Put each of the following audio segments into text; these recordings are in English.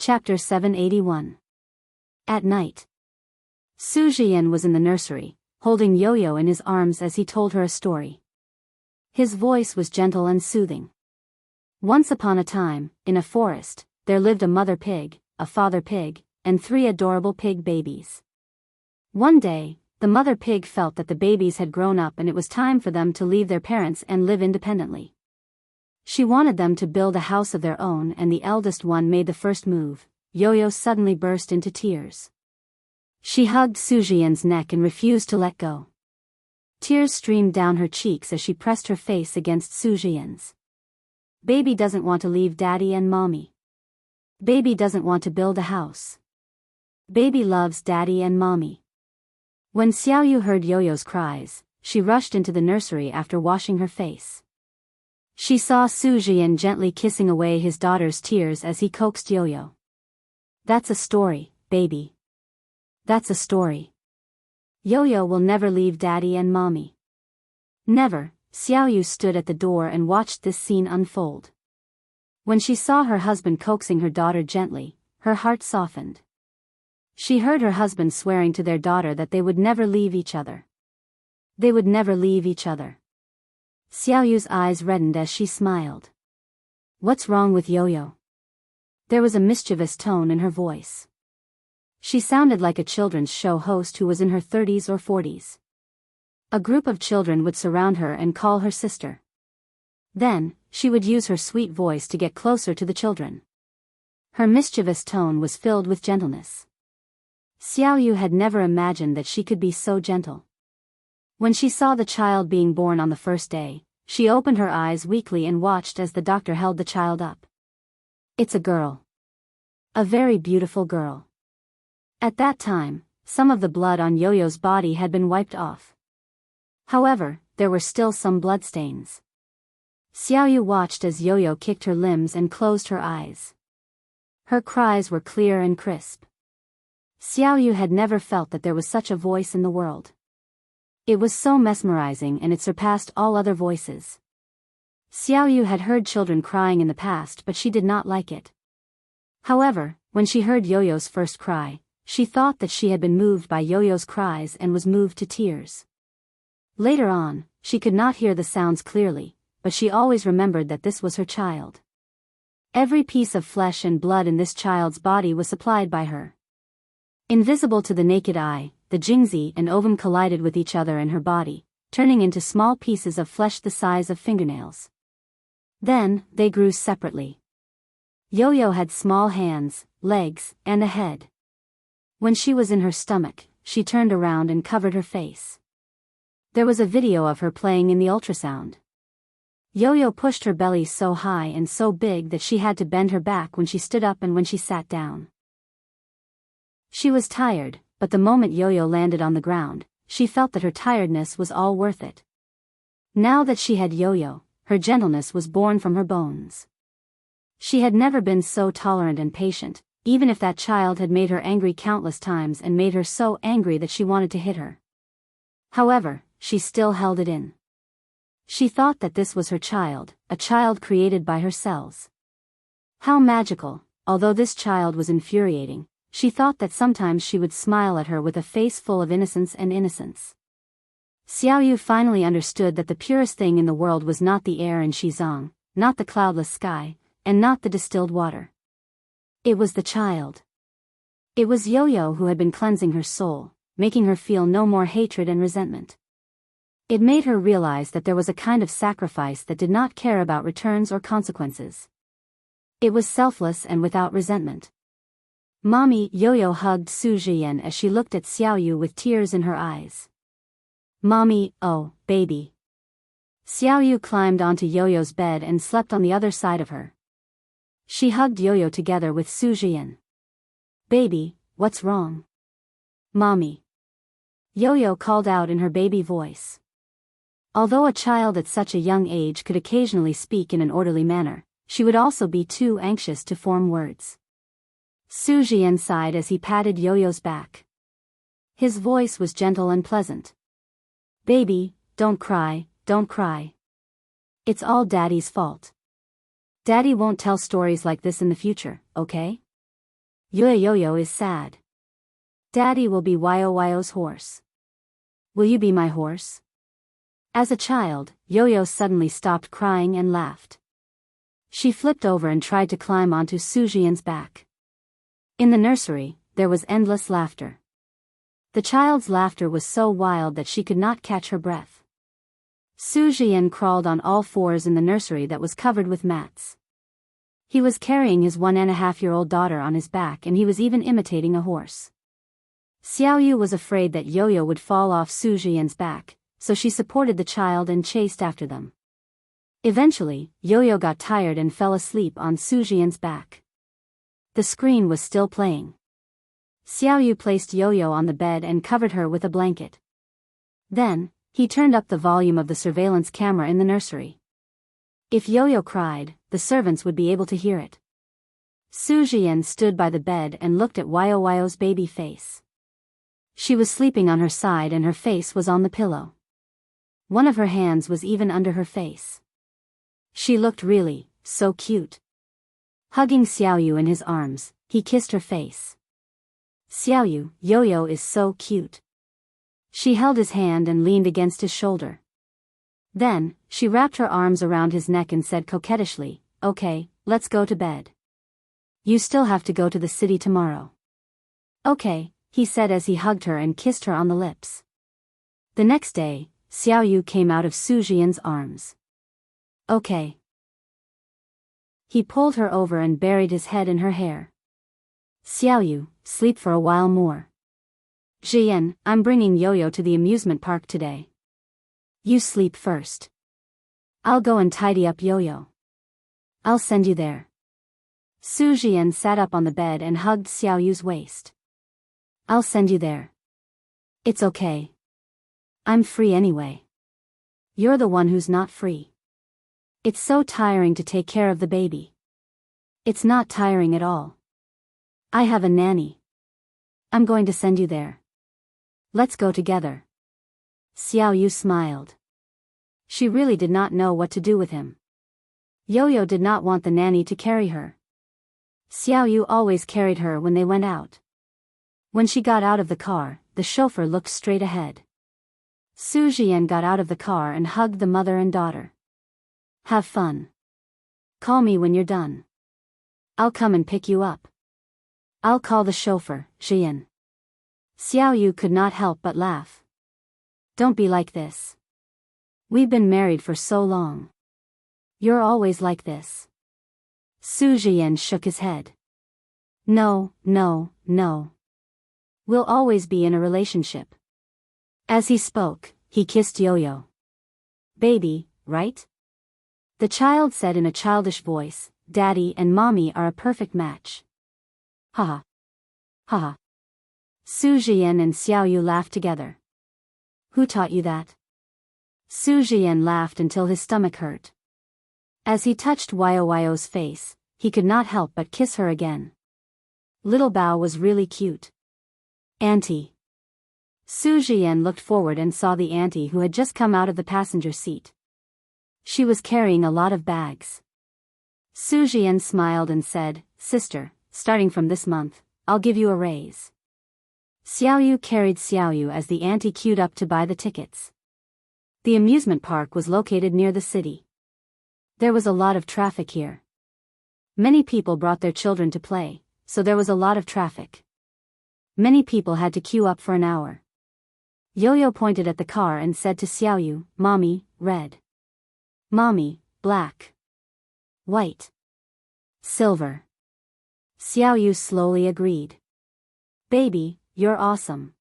Chapter 781. At night. Su Jian was in the nursery, holding Yo-Yo in his arms as he told her a story. His voice was gentle and soothing. Once upon a time, in a forest, there lived a mother pig, a father pig, and 3 adorable pig babies. One day, the mother pig felt that the babies had grown up and it was time for them to leave their parents and live independently. She wanted them to build a house of their own, and the eldest one made the first move. Yo-Yo suddenly burst into tears. She hugged Su Jian's neck and refused to let go. Tears streamed down her cheeks as she pressed her face against Su Jian's. Baby doesn't want to leave Daddy and Mommy. Baby doesn't want to build a house. Baby loves Daddy and Mommy. When Xiaoyu heard Yo-Yo's cries, she rushed into the nursery after washing her face. She saw Su Jian gently kissing away his daughter's tears as he coaxed Yo-Yo. That's a story, baby. That's a story. Yo-Yo will never leave Daddy and Mommy. Never. Xiaoyu stood at the door and watched this scene unfold. When she saw her husband coaxing her daughter gently, her heart softened. She heard her husband swearing to their daughter that they would never leave each other. They would never leave each other. Xiaoyu's eyes reddened as she smiled. What's wrong with Yo-Yo? There was a mischievous tone in her voice. She sounded like a children's show host who was in her 30s or 40s. A group of children would surround her and call her sister. Then, she would use her sweet voice to get closer to the children. Her mischievous tone was filled with gentleness. Xiaoyu had never imagined that she could be so gentle. When she saw the child being born on the first day, she opened her eyes weakly and watched as the doctor held the child up. It's a girl. A very beautiful girl. At that time, some of the blood on Yo-Yo's body had been wiped off. However, there were still some bloodstains. Xiaoyu watched as Yo-Yo kicked her limbs and closed her eyes. Her cries were clear and crisp. Xiaoyu had never felt that there was such a voice in the world. It was so mesmerizing and it surpassed all other voices. Xiaoyu had heard children crying in the past, but she did not like it. However, when she heard Yo-Yo's first cry, she thought that she had been moved by Yo-Yo's cries and was moved to tears. Later on, she could not hear the sounds clearly, but she always remembered that this was her child. Every piece of flesh and blood in this child's body was supplied by her. Invisible to the naked eye, the jingzi and ovum collided with each other in her body, turning into small pieces of flesh the size of fingernails. Then, they grew separately. Yo-Yo had small hands, legs, and a head. When she was in her stomach, she turned around and covered her face. There was a video of her playing in the ultrasound. Yo-Yo pushed her belly so high and so big that she had to bend her back when she stood up and when she sat down. She was tired, but the moment Yo-Yo landed on the ground, she felt that her tiredness was all worth it. Now that she had Yo-Yo, her gentleness was born from her bones. She had never been so tolerant and patient, even if that child had made her angry countless times and made her so angry that she wanted to hit her. However, she still held it in. She thought that this was her child, a child created by her cells. How magical. Although this child was infuriating, she thought that sometimes she would smile at her with a face full of innocence and innocence. Xiaoyu finally understood that the purest thing in the world was not the air in Shizong, not the cloudless sky, and not the distilled water. It was the child. It was Yo-Yo who had been cleansing her soul, making her feel no more hatred and resentment. It made her realize that there was a kind of sacrifice that did not care about returns or consequences. It was selfless and without resentment. Mommy, Yo-Yo hugged Su Jian as she looked at Xiaoyu with tears in her eyes. Mommy, oh, baby. Xiaoyu climbed onto Yo-Yo's bed and slept on the other side of her. She hugged Yo-Yo together with Su Jian. Baby, what's wrong? Mommy. Yo-Yo called out in her baby voice. Although a child at such a young age could occasionally speak in an orderly manner, she would also be too anxious to form words. Su Jian sighed as he patted Yo-Yo's back. His voice was gentle and pleasant. Baby, don't cry, don't cry. It's all Daddy's fault. Daddy won't tell stories like this in the future, okay? Yo-Yo is sad. Daddy will be Yo-Yo's horse. Will you be my horse? As a child, Yo-Yo suddenly stopped crying and laughed. She flipped over and tried to climb onto Sujian's back. In the nursery, there was endless laughter. The child's laughter was so wild that she could not catch her breath. Sujian crawled on all fours in the nursery that was covered with mats. He was carrying his 1.5-year-old daughter on his back, and he was even imitating a horse. Xiaoyu was afraid that Yo-Yo would fall off Sujian's back, so she supported the child and chased after them. Eventually, Yo-Yo got tired and fell asleep on Sujian's back. The screen was still playing. Xiaoyu placed Yo-Yo on the bed and covered her with a blanket. Then, he turned up the volume of the surveillance camera in the nursery. If Yo-Yo cried, the servants would be able to hear it. Sujian stood by the bed and looked at Yo-Yo's baby face. She was sleeping on her side and her face was on the pillow. One of her hands was even under her face. She looked really, so cute. Hugging Xiaoyu in his arms, he kissed her face. Xiaoyu, Yo-Yo is so cute. She held his hand and leaned against his shoulder. Then, she wrapped her arms around his neck and said coquettishly, "Okay, let's go to bed. You still have to go to the city tomorrow." "Okay," he said as he hugged her and kissed her on the lips. The next day, Xiaoyu came out of Sujian's arms. "Okay." He pulled her over and buried his head in her hair. "Xiaoyu, sleep for a while more. Jian, I'm bringing Yo-Yo to the amusement park today. You sleep first. I'll go and tidy up Yo-Yo. I'll send you there." Sujian sat up on the bed and hugged Xiaoyu's waist. "I'll send you there. It's okay. I'm free anyway. You're the one who's not free. It's so tiring to take care of the baby." "It's not tiring at all. I have a nanny. I'm going to send you there. Let's go together." Xiaoyu smiled. She really did not know what to do with him. Yo-Yo did not want the nanny to carry her. Xiaoyu always carried her when they went out. When she got out of the car, the chauffeur looked straight ahead. Sujian got out of the car and hugged the mother and daughter. "Have fun. Call me when you're done. I'll come and pick you up. I'll call the chauffeur, Jian." Xiaoyu could not help but laugh. "Don't be like this. We've been married for so long. You're always like this." Sujian shook his head. "No, no, no. We'll always be in a relationship." As he spoke, he kissed Yo-Yo. "Baby, right?" The child said in a childish voice, "Daddy and Mommy are a perfect match." "Haha. Haha." Sujian and Xiaoyu laughed together. "Who taught you that?" Sujian laughed until his stomach hurt. As he touched Yo-Yo's face, he could not help but kiss her again. Little Bao was really cute. "Auntie." Sujian looked forward and saw the auntie who had just come out of the passenger seat. She was carrying a lot of bags. Sujian smiled and said, "Sister, starting from this month, I'll give you a raise." Xiaoyu carried Xiaoyu as the auntie queued up to buy the tickets. The amusement park was located near the city. There was a lot of traffic here. Many people brought their children to play, so there was a lot of traffic. Many people had to queue up for an hour. Yo-Yo pointed at the car and said to Xiaoyu, "Mommy, red. Mommy, black. White. Silver." Xiaoyu slowly agreed. "Baby, you're awesome.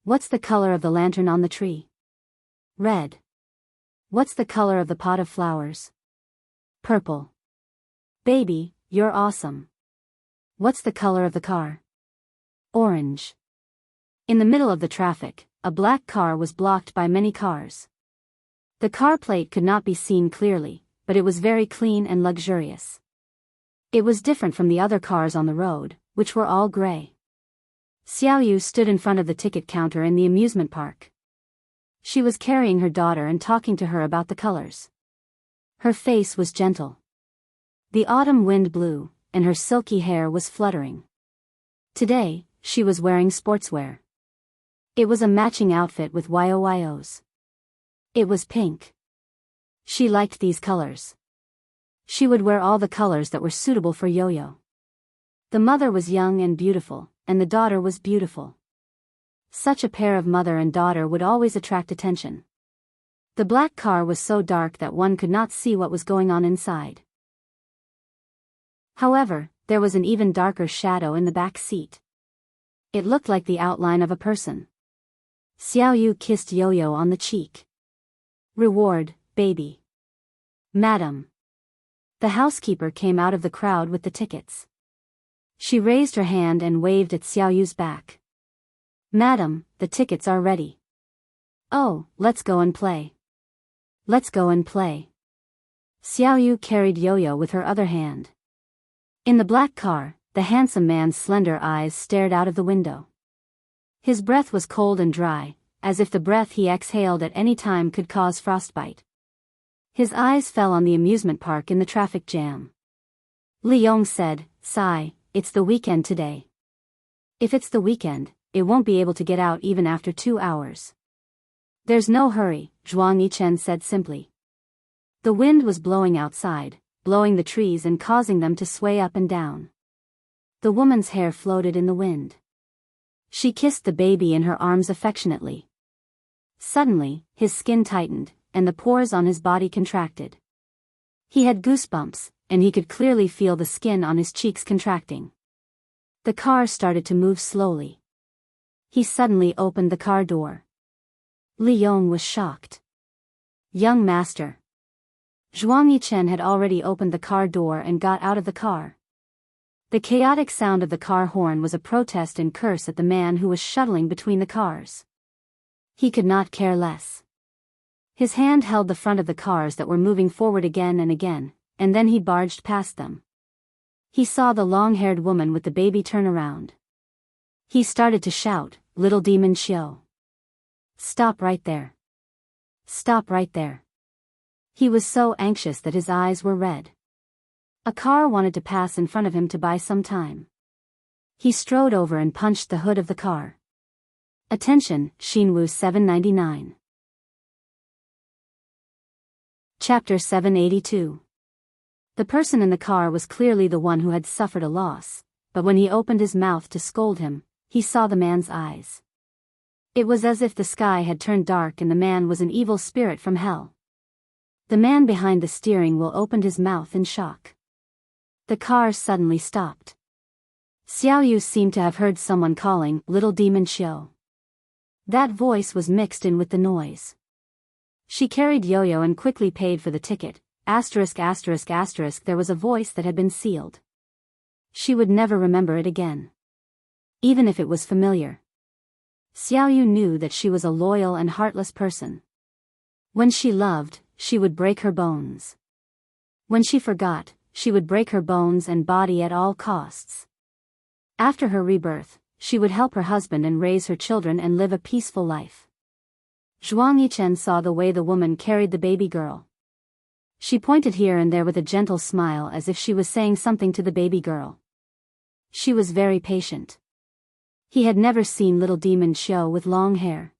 What's the color of the lantern on the tree?" "Red." "What's the color of the pot of flowers?" "Purple." "Baby, you're awesome. What's the color of the car?" "Orange." In the middle of the traffic, a black car was blocked by many cars. The car plate could not be seen clearly, but it was very clean and luxurious. It was different from the other cars on the road, which were all gray. Xiaoyu stood in front of the ticket counter in the amusement park. She was carrying her daughter and talking to her about the colors. Her face was gentle. The autumn wind blew, and her silky hair was fluttering. Today, she was wearing sportswear. It was a matching outfit with YOYOs. It was pink. She liked these colors. She would wear all the colors that were suitable for Yo-Yo. The mother was young and beautiful, and the daughter was beautiful. Such a pair of mother and daughter would always attract attention. The black car was so dark that one could not see what was going on inside. However, there was an even darker shadow in the back seat. It looked like the outline of a person. Xiao Yu kissed Yo-Yo on the cheek. Reward, baby. Madam. The housekeeper came out of the crowd with the tickets. She raised her hand and waved at Xiao Yu's back. Madam, the tickets are ready. Oh, let's go and play. Let's go and play. Xiao Yu carried Yo-Yo with her other hand. In the black car, the handsome man's slender eyes stared out of the window. His breath was cold and dry, as if the breath he exhaled at any time could cause frostbite. His eyes fell on the amusement park in the traffic jam. Li Yong said, "Sigh, it's the weekend today. If it's the weekend, it won't be able to get out even after 2 hours." There's no hurry, Zhuang Yichen said simply. The wind was blowing outside, blowing the trees and causing them to sway up and down. The woman's hair floated in the wind. She kissed the baby in her arms affectionately. Suddenly, his skin tightened, and the pores on his body contracted. He had goosebumps, and he could clearly feel the skin on his cheeks contracting. The car started to move slowly. He suddenly opened the car door. Li Yong was shocked. Young master. Zhuang Yichen had already opened the car door and got out of the car. The chaotic sound of the car horn was a protest and curse at the man who was shuttling between the cars. He could not care less. His hand held the front of the cars that were moving forward again, and then he barged past them. He saw the long-haired woman with the baby turn around. He started to shout, "Little demon Xiao. Stop right there. Stop right there." He was so anxious that his eyes were red. A car wanted to pass in front of him to buy some time. He strode over and punched the hood of the car. Attention, Xinwu 799. Chapter 782. The person in the car was clearly the one who had suffered a loss, but when he opened his mouth to scold him, he saw the man's eyes. It was as if the sky had turned dark and the man was an evil spirit from hell. The man behind the steering wheel opened his mouth in shock. The car suddenly stopped. Xiao Yu seemed to have heard someone calling, "Little demon Xiao." That voice was mixed in with the noise. She carried Yo-Yo and quickly paid for the ticket. There was a voice that had been sealed. She would never remember it again. Even if it was familiar. Xiao Yu knew that she was a loyal and heartless person. When she loved, she would break her bones. When she forgot, she would break her bones and body at all costs. After her rebirth, she would help her husband and raise her children and live a peaceful life. Zhuang Yichen saw the way the woman carried the baby girl. She pointed here and there with a gentle smile as if she was saying something to the baby girl. She was very patient. He had never seen little demon Xiao with long hair.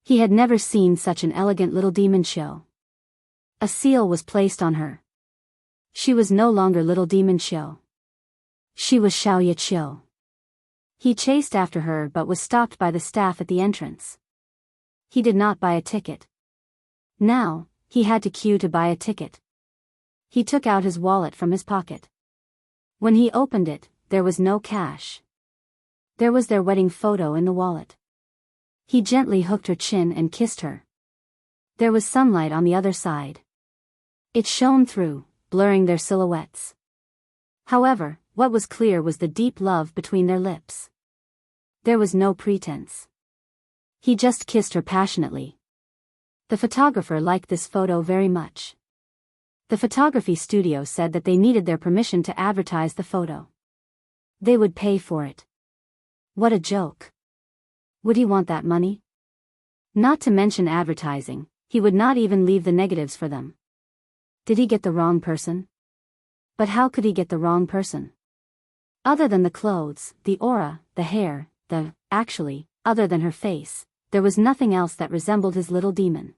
He had never seen such an elegant little demon Xiao. A seal was placed on her. She was no longer little demon Xiao. She was Xiao Ye Qiu. He chased after her but was stopped by the staff at the entrance. He did not buy a ticket. Now, he had to queue to buy a ticket. He took out his wallet from his pocket. When he opened it, there was no cash. There was their wedding photo in the wallet. He gently hooked her chin and kissed her. There was sunlight on the other side. It shone through, blurring their silhouettes. However, what was clear was the deep love between their lips. There was no pretense. He just kissed her passionately. The photographer liked this photo very much. The photography studio said that they needed their permission to advertise the photo. They would pay for it. What a joke. Would he want that money? Not to mention advertising, he would not even leave the negatives for them. Did he get the wrong person? But how could he get the wrong person? Other than the clothes, the aura, the hair, actually, other than her face, there was nothing else that resembled his little demon.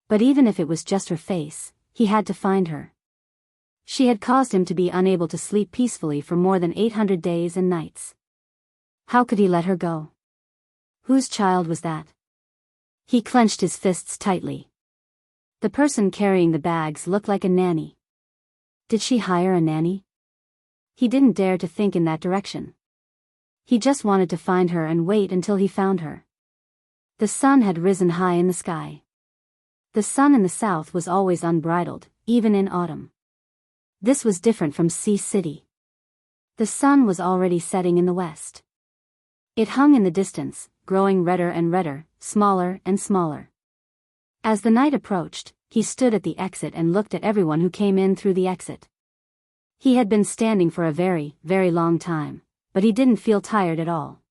But even if it was just her face, he had to find her. She had caused him to be unable to sleep peacefully for more than 800 days and nights. How could he let her go? Whose child was that? He clenched his fists tightly. The person carrying the bags looked like a nanny. Did she hire a nanny? He didn't dare to think in that direction. He just wanted to find her and wait until he found her. The sun had risen high in the sky. The sun in the south was always unbridled, even in autumn. This was different from Sea City. The sun was already setting in the west. It hung in the distance, growing redder and redder, smaller and smaller. As the night approached, he stood at the exit and looked at everyone who came in through the exit. He had been standing for a very, very long time, but he didn't feel tired at all.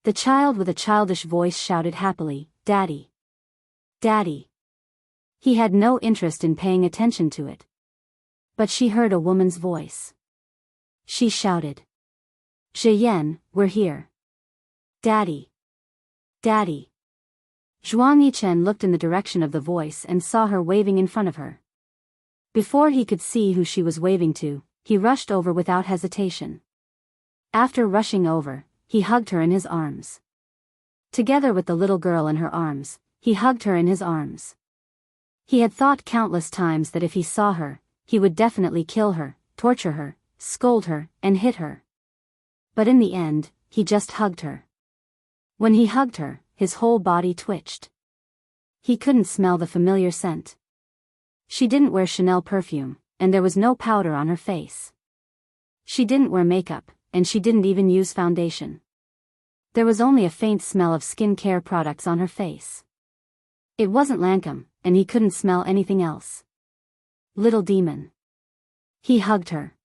The child with a childish voice shouted happily, "Daddy! Daddy!" He had no interest in paying attention to it. But she heard a woman's voice. She shouted, "Zhiyan, we're here. Daddy! Daddy!" Zhuang Yichen looked in the direction of the voice and saw her waving in front of her. Before he could see who she was waving to, he rushed over without hesitation. After rushing over, he hugged her in his arms. Together with the little girl in her arms, he hugged her in his arms. He had thought countless times that if he saw her, he would definitely kill her, torture her, scold her, and hit her. But in the end, he just hugged her. When he hugged her, his whole body twitched. He couldn't smell the familiar scent. She didn't wear Chanel perfume, and there was no powder on her face. She didn't wear makeup, and she didn't even use foundation. There was only a faint smell of skincare products on her face. It wasn't Lancome, and he couldn't smell anything else. Little demon. He hugged her.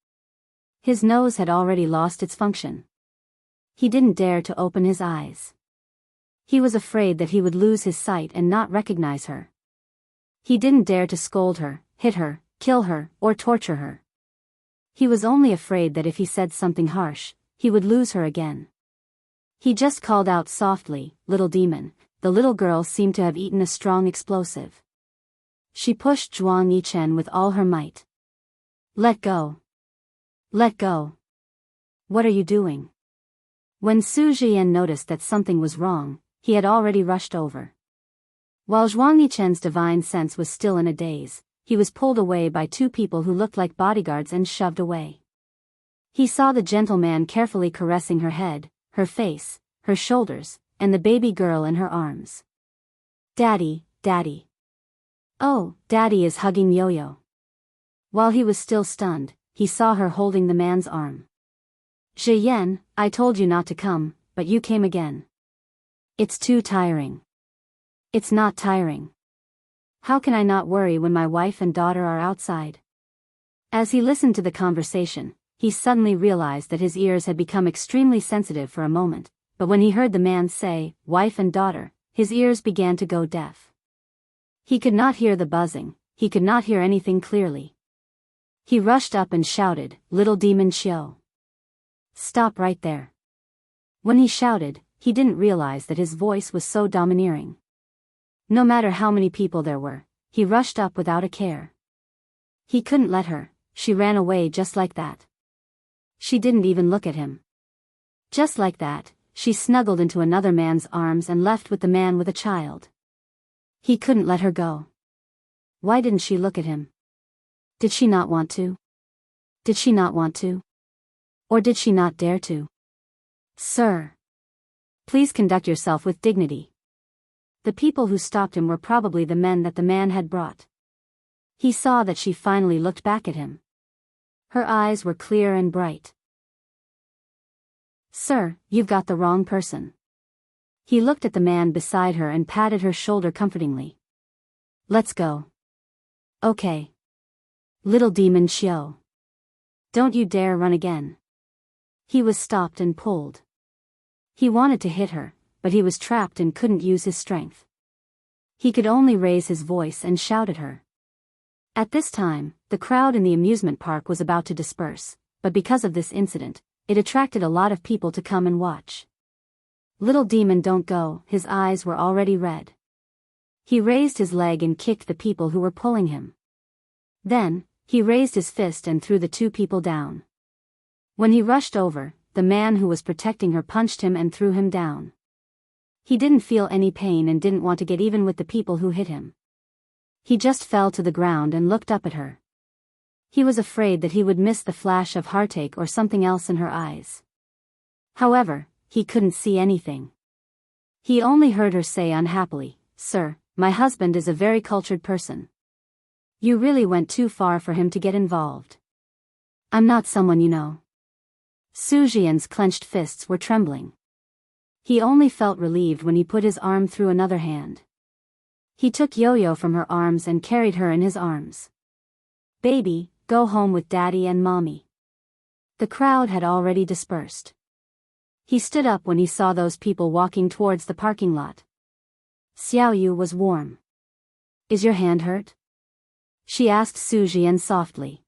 His nose had already lost its function. He didn't dare to open his eyes. He was afraid that he would lose his sight and not recognize her. He didn't dare to scold her, hit her, kill her, or torture her. He was only afraid that if he said something harsh, he would lose her again. He just called out softly, "Little demon." The little girl seemed to have eaten a strong explosive. She pushed Zhuang Yichen with all her might. "Let go. Let go. What are you doing?" When Su Jian noticed that something was wrong, he had already rushed over. While Zhuang Yichen's divine sense was still in a daze, he was pulled away by two people who looked like bodyguards and shoved away. He saw the gentleman carefully caressing her head, her face, her shoulders, and the baby girl in her arms. "Daddy, Daddy. Oh, Daddy is hugging Yo-Yo." While he was still stunned, he saw her holding the man's arm. "Zhiyan, I told you not to come, but you came again. It's too tiring." "It's not tiring. How can I not worry when my wife and daughter are outside?" As he listened to the conversation, he suddenly realized that his ears had become extremely sensitive for a moment, but when he heard the man say, "wife and daughter," his ears began to go deaf. He could not hear the buzzing, he could not hear anything clearly. He rushed up and shouted, "Little demon Xiao. Stop right there." When he shouted, he didn't realize that his voice was so domineering. No matter how many people there were, he rushed up without a care. He couldn't let her, she ran away just like that. She didn't even look at him. Just like that, she snuggled into another man's arms and left with the man with a child. He couldn't let her go. Why didn't she look at him? Did she not want to? Did she not want to? Or did she not dare to? "Sir. Please conduct yourself with dignity." The people who stopped him were probably the men that the man had brought. He saw that she finally looked back at him. Her eyes were clear and bright. "Sir, you've got the wrong person." He looked at the man beside her and patted her shoulder comfortingly. "Let's go." "Okay. Little demon Xiao. Don't you dare run again." He was stopped and pulled. He wanted to hit her, but he was trapped and couldn't use his strength. He could only raise his voice and shout at her. At this time, the crowd in the amusement park was about to disperse, but because of this incident, it attracted a lot of people to come and watch. Little demon don't go, his eyes were already red. He raised his leg and kicked the people who were pulling him. Then, he raised his fist and threw the two people down. When he rushed over, the man who was protecting her punched him and threw him down. He didn't feel any pain and didn't want to get even with the people who hit him. He just fell to the ground and looked up at her. He was afraid that he would miss the flash of heartache or something else in her eyes. However, he couldn't see anything. He only heard her say unhappily, "Sir, my husband is a very cultured person. You really went too far for him to get involved. I'm not someone you know." Su Jian's clenched fists were trembling. He only felt relieved when he put his arm through another hand. He took Yo-Yo from her arms and carried her in his arms. "Baby, go home with Daddy and Mommy." The crowd had already dispersed. He stood up when he saw those people walking towards the parking lot. Xiaoyu was warm. "Is your hand hurt?" she asked Su Jian softly.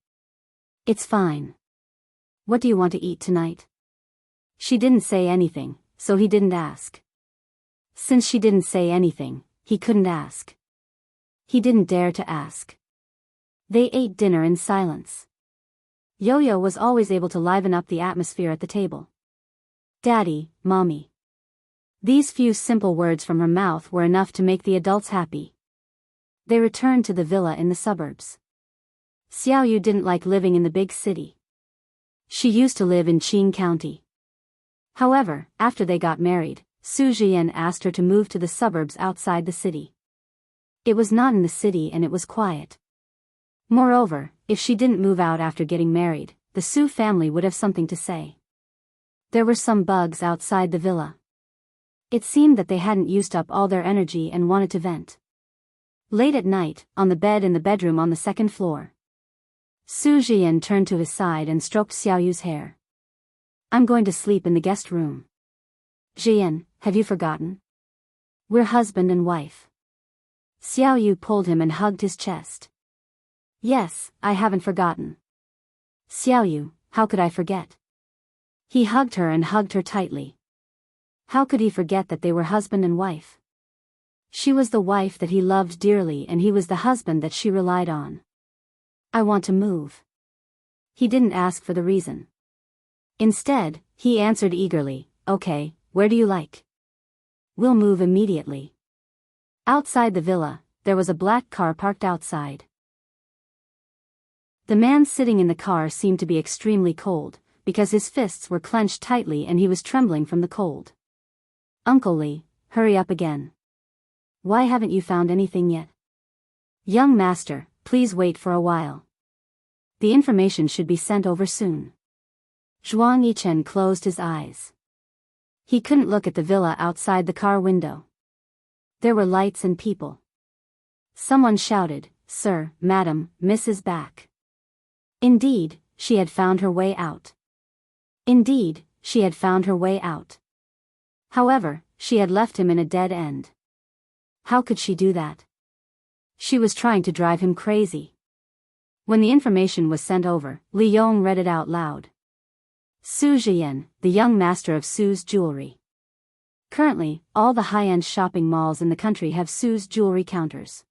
"It's fine. What do you want to eat tonight?" She didn't say anything, so he didn't ask. Since she didn't say anything, he couldn't ask. He didn't dare to ask. They ate dinner in silence. Yo-Yo was always able to liven up the atmosphere at the table. "Daddy, Mommy." These few simple words from her mouth were enough to make the adults happy. They returned to the villa in the suburbs. Xiaoyu didn't like living in the big city. She used to live in Qing County. However, after they got married, Su Jian asked her to move to the suburbs outside the city. It was not in the city and it was quiet. Moreover, if she didn't move out after getting married, the Su family would have something to say. There were some bugs outside the villa. It seemed that they hadn't used up all their energy and wanted to vent. Late at night, on the bed in the bedroom on the second floor, Su Jian turned to his side and stroked Xiaoyu's hair. "I'm going to sleep in the guest room." "Jian, have you forgotten? We're husband and wife." Xiaoyu pulled him and hugged his chest. "Yes, I haven't forgotten." "Xiaoyu, how could I forget?" He hugged her and hugged her tightly. How could he forget that they were husband and wife? She was the wife that he loved dearly and he was the husband that she relied on. "I want to move." He didn't ask for the reason. Instead, he answered eagerly, "Okay, where do you like?" "We'll move immediately." Outside the villa, there was a black car parked outside. The man sitting in the car seemed to be extremely cold, because his fists were clenched tightly and he was trembling from the cold. "Uncle Lee, hurry up again. Why haven't you found anything yet?" "Young master, please wait for a while. The information should be sent over soon." Zhuang Yichen closed his eyes. He couldn't look at the villa outside the car window. There were lights and people. Someone shouted, "Sir, Madam, Miss is back." Indeed, she had found her way out. Indeed, she had found her way out. However, she had left him in a dead end. How could she do that? She was trying to drive him crazy. When the information was sent over, Li Yong read it out loud. Su Jian, the young master of Su's jewelry. Currently, all the high-end shopping malls in the country have Su's jewelry counters.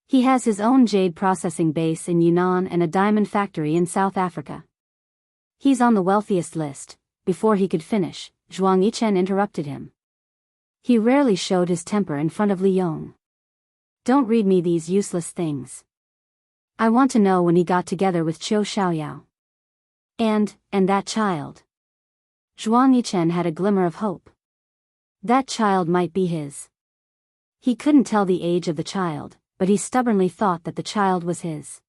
He has his own jade processing base in Yunnan and a diamond factory in South Africa. He's on the wealthiest list. Before he could finish, Zhuang Yichen interrupted him. He rarely showed his temper in front of Li Yong. "Don't read me these useless things. I want to know when he got together with Qiu Xiaoyao. And that child." Zhuang Yichen had a glimmer of hope. That child might be his. He couldn't tell the age of the child, but he stubbornly thought that the child was his.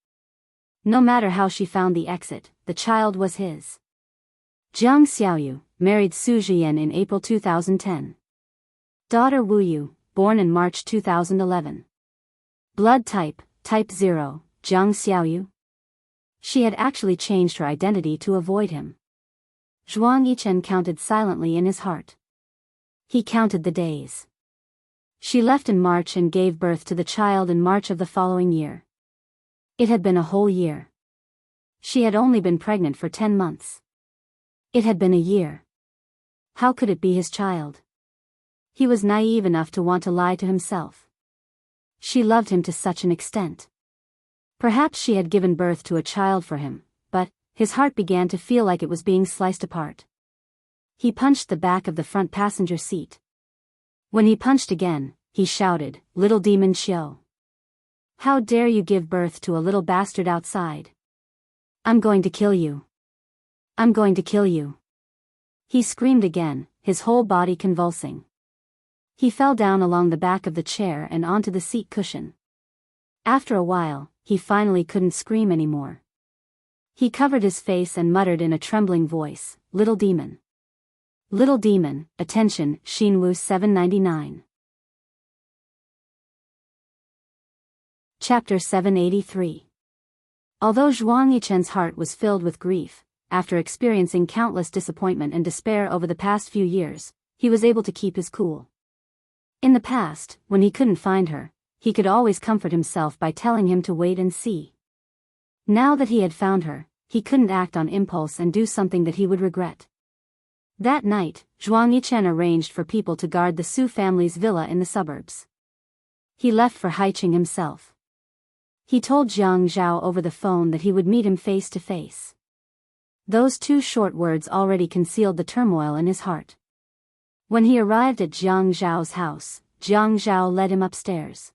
No matter how she found the exit, the child was his. Jiang Xiaoyu married Su Jian in April 2010. Daughter Wu Yu, born in March 2011. Blood type, type 0, Jiang Xiaoyu. She had actually changed her identity to avoid him. Zhuang Yichen counted silently in his heart. He counted the days. She left in March and gave birth to the child in March of the following year. It had been a whole year. She had only been pregnant for 10 months. It had been a year. How could it be his child? He was naive enough to want to lie to himself. She loved him to such an extent. Perhaps she had given birth to a child for him, but his heart began to feel like it was being sliced apart. He punched the back of the front passenger seat. When he punched again, he shouted, "Little demon Xiao! How dare you give birth to a little bastard outside? I'm going to kill you. I'm going to kill you." He screamed again, his whole body convulsing. He fell down along the back of the chair and onto the seat cushion. After a while, he finally couldn't scream anymore. He covered his face and muttered in a trembling voice, "Little demon. Little demon, attention, Xinwu 799. Chapter 783. Although Zhuang Yichen's heart was filled with grief, after experiencing countless disappointment and despair over the past few years, he was able to keep his cool. In the past, when he couldn't find her, he could always comfort himself by telling him to wait and see. Now that he had found her, he couldn't act on impulse and do something that he would regret. That night, Zhuang Yichen arranged for people to guard the Su family's villa in the suburbs. He left for Haiqing himself. He told Jiang Zhao over the phone that he would meet him face to face. Those two short words already concealed the turmoil in his heart. When he arrived at Jiang Zhao's house, Jiang Zhao led him upstairs.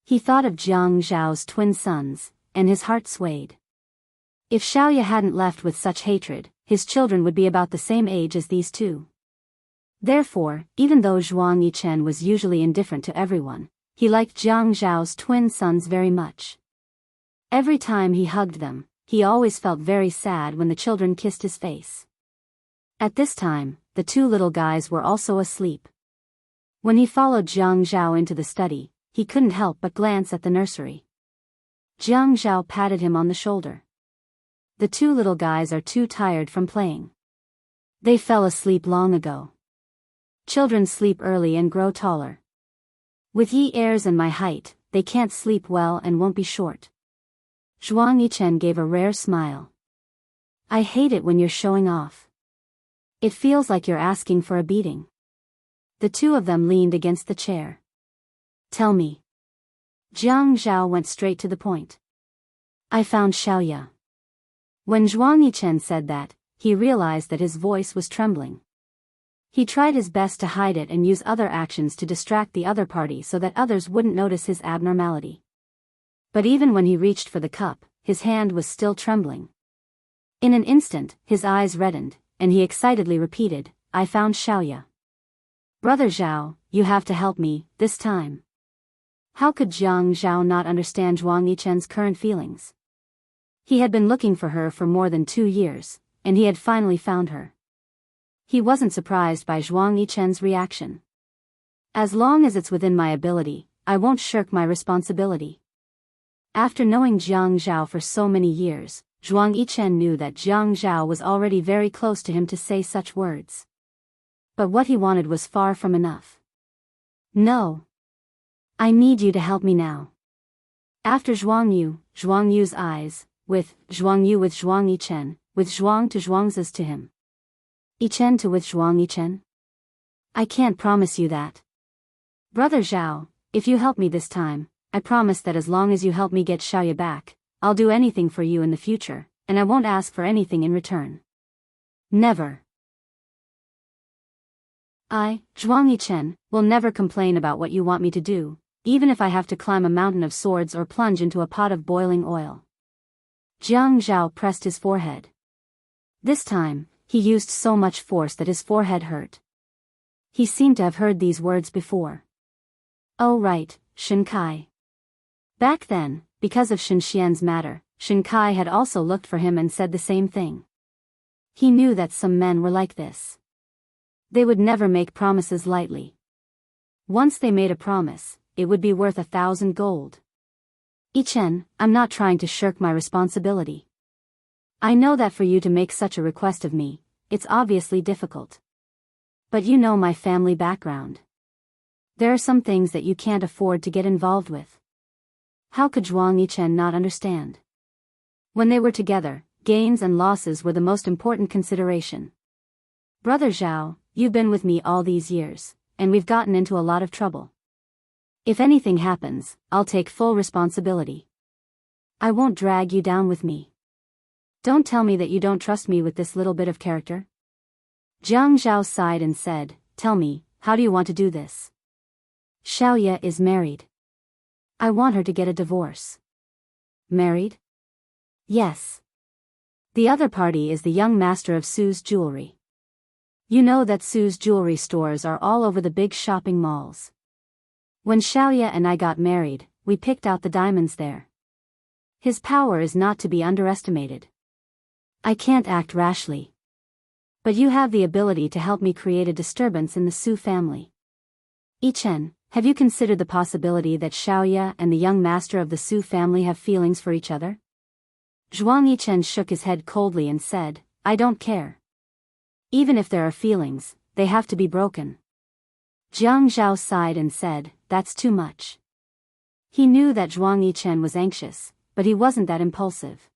He thought of Jiang Zhao's twin sons, and his heart swayed. If Xiaoya hadn't left with such hatred, his children would be about the same age as these two. Therefore, even though Zhuang Yichen was usually indifferent to everyone, he liked Jiang Zhao's twin sons very much. Every time he hugged them, he always felt very sad when the children kissed his face. At this time, the two little guys were also asleep. When he followed Jiang Zhao into the study, he couldn't help but glance at the nursery. Jiang Zhao patted him on the shoulder. "The two little guys are too tired from playing. They fell asleep long ago. Children sleep early and grow taller. With ye heirs and my height, they can't sleep well and won't be short." Zhuang Yichen gave a rare smile. "I hate it when you're showing off. It feels like you're asking for a beating." The two of them leaned against the chair. "Tell me." Jiang Zhao went straight to the point. "I found Xiaoya." When Zhuang Yichen said that, he realized that his voice was trembling. He tried his best to hide it and use other actions to distract the other party so that others wouldn't notice his abnormality. But even when he reached for the cup, his hand was still trembling. In an instant, his eyes reddened, and he excitedly repeated, "I found Xiaoya. Brother Zhao, you have to help me, this time." How could Jiang Zhao not understand Zhuang Yichen's current feelings? He had been looking for her for more than 2 years, and he had finally found her. He wasn't surprised by Zhuang Yichen's reaction. "As long as it's within my ability, I won't shirk my responsibility." After knowing Jiang Zhao for so many years, Zhuang Yichen knew that Jiang Zhao was already very close to him to say such words. But what he wanted was far from enough. "No. I need you to help me now." After Zhuang Yu's eyes, with Zhuang Yu with Zhuang Yichen, with Zhuang to Zhuang's to him. Yichen to with Zhuang Yichen? "I can't promise you that. Brother Zhao, if you help me this time, I promise that as long as you help me get Xiaoya back, I'll do anything for you in the future, and I won't ask for anything in return." "Never. I, Zhuang Yichen, will never complain about what you want me to do, even if I have to climb a mountain of swords or plunge into a pot of boiling oil." Jiang Zhao pressed his forehead. This time, he used so much force that his forehead hurt. He seemed to have heard these words before. "Oh right, Shen Kai." Back then, because of Shen Xian's matter, Shen Kai had also looked for him and said the same thing. He knew that some men were like this. They would never make promises lightly. Once they made a promise, it would be worth 1,000 gold. "Yichen, I'm not trying to shirk my responsibility. I know that for you to make such a request of me, it's obviously difficult. But you know my family background. There are some things that you can't afford to get involved with." How could Zhuang Yichen not understand? When they were together, gains and losses were the most important consideration. Brother Zhao, you've been with me all these years, and we've gotten into a lot of trouble. If anything happens, I'll take full responsibility. I won't drag you down with me. Don't tell me that you don't trust me with this little bit of character. Jiang Zhao sighed and said, tell me, how do you want to do this? Xiaoya is married. I want her to get a divorce. Married? Yes. The other party is the young master of Su's jewelry. You know that Su's jewelry stores are all over the big shopping malls. When Xiaoya and I got married, we picked out the diamonds there. His power is not to be underestimated. I can't act rashly. But you have the ability to help me create a disturbance in the Su family. Yichen, have you considered the possibility that Xiaoya and the young master of the Su family have feelings for each other? Zhuang Yichen shook his head coldly and said, I don't care. Even if there are feelings, they have to be broken. Jiang Zhao sighed and said, that's too much. He knew that Zhuang Yichen was anxious, but he wasn't that impulsive.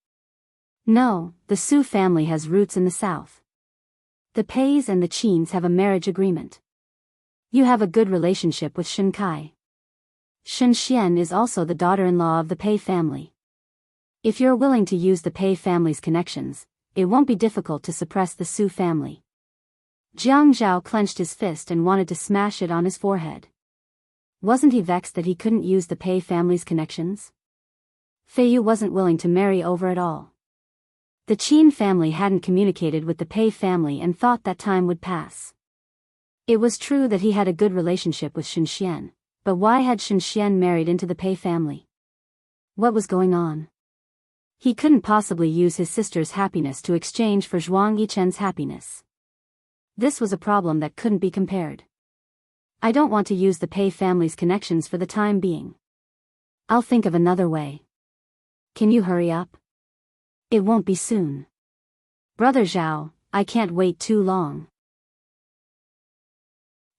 No, the Su family has roots in the south. The Peis and the Qins have a marriage agreement. You have a good relationship with Shen Kai. Shen Xian is also the daughter-in-law of the Pei family. If you're willing to use the Pei family's connections, it won't be difficult to suppress the Su family. Jiang Zhao clenched his fist and wanted to smash it on his forehead. Wasn't he vexed that he couldn't use the Pei family's connections? Feiyu wasn't willing to marry over at all. The Qin family hadn't communicated with the Pei family and thought that time would pass. It was true that he had a good relationship with Shen Xian, but why had Shen Xian married into the Pei family? What was going on? He couldn't possibly use his sister's happiness to exchange for Zhuang Yichen's happiness. This was a problem that couldn't be compared. I don't want to use the Pei family's connections for the time being. I'll think of another way. Can you hurry up? It won't be soon. Brother Zhao, I can't wait too long.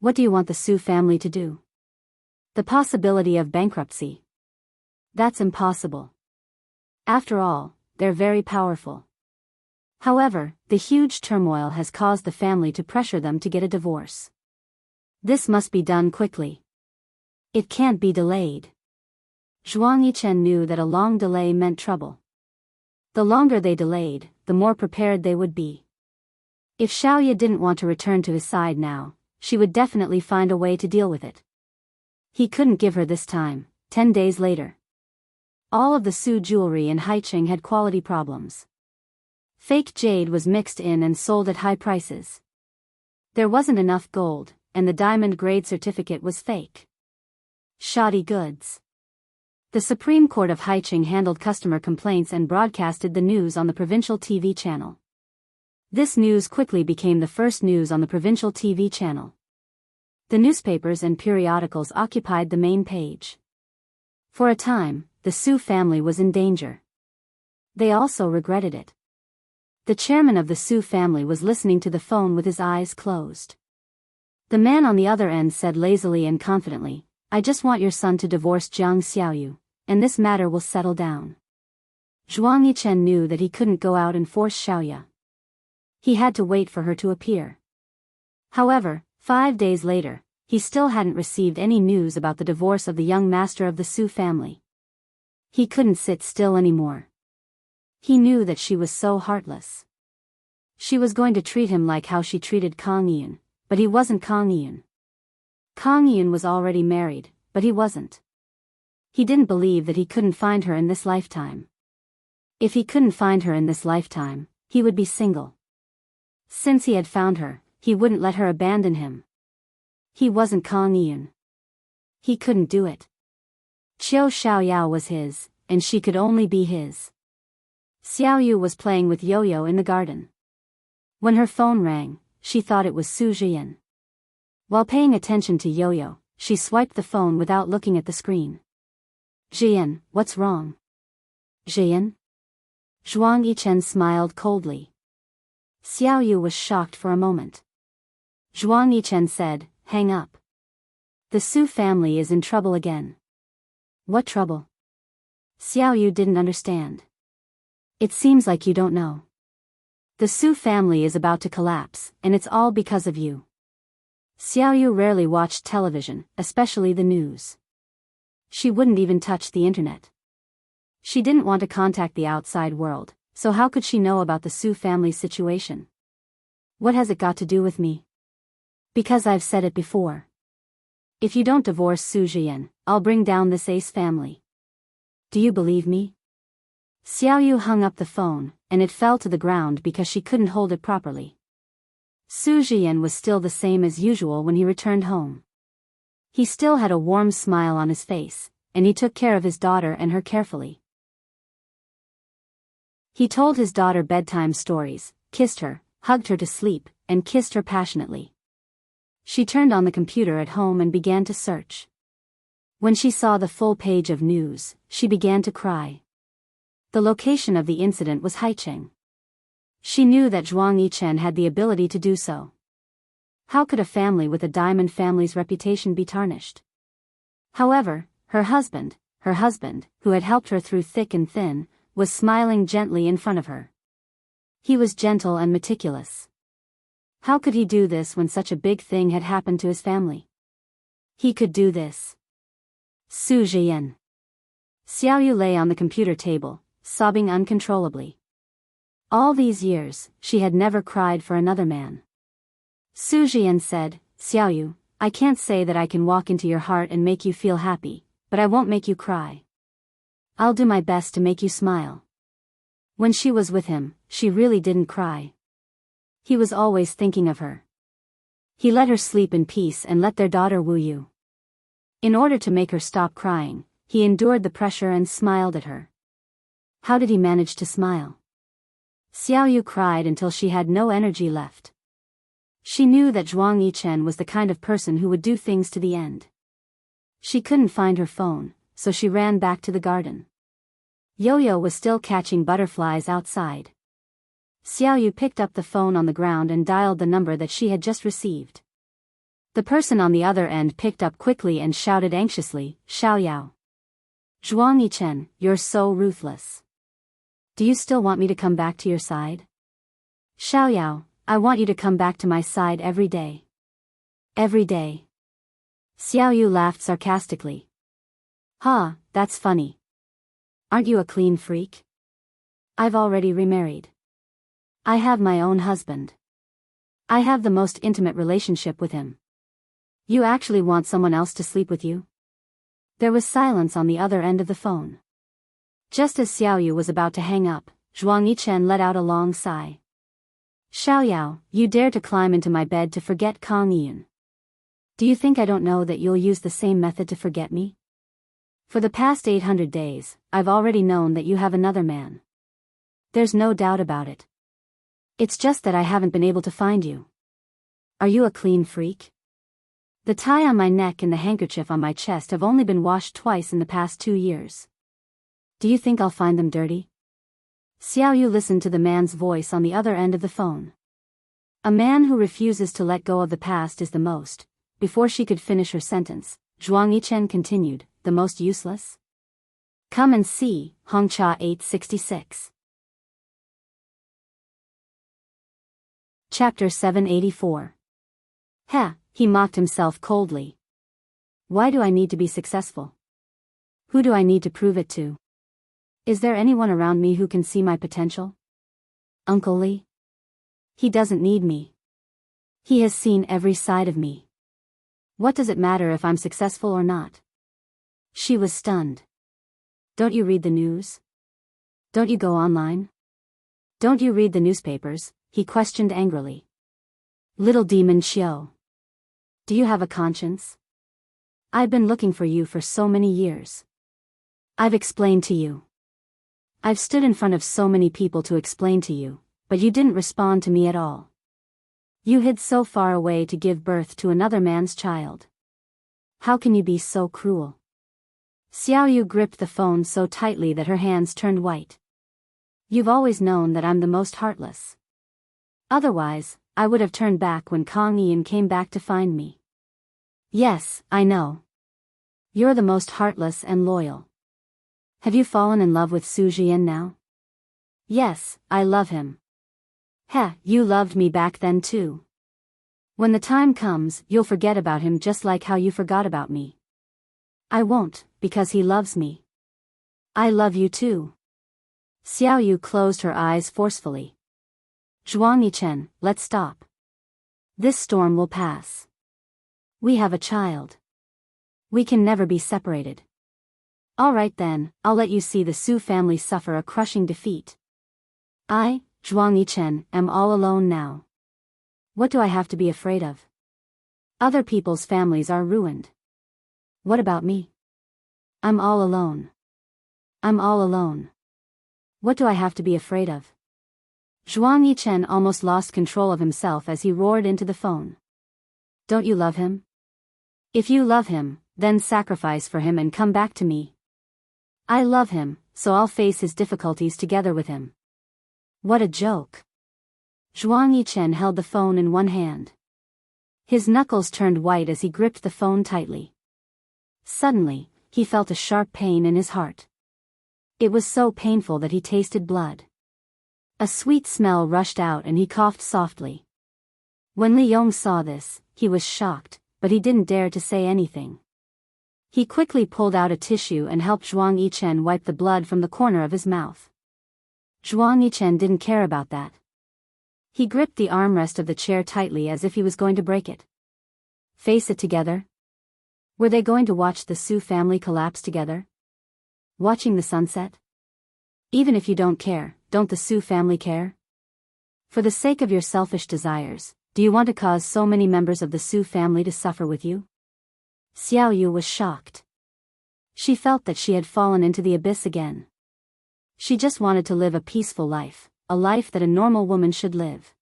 What do you want the Su family to do? The possibility of bankruptcy. That's impossible. After all, they're very powerful. However, the huge turmoil has caused the family to pressure them to get a divorce. This must be done quickly. It can't be delayed. Zhuang Yichen knew that a long delay meant trouble. The longer they delayed, the more prepared they would be. If Xiaoya didn't want to return to his side now, she would definitely find a way to deal with it. He couldn't give her this time. 10 days later. All of the Su jewelry in Haicheng had quality problems. Fake jade was mixed in and sold at high prices. There wasn't enough gold, and the diamond grade certificate was fake. Shoddy goods. The Supreme Court of Haicheng handled customer complaints and broadcasted the news on the provincial TV channel. This news quickly became the first news on the provincial TV channel. The newspapers and periodicals occupied the main page. For a time, the Su family was in danger. They also regretted it. The chairman of the Su family was listening to the phone with his eyes closed. The man on the other end said lazily and confidently, I just want your son to divorce Jiang Xiaoyu, and this matter will settle down. Zhuang Yichen knew that he couldn't go out and force Xiaoya. He had to wait for her to appear. However, 5 days later, he still hadn't received any news about the divorce of the young master of the Su family. He couldn't sit still anymore. He knew that she was so heartless. She was going to treat him like how she treated Kang Yun, but he wasn't Kang Yun. Kang Yun was already married, but he wasn't. He didn't believe that he couldn't find her in this lifetime. If he couldn't find her in this lifetime, he would be single. Since he had found her, he wouldn't let her abandon him. He wasn't Kang Yun. He couldn't do it. Qiu Xiaoyao was his, and she could only be his. Xiaoyu was playing with Yo-Yo in the garden. When her phone rang, she thought it was Su Jian. While paying attention to Yo-Yo, she swiped the phone without looking at the screen. Jian, what's wrong? Jian? Zhuang Yichen smiled coldly. Xiaoyu was shocked for a moment. Zhuang Yichen said, hang up. The Su family is in trouble again. What trouble? Xiaoyu didn't understand. It seems like you don't know. The Su family is about to collapse, and it's all because of you. Xiaoyu rarely watched television, especially the news. She wouldn't even touch the internet. She didn't want to contact the outside world, so how could she know about the Su family's situation? What has it got to do with me? Because I've said it before. If you don't divorce Su Jian, I'll bring down this ace family. Do you believe me? Xiaoyu hung up the phone, and it fell to the ground because she couldn't hold it properly. Su Jian was still the same as usual when he returned home. He still had a warm smile on his face, and he took care of his daughter and her carefully. He told his daughter bedtime stories, kissed her, hugged her to sleep, and kissed her passionately. She turned on the computer at home and began to search. When she saw the full page of news, she began to cry. The location of the incident was Haicheng. She knew that Zhuang Yichen had the ability to do so. How could a family with a diamond family's reputation be tarnished? However, her husband, who had helped her through thick and thin, was smiling gently in front of her. He was gentle and meticulous. How could he do this when such a big thing had happened to his family? He could do this. Su Jian. Xiaoyu lay on the computer table, sobbing uncontrollably. All these years, she had never cried for another man. Su Jian said, Xiaoyu, I can't say that I can walk into your heart and make you feel happy, but I won't make you cry. I'll do my best to make you smile. When she was with him, she really didn't cry. He was always thinking of her. He let her sleep in peace and let their daughter Wu Yu. In order to make her stop crying, he endured the pressure and smiled at her. How did he manage to smile? Xiaoyu cried until she had no energy left. She knew that Zhuang Yichen was the kind of person who would do things to the end. She couldn't find her phone, so she ran back to the garden. Yo-Yo was still catching butterflies outside. Xiaoyu picked up the phone on the ground and dialed the number that she had just received. The person on the other end picked up quickly and shouted anxiously, Xiaoyao. Zhuang Yichen, you're so ruthless. Do you still want me to come back to your side? Xiaoyao, I want you to come back to my side every day. Every day. Xiaoyu laughed sarcastically. Ha, that's funny. Aren't you a clean freak? I've already remarried. I have my own husband. I have the most intimate relationship with him. You actually want someone else to sleep with you? There was silence on the other end of the phone. Just as Xiaoyu was about to hang up, Zhuang Yichen let out a long sigh. Xiaoyao, you dare to climb into my bed to forget Kang Yun. Do you think I don't know that you'll use the same method to forget me? For the past 800 days, I've already known that you have another man. There's no doubt about it. It's just that I haven't been able to find you. Are you a clean freak? The tie on my neck and the handkerchief on my chest have only been washed twice in the past 2 years. Do you think I'll find them dirty? Xiaoyu listened to the man's voice on the other end of the phone. A man who refuses to let go of the past is the most. Before she could finish her sentence, Zhuang Yichen continued, the most useless? Come and see, Hongcha 866. Chapter 784. Heh, he mocked himself coldly. Why do I need to be successful? Who do I need to prove it to? Is there anyone around me who can see my potential? Uncle Li? He doesn't need me. He has seen every side of me. What does it matter if I'm successful or not? She was stunned. Don't you read the news? Don't you go online? Don't you read the newspapers? He questioned angrily. Little demon Xiao. Do you have a conscience? I've been looking for you for so many years. I've explained to you. I've stood in front of so many people to explain to you, but you didn't respond to me at all. You hid so far away to give birth to another man's child. How can you be so cruel? Xiaoyu gripped the phone so tightly that her hands turned white. You've always known that I'm the most heartless. Otherwise, I would have turned back when Kang Yian came back to find me. Yes, I know. You're the most heartless and loyal. Have you fallen in love with Su Jian now? Yes, I love him. Heh, you loved me back then too. When the time comes, you'll forget about him just like how you forgot about me. I won't, because he loves me. I love you too. Xiao Yu closed her eyes forcefully. Zhuang Yichen, let's stop. This storm will pass. We have a child. We can never be separated. All right then, I'll let you see the Su family suffer a crushing defeat. I, Zhuang Yichen, am all alone now. What do I have to be afraid of? Other people's families are ruined. What about me? I'm all alone. I'm all alone. What do I have to be afraid of? Zhuang Yichen almost lost control of himself as he roared into the phone. Don't you love him? If you love him, then sacrifice for him and come back to me. I love him, so I'll face his difficulties together with him. What a joke. Zhuang Yichen held the phone in one hand. His knuckles turned white as he gripped the phone tightly. Suddenly, he felt a sharp pain in his heart. It was so painful that he tasted blood. A sweet smell rushed out and he coughed softly. When Li Yong saw this, he was shocked, but he didn't dare to say anything. He quickly pulled out a tissue and helped Zhuang Yichen wipe the blood from the corner of his mouth. Zhuang Yichen didn't care about that. He gripped the armrest of the chair tightly as if he was going to break it. Face it together? Were they going to watch the Su family collapse together? Watching the sunset? Even if you don't care, don't the Su family care? For the sake of your selfish desires, do you want to cause so many members of the Su family to suffer with you? Xiao Yu was shocked. She felt that she had fallen into the abyss again. She just wanted to live a peaceful life, a life that a normal woman should live.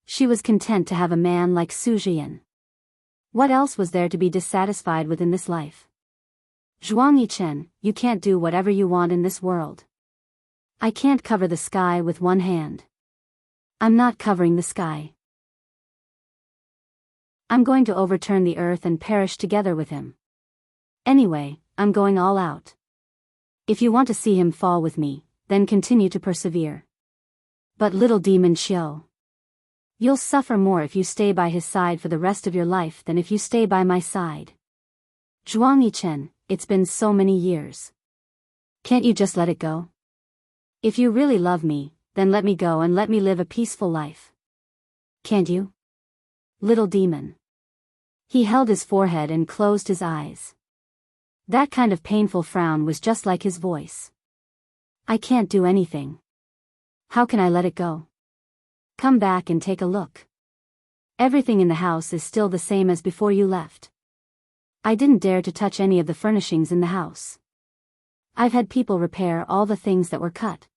She was content to have a man like Su Jian. What else was there to be dissatisfied with in this life? Zhuang Yichen, you can't do whatever you want in this world. I can't cover the sky with one hand. I'm not covering the sky. I'm going to overturn the earth and perish together with him. Anyway, I'm going all out. If you want to see him fall with me, then continue to persevere. But little demon Xiao, you'll suffer more if you stay by his side for the rest of your life than if you stay by my side. Zhuang Yichen, it's been so many years. Can't you just let it go? If you really love me, then let me go and let me live a peaceful life. Can't you? Little demon. He held his forehead and closed his eyes. That kind of painful frown was just like his voice. I can't do anything. How can I let it go? Come back and take a look. Everything in the house is still the same as before you left. I didn't dare to touch any of the furnishings in the house. I've had people repair all the things that were cut.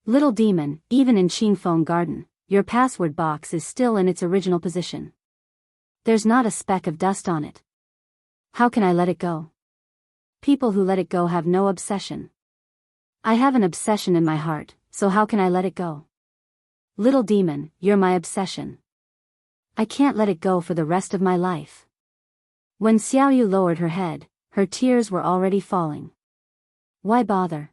Little demon, even in Qingfeng Garden, your password box is still in its original position. There's not a speck of dust on it. How can I let it go? People who let it go have no obsession. I have an obsession in my heart, so how can I let it go? Little demon, you're my obsession. I can't let it go for the rest of my life. When Xiao Yu lowered her head, her tears were already falling. Why bother?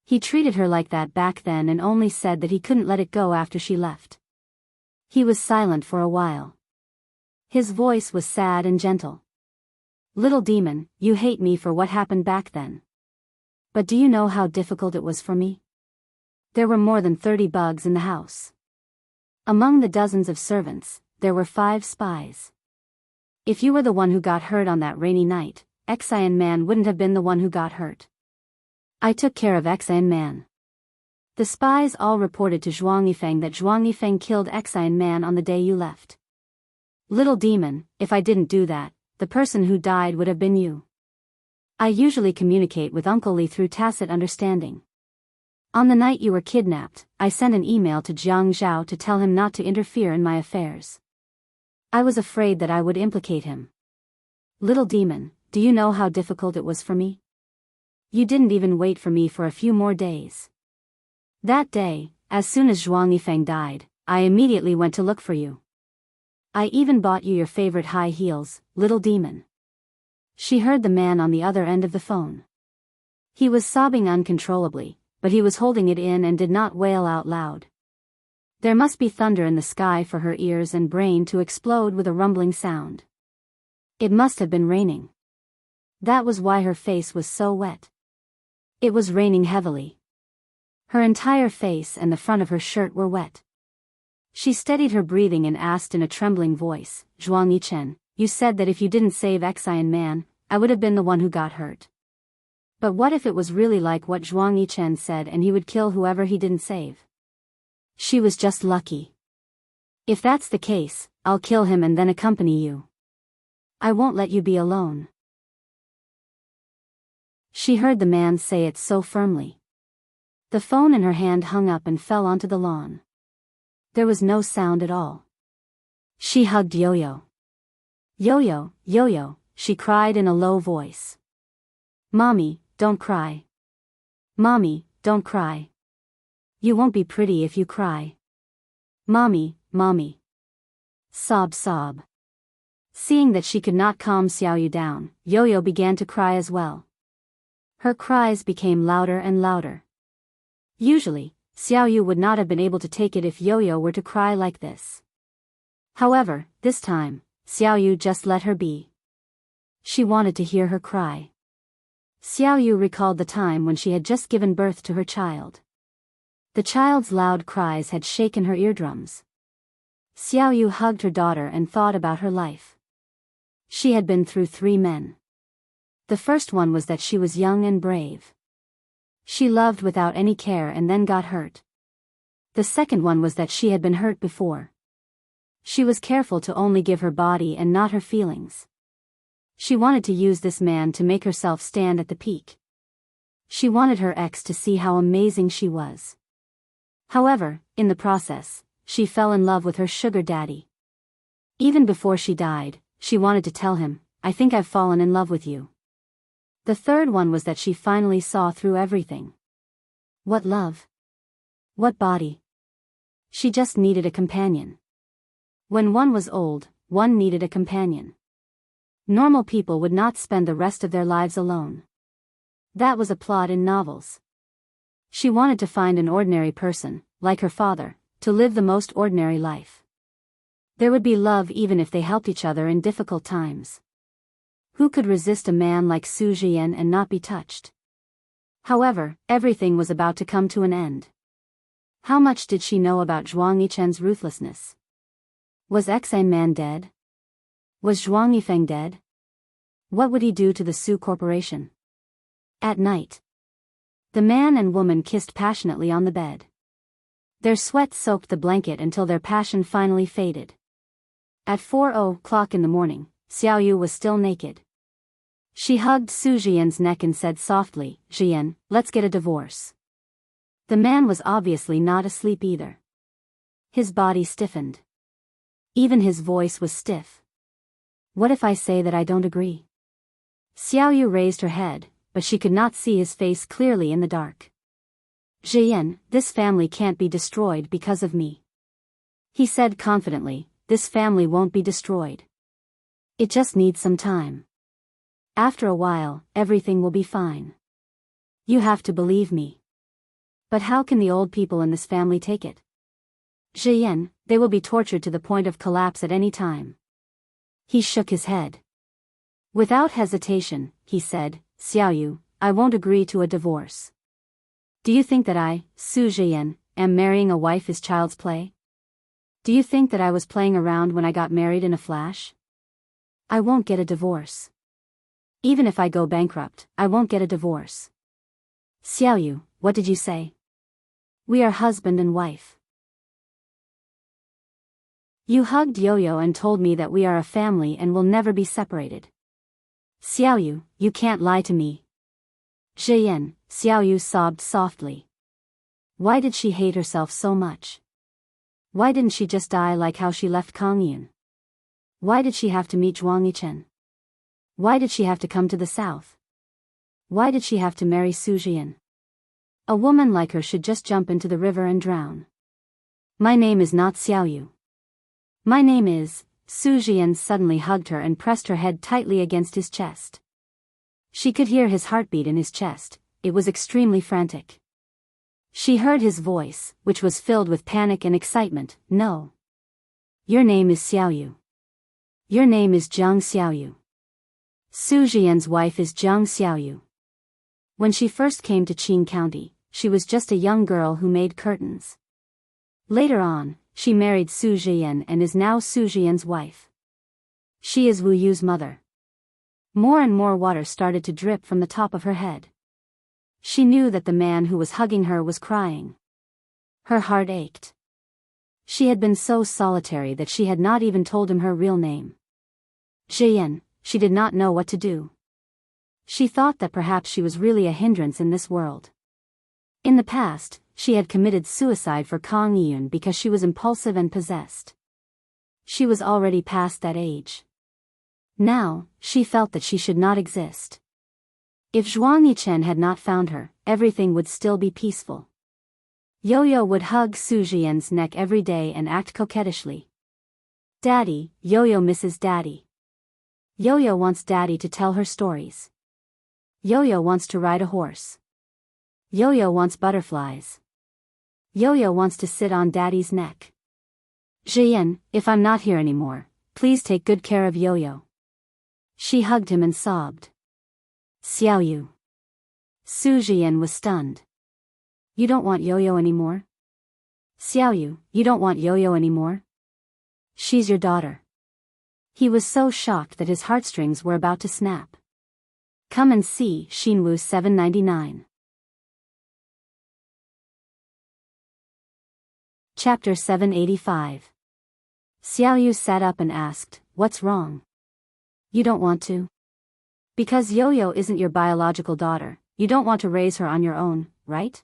He treated her like that back then and only said that he couldn't let it go after she left. He was silent for a while. His voice was sad and gentle. Little demon, you hate me for what happened back then. But do you know how difficult it was for me? There were more than 30 bugs in the house. Among the dozens of servants, there were 5 spies. If you were the one who got hurt on that rainy night, Xian Man wouldn't have been the one who got hurt. I took care of Xian Man. The spies all reported to Zhuang Yifeng that Zhuang Yifeng killed Xian Man on the day you left. Little demon, if I didn't do that, the person who died would have been you. I usually communicate with Uncle Li through tacit understanding. On the night you were kidnapped, I sent an email to Jiang Zhao to tell him not to interfere in my affairs. I was afraid that I would implicate him. Little demon, do you know how difficult it was for me? You didn't even wait for me for a few more days. That day, as soon as Zhuang Yifeng died, I immediately went to look for you. I even bought you your favorite high heels, little demon. She heard the man on the other end of the phone. He was sobbing uncontrollably, but he was holding it in and did not wail out loud. There must be thunder in the sky for her ears and brain to explode with a rumbling sound. It must have been raining. That was why her face was so wet. It was raining heavily. Her entire face and the front of her shirt were wet. She steadied her breathing and asked in a trembling voice, "Zhuang Yichen, you said that if you didn't save Xian Man, I would have been the one who got hurt. But what if it was really like what Zhuang Yichen said and he would kill whoever he didn't save? She was just lucky. If that's the case, I'll kill him and then accompany you. I won't let you be alone." She heard the man say it so firmly. The phone in her hand hung up and fell onto the lawn. There was no sound at all. She hugged Yo-Yo. "Yo-Yo, Yo-Yo," she cried in a low voice. "Mommy, don't cry. Mommy, don't cry. You won't be pretty if you cry. Mommy, Mommy." Sob, sob. Seeing that she could not calm Xiaoyu down, Yo-Yo began to cry as well. Her cries became louder and louder. Usually, Xiaoyu would not have been able to take it if Yo-Yo were to cry like this. However, this time, Xiaoyu just let her be. She wanted to hear her cry. Xiaoyu recalled the time when she had just given birth to her child. The child's loud cries had shaken her eardrums. Xiaoyu hugged her daughter and thought about her life. She had been through 3 men. The first one was that she was young and brave. She loved without any care and then got hurt. The second one was that she had been hurt before. She was careful to only give her body and not her feelings. She wanted to use this man to make herself stand at the peak. She wanted her ex to see how amazing she was. However, in the process, she fell in love with her sugar daddy. Even before she died, she wanted to tell him, "I think I've fallen in love with you." The third one was that she finally saw through everything. What love? What body? She just needed a companion. When one was old, one needed a companion. Normal people would not spend the rest of their lives alone. That was a plot in novels. She wanted to find an ordinary person, like her father, to live the most ordinary life. There would be love even if they helped each other in difficult times. Who could resist a man like Su Jian and not be touched? However, everything was about to come to an end. How much did she know about Zhuang Yichen's ruthlessness? Was Xian Man dead? Was Zhuang Yifeng dead? What would he do to the Su Corporation? At night, the man and woman kissed passionately on the bed. Their sweat soaked the blanket until their passion finally faded. At 4:00 in the morning, Xiaoyu was still naked. She hugged Su Jian's neck and said softly, "Jian, let's get a divorce." The man was obviously not asleep either. His body stiffened. Even his voice was stiff. "What if I say that I don't agree?" Xiaoyu raised her head, but she could not see his face clearly in the dark. "Jian, this family can't be destroyed because of me," he said confidently. "This family won't be destroyed. It just needs some time. After a while, everything will be fine. You have to believe me." "But how can the old people in this family take it?" "Jian, they will be tortured to the point of collapse at any time." He shook his head. Without hesitation, he said, "Xiaoyu, I won't agree to a divorce. Do you think that I, Su Jian, am marrying a wife is child's play? Do you think that I was playing around when I got married in a flash? I won't get a divorce. Even if I go bankrupt, I won't get a divorce." "Xiaoyu, what did you say?" "We are husband and wife. You hugged Yo-Yo and told me that we are a family and will never be separated. Xiaoyu, you can't lie to me." "Jian," Xiaoyu sobbed softly. Why did she hate herself so much? Why didn't she just die like how she left Kangyan? Why did she have to meet Zhuang Yichen? Why did she have to come to the south? Why did she have to marry Su Jian? A woman like her should just jump into the river and drown. My name is not Xiaoyu. My name is... Su Jian suddenly hugged her and pressed her head tightly against his chest. She could hear his heartbeat in his chest. It was extremely frantic. She heard his voice, which was filled with panic and excitement. No. Your name is Xiaoyu. Your name is Zhang Xiaoyu. Su Jian's wife is Zhang Xiaoyu. When she first came to Qing County, she was just a young girl who made curtains. Later on, she married Su Jian and is now Su Jian's wife. She is Wu Yu's mother. More and more water started to drip from the top of her head. She knew that the man who was hugging her was crying. Her heart ached. She had been so solitary that she had not even told him her real name. Jian, she did not know what to do. She thought that perhaps she was really a hindrance in this world. In the past, she had committed suicide for Kang Yun because she was impulsive and possessed. She was already past that age. Now, she felt that she should not exist. If Zhuang Yichen had not found her, everything would still be peaceful. Yo-Yo would hug Su Jian's neck every day and act coquettishly. Daddy, Yo-Yo misses Daddy. Yo-Yo wants Daddy to tell her stories. Yo-Yo wants to ride a horse. Yo-Yo wants butterflies. Yo-Yo wants to sit on Daddy's neck. Jian, if I'm not here anymore, please take good care of Yo-Yo. She hugged him and sobbed. Xiaoyu. Su Jian was stunned. You don't want Yo-Yo anymore? Xiaoyu, you don't want Yo-Yo anymore? She's your daughter. He was so shocked that his heartstrings were about to snap. Come and see Xinwu 799. Chapter 785. Xiaoyu sat up and asked, What's wrong? You don't want to? Because Yo-Yo isn't your biological daughter, you don't want to raise her on your own, right?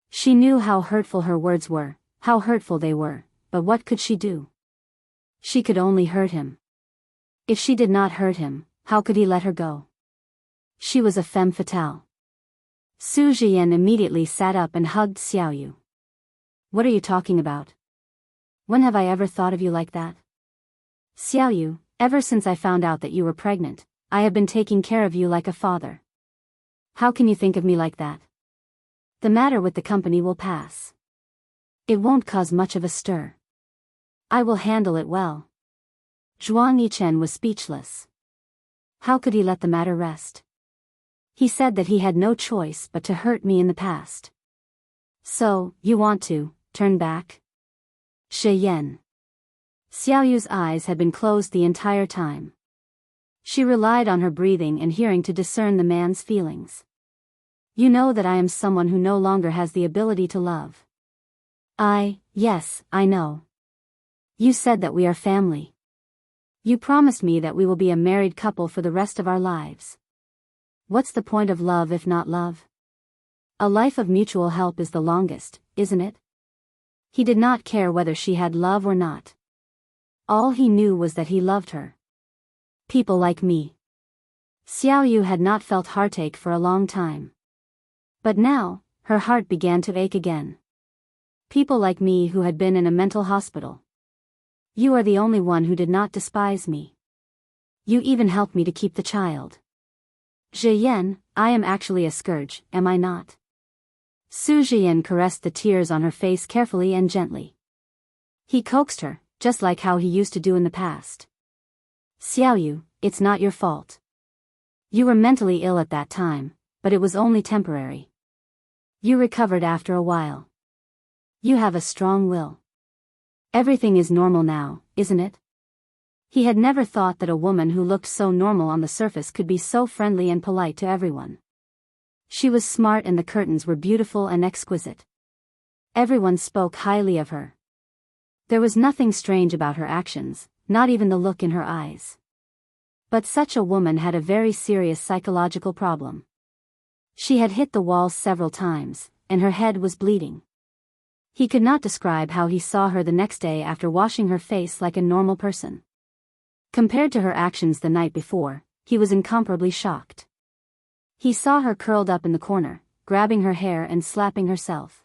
She knew how hurtful her words were, how hurtful they were, but what could she do? She could only hurt him. If she did not hurt him, how could he let her go? She was a femme fatale. Su Jian immediately sat up and hugged Xiaoyu. What are you talking about? When have I ever thought of you like that? Xiaoyu, ever since I found out that you were pregnant, I have been taking care of you like a father. How can you think of me like that? The matter with the company will pass. It won't cause much of a stir. I will handle it well. Zhuang Yichen was speechless. How could he let the matter rest? He said that he had no choice but to hurt me in the past. So, you want to turn back? Shi Yan. Xiaoyu's eyes had been closed the entire time. She relied on her breathing and hearing to discern the man's feelings. You know that I am someone who no longer has the ability to love. Yes, I know. You said that we are family. You promised me that we will be a married couple for the rest of our lives. What's the point of love if not love? A life of mutual help is the longest, isn't it? He did not care whether she had love or not. All he knew was that he loved her. People like me. Xiaoyu had not felt heartache for a long time. But now, her heart began to ache again. People like me who had been in a mental hospital. You are the only one who did not despise me. You even helped me to keep the child. Jian, I am actually a scourge, am I not? Su Jian caressed the tears on her face carefully and gently. He coaxed her, just like how he used to do in the past. Xiaoyu, it's not your fault. You were mentally ill at that time, but it was only temporary. You recovered after a while. You have a strong will. Everything is normal now, isn't it? He had never thought that a woman who looked so normal on the surface could be so friendly and polite to everyone. She was smart and the curtains were beautiful and exquisite. Everyone spoke highly of her. There was nothing strange about her actions, not even the look in her eyes. But such a woman had a very serious psychological problem. She had hit the walls several times, and her head was bleeding. He could not describe how he saw her the next day after washing her face like a normal person. Compared to her actions the night before, he was incomparably shocked. He saw her curled up in the corner, grabbing her hair and slapping herself.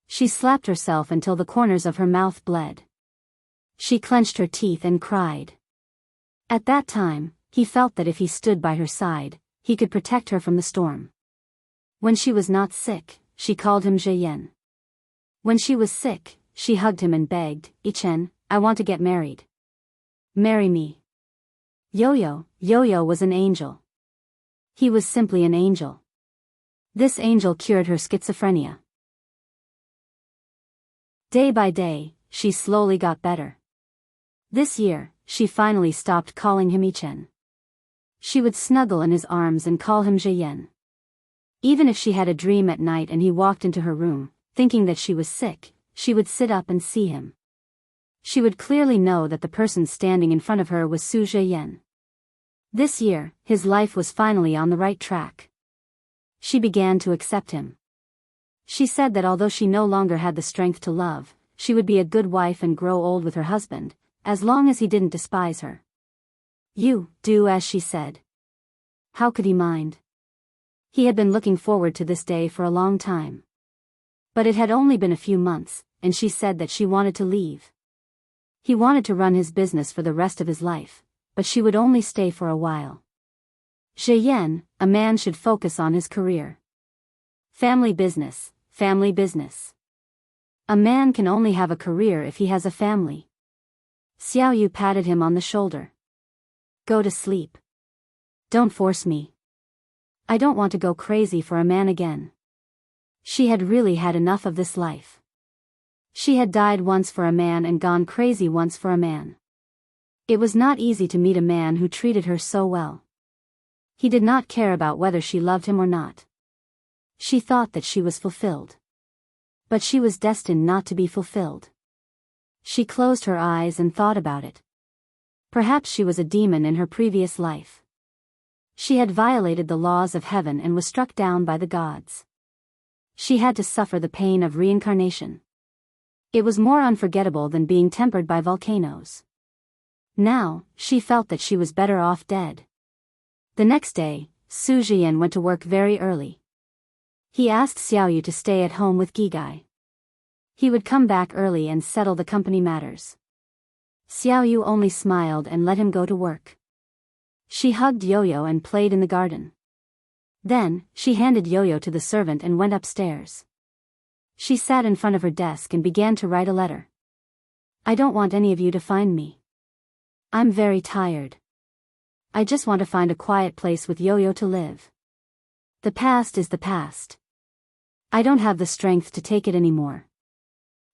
She slapped herself until the corners of her mouth bled. She clenched her teeth and cried. At that time, he felt that if he stood by her side, he could protect her from the storm. When she was not sick, she called him Zheyan. When she was sick, she hugged him and begged, "Ichen, I want to get married. Marry me." Yo-Yo was an angel. He was simply an angel. This angel cured her schizophrenia. Day by day, she slowly got better. This year, she finally stopped calling him Ichen. She would snuggle in his arms and call him Zheyan. Even if she had a dream at night and he walked into her room, thinking that she was sick, she would sit up and see him. She would clearly know that the person standing in front of her was Su Zheyan. This year, his life was finally on the right track. She began to accept him. She said that although she no longer had the strength to love, she would be a good wife and grow old with her husband, as long as he didn't despise her. You do as she said. How could he mind? He had been looking forward to this day for a long time. But it had only been a few months, and she said that she wanted to leave. He wanted to run his business for the rest of his life, but she would only stay for a while. Zheyan, a man should focus on his career. Family business, family business. A man can only have a career if he has a family. Xiaoyu patted him on the shoulder. Go to sleep. Don't force me. I don't want to go crazy for a man again. She had really had enough of this life. She had died once for a man and gone crazy once for a man. It was not easy to meet a man who treated her so well. He did not care about whether she loved him or not. She thought that she was fulfilled. But she was destined not to be fulfilled. She closed her eyes and thought about it. Perhaps she was a demon in her previous life. She had violated the laws of heaven and was struck down by the gods. She had to suffer the pain of reincarnation. It was more unforgettable than being tempered by volcanoes. Now, she felt that she was better off dead. The next day, Su Zhiyan went to work very early. He asked Xiaoyu to stay at home with Gigai. He would come back early and settle the company matters. Xiaoyu only smiled and let him go to work. She hugged Yo-Yo and played in the garden. Then, she handed Yo-Yo to the servant and went upstairs. She sat in front of her desk and began to write a letter. I don't want any of you to find me. I'm very tired. I just want to find a quiet place with Yo-Yo to live. The past is the past. I don't have the strength to take it anymore.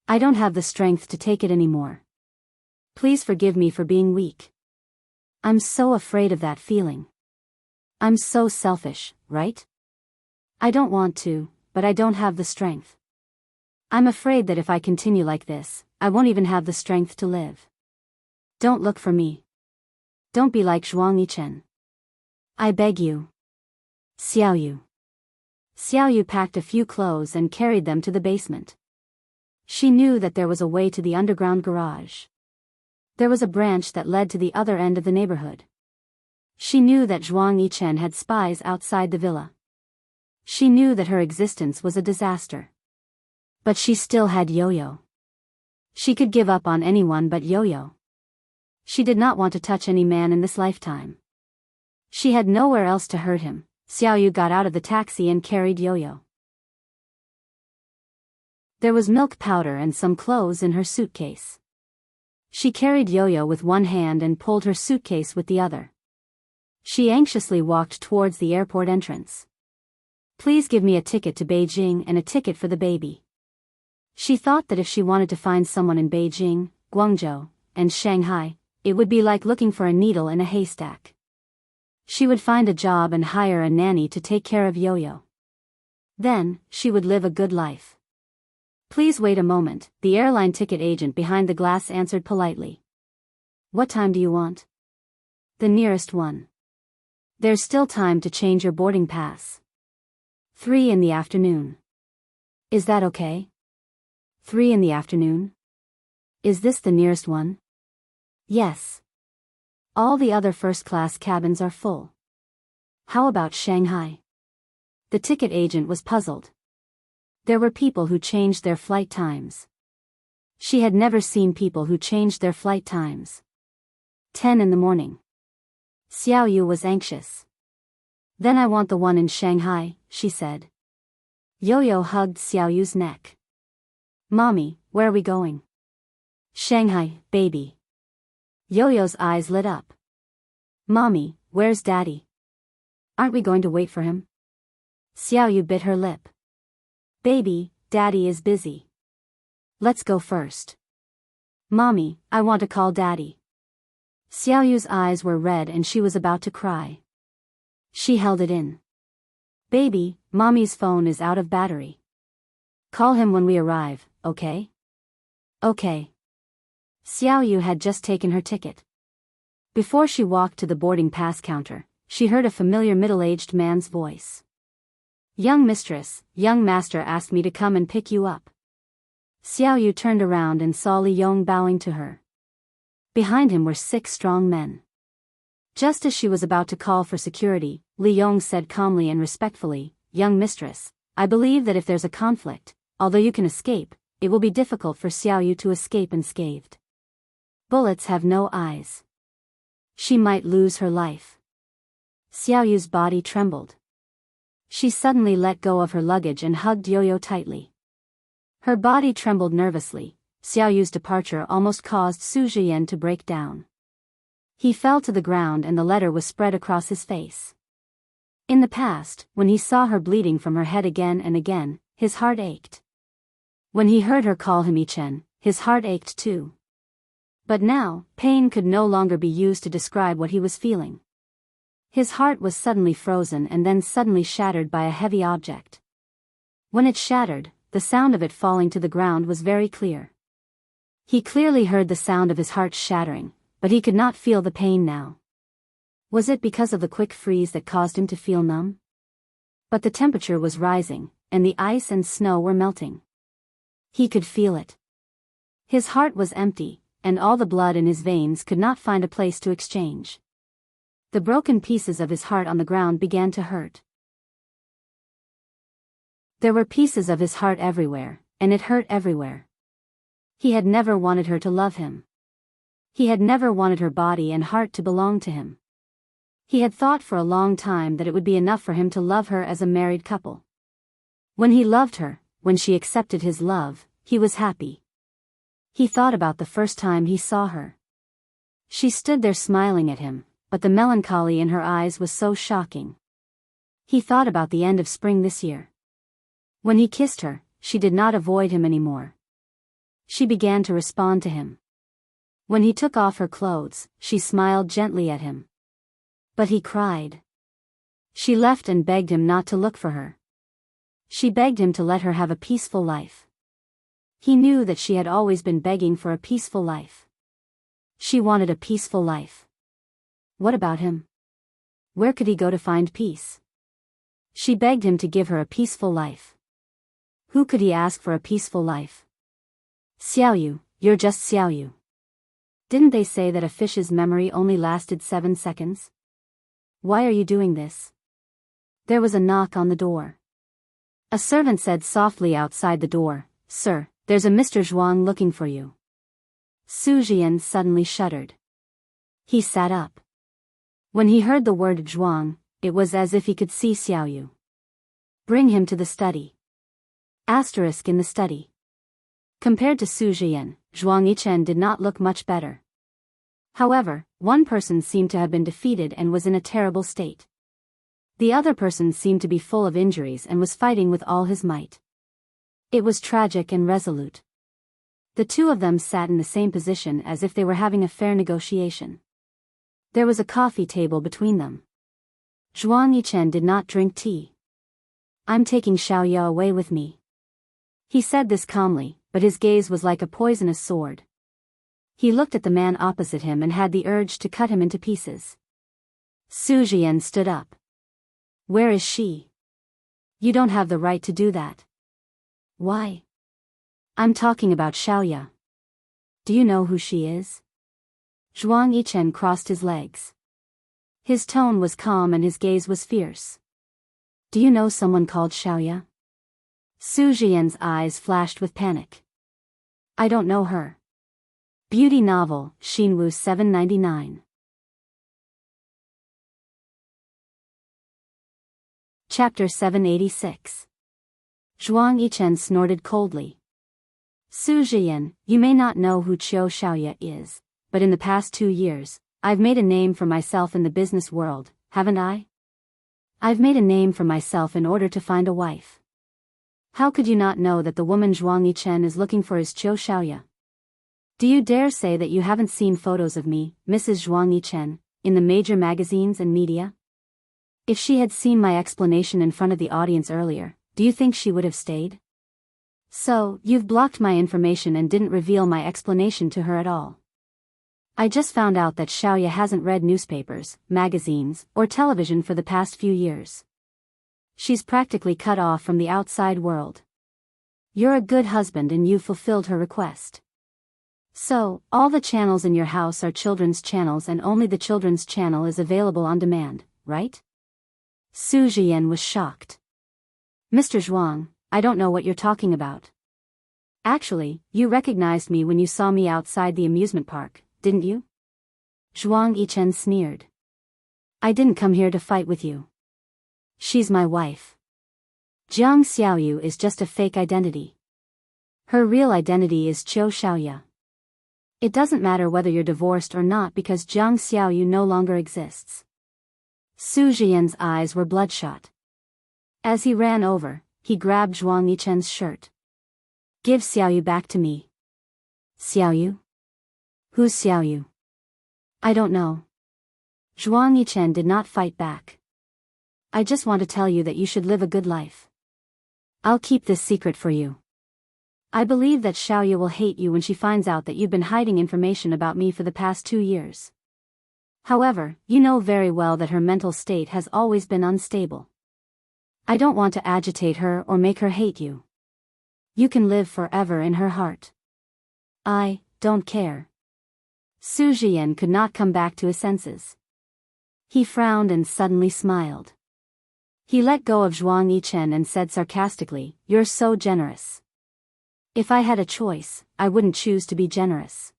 I don't have the strength to take it anymore. Please forgive me for being weak. I'm so afraid of that feeling. I'm so selfish, right? I don't want to, but I don't have the strength. I'm afraid that if I continue like this, I won't even have the strength to live. Don't look for me. Don't be like Zhuang Yichen. I beg you. Xiaoyu. Xiaoyu packed a few clothes and carried them to the basement. She knew that there was a way to the underground garage. There was a branch that led to the other end of the neighborhood. She knew that Zhuang Yichen had spies outside the villa. She knew that her existence was a disaster. But she still had Yo-Yo. She could give up on anyone but Yo-Yo. She did not want to touch any man in this lifetime. She had nowhere else to hurt him. Xiaoyu got out of the taxi and carried Yo-Yo. There was milk powder and some clothes in her suitcase. She carried Yo-Yo with one hand and pulled her suitcase with the other. She anxiously walked towards the airport entrance. Please give me a ticket to Beijing and a ticket for the baby. She thought that if she wanted to find someone in Beijing, Guangzhou, and Shanghai, it would be like looking for a needle in a haystack. She would find a job and hire a nanny to take care of Yo-Yo. Then, she would live a good life. Please wait a moment, the airline ticket agent behind the glass answered politely. What time do you want? The nearest one. There's still time to change your boarding pass. 3 in the afternoon. Is that okay? 3 in the afternoon? Is this the nearest one? Yes. All the other first-class cabins are full. How about Shanghai? The ticket agent was puzzled. There were people who changed their flight times. She had never seen people who changed their flight times. 10 in the morning. Xiaoyu was anxious. Then I want the one in Shanghai, she said. Yo-Yo hugged Xiaoyu's neck. Mommy, where are we going? Shanghai, baby. Yo-Yo's eyes lit up. Mommy, where's Daddy? Aren't we going to wait for him? Xiaoyu bit her lip. Baby, Daddy is busy. Let's go first. Mommy, I want to call Daddy. Xiaoyu's eyes were red and she was about to cry. She held it in. Baby, Mommy's phone is out of battery. Call him when we arrive, okay? Okay. Xiaoyu had just taken her ticket. Before she walked to the boarding pass counter, she heard a familiar middle-aged man's voice. Young mistress, young master asked me to come and pick you up. Xiaoyu turned around and saw Li Yong bowing to her. Behind him were 6 strong men. Just as she was about to call for security, Li Yong said calmly and respectfully, Young mistress, I believe that if there's a conflict, although you can escape, it will be difficult for Xiaoyu to escape unscathed. Bullets have no eyes. She might lose her life. Xiaoyu's body trembled. She suddenly let go of her luggage and hugged Yo-Yo tightly. Her body trembled nervously. Xiaoyu's departure almost caused Su Zhiyan to break down. He fell to the ground and the letter was spread across his face. In the past, when he saw her bleeding from her head again and again, his heart ached. When he heard her call him Ichen, his heart ached too. But now, pain could no longer be used to describe what he was feeling. His heart was suddenly frozen and then suddenly shattered by a heavy object. When it shattered, the sound of it falling to the ground was very clear. He clearly heard the sound of his heart shattering, but he could not feel the pain now. Was it because of the quick freeze that caused him to feel numb? But the temperature was rising, and the ice and snow were melting. He could feel it. His heart was empty, and all the blood in his veins could not find a place to exchange. The broken pieces of his heart on the ground began to hurt. There were pieces of his heart everywhere, and it hurt everywhere. He had never wanted her to love him. He had never wanted her body and heart to belong to him. He had thought for a long time that it would be enough for him to love her as a married couple. When he loved her, when she accepted his love, he was happy. He thought about the first time he saw her. She stood there smiling at him, but the melancholy in her eyes was so shocking. He thought about the end of spring this year. When he kissed her, she did not avoid him anymore. She began to respond to him. When he took off her clothes, she smiled gently at him. But he cried. She left and begged him not to look for her. She begged him to let her have a peaceful life. He knew that she had always been begging for a peaceful life. She wanted a peaceful life. What about him? Where could he go to find peace? She begged him to give her a peaceful life. Who could he ask for a peaceful life? Xiaoyu, you're just Xiaoyu. Didn't they say that a fish's memory only lasted 7 seconds? Why are you doing this? There was a knock on the door. A servant said softly outside the door, Sir, there's a Mr. Zhuang looking for you. Su Zhiyan suddenly shuddered. He sat up. When he heard the word Zhuang, it was as if he could see Xiaoyu. Bring him to the study. Asterisk in the study. Compared to Su Zhiyan, Zhuang Yichen did not look much better. However, one person seemed to have been defeated and was in a terrible state. The other person seemed to be full of injuries and was fighting with all his might. It was tragic and resolute. The two of them sat in the same position as if they were having a fair negotiation. There was a coffee table between them. Zhuang Yichen did not drink tea. I'm taking Xiaoya away with me. He said this calmly, but his gaze was like a poisonous sword. He looked at the man opposite him and had the urge to cut him into pieces. Su Zhiyan stood up. Where is she? You don't have the right to do that. Why? I'm talking about Xiaoya. Do you know who she is? Zhuang Yichen crossed his legs. His tone was calm and his gaze was fierce. Do you know someone called Xiaoya? Su Zhiyan's eyes flashed with panic. I don't know her. Beauty novel, Xinwu 799. Chapter 786. Zhuang Yichen snorted coldly. Su Zhiyan, you may not know who Qiu Xiaoye is, but in the past 2 years, I've made a name for myself in the business world, haven't I? I've made a name for myself in order to find a wife. How could you not know that the woman Zhuang Yichen is looking for is Qiu Xiaoye? Do you dare say that you haven't seen photos of me, Mrs. Zhuang Yichen, in the major magazines and media? If she had seen my explanation in front of the audience earlier, do you think she would have stayed? So, you've blocked my information and didn't reveal my explanation to her at all. I just found out that Xiaoye hasn't read newspapers, magazines, or television for the past few years. She's practically cut off from the outside world. You're a good husband and you fulfilled her request. So, all the channels in your house are children's channels and only the children's channel is available on demand, right? Su Zhiyan was shocked. Mr. Zhuang, I don't know what you're talking about. Actually, you recognized me when you saw me outside the amusement park, didn't you? Zhuang Yichen sneered. I didn't come here to fight with you. She's my wife. Jiang Xiaoyu is just a fake identity. Her real identity is Qiu Xiaoye. It doesn't matter whether you're divorced or not because Jiang Xiaoyu no longer exists. Su Zhiyan's eyes were bloodshot. As he ran over, he grabbed Zhuang Yichen's shirt. Give Xiaoyu back to me. Xiaoyu? Who's Xiaoyu? I don't know. Zhuang Yichen did not fight back. I just want to tell you that you should live a good life. I'll keep this secret for you. I believe that Xiaoyu will hate you when she finds out that you've been hiding information about me for the past 2 years. However, you know very well that her mental state has always been unstable. I don't want to agitate her or make her hate you. You can live forever in her heart. I don't care. Su Zhiyan could not come back to his senses. He frowned and suddenly smiled. He let go of Zhuang Yichen and said sarcastically, You're so generous. If I had a choice, I wouldn't choose to be generous.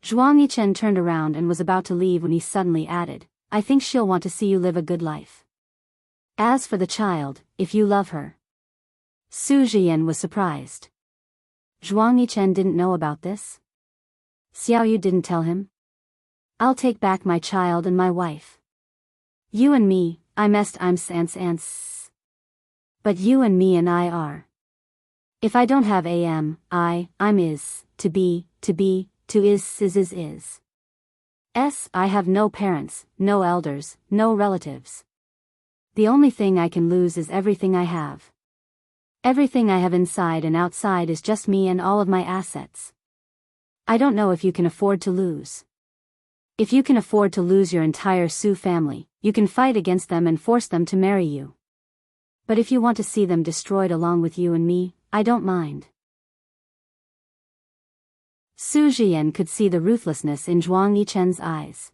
Zhuang Yichen turned around and was about to leave when he suddenly added, I think she'll want to see you live a good life. As for the child, if you love her. Su Zhiyan was surprised. Zhuang Yichen didn't know about this? Xiaoyu didn't tell him? I'll take back my child and my wife. You and me, I'm sans. But you and me and I are. If I don't have I'm is, to be, to is. I have no parents, no elders, no relatives. The only thing I can lose is everything I have. Everything I have inside and outside is just me and all of my assets. I don't know if you can afford to lose. If you can afford to lose your entire Su family, you can fight against them and force them to marry you. But if you want to see them destroyed along with you and me, I don't mind. Su Zhiyan could see the ruthlessness in Zhuang Yichen's eyes.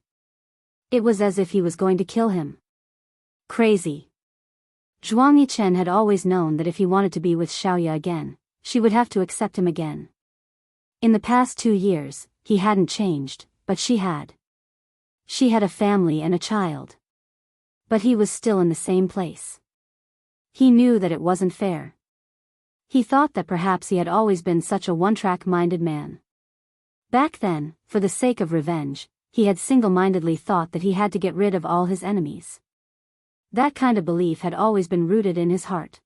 It was as if he was going to kill him. Crazy. Zhuang Yichen had always known that if he wanted to be with Xiaoye again, she would have to accept him again. In the past 2 years, he hadn't changed, but she had. She had a family and a child. But he was still in the same place. He knew that it wasn't fair. He thought that perhaps he had always been such a one-track-minded man. Back then, for the sake of revenge, he had single-mindedly thought that he had to get rid of all his enemies. That kind of belief had always been rooted in his heart.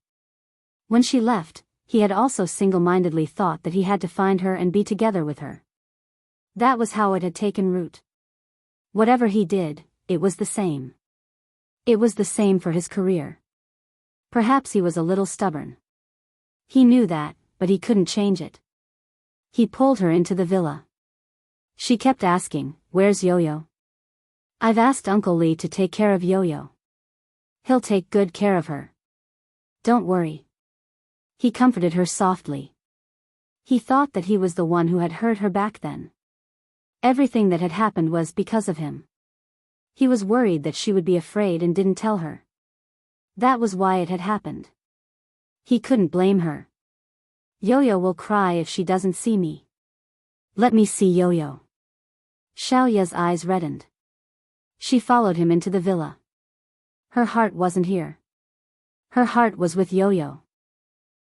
When she left, he had also single-mindedly thought that he had to find her and be together with her. That was how it had taken root. Whatever he did, it was the same. It was the same for his career. Perhaps he was a little stubborn. He knew that, but he couldn't change it. He pulled her into the villa. She kept asking, Where's Yo-Yo? I've asked Uncle Lee to take care of Yo-Yo. He'll take good care of her. Don't worry. He comforted her softly. He thought that he was the one who had hurt her back then. Everything that had happened was because of him. He was worried that she would be afraid and didn't tell her. That was why it had happened. He couldn't blame her. Yo-Yo will cry if she doesn't see me. Let me see Yo-Yo. Xiaoye's eyes reddened. She followed him into the villa. Her heart wasn't here. Her heart was with Yo-Yo.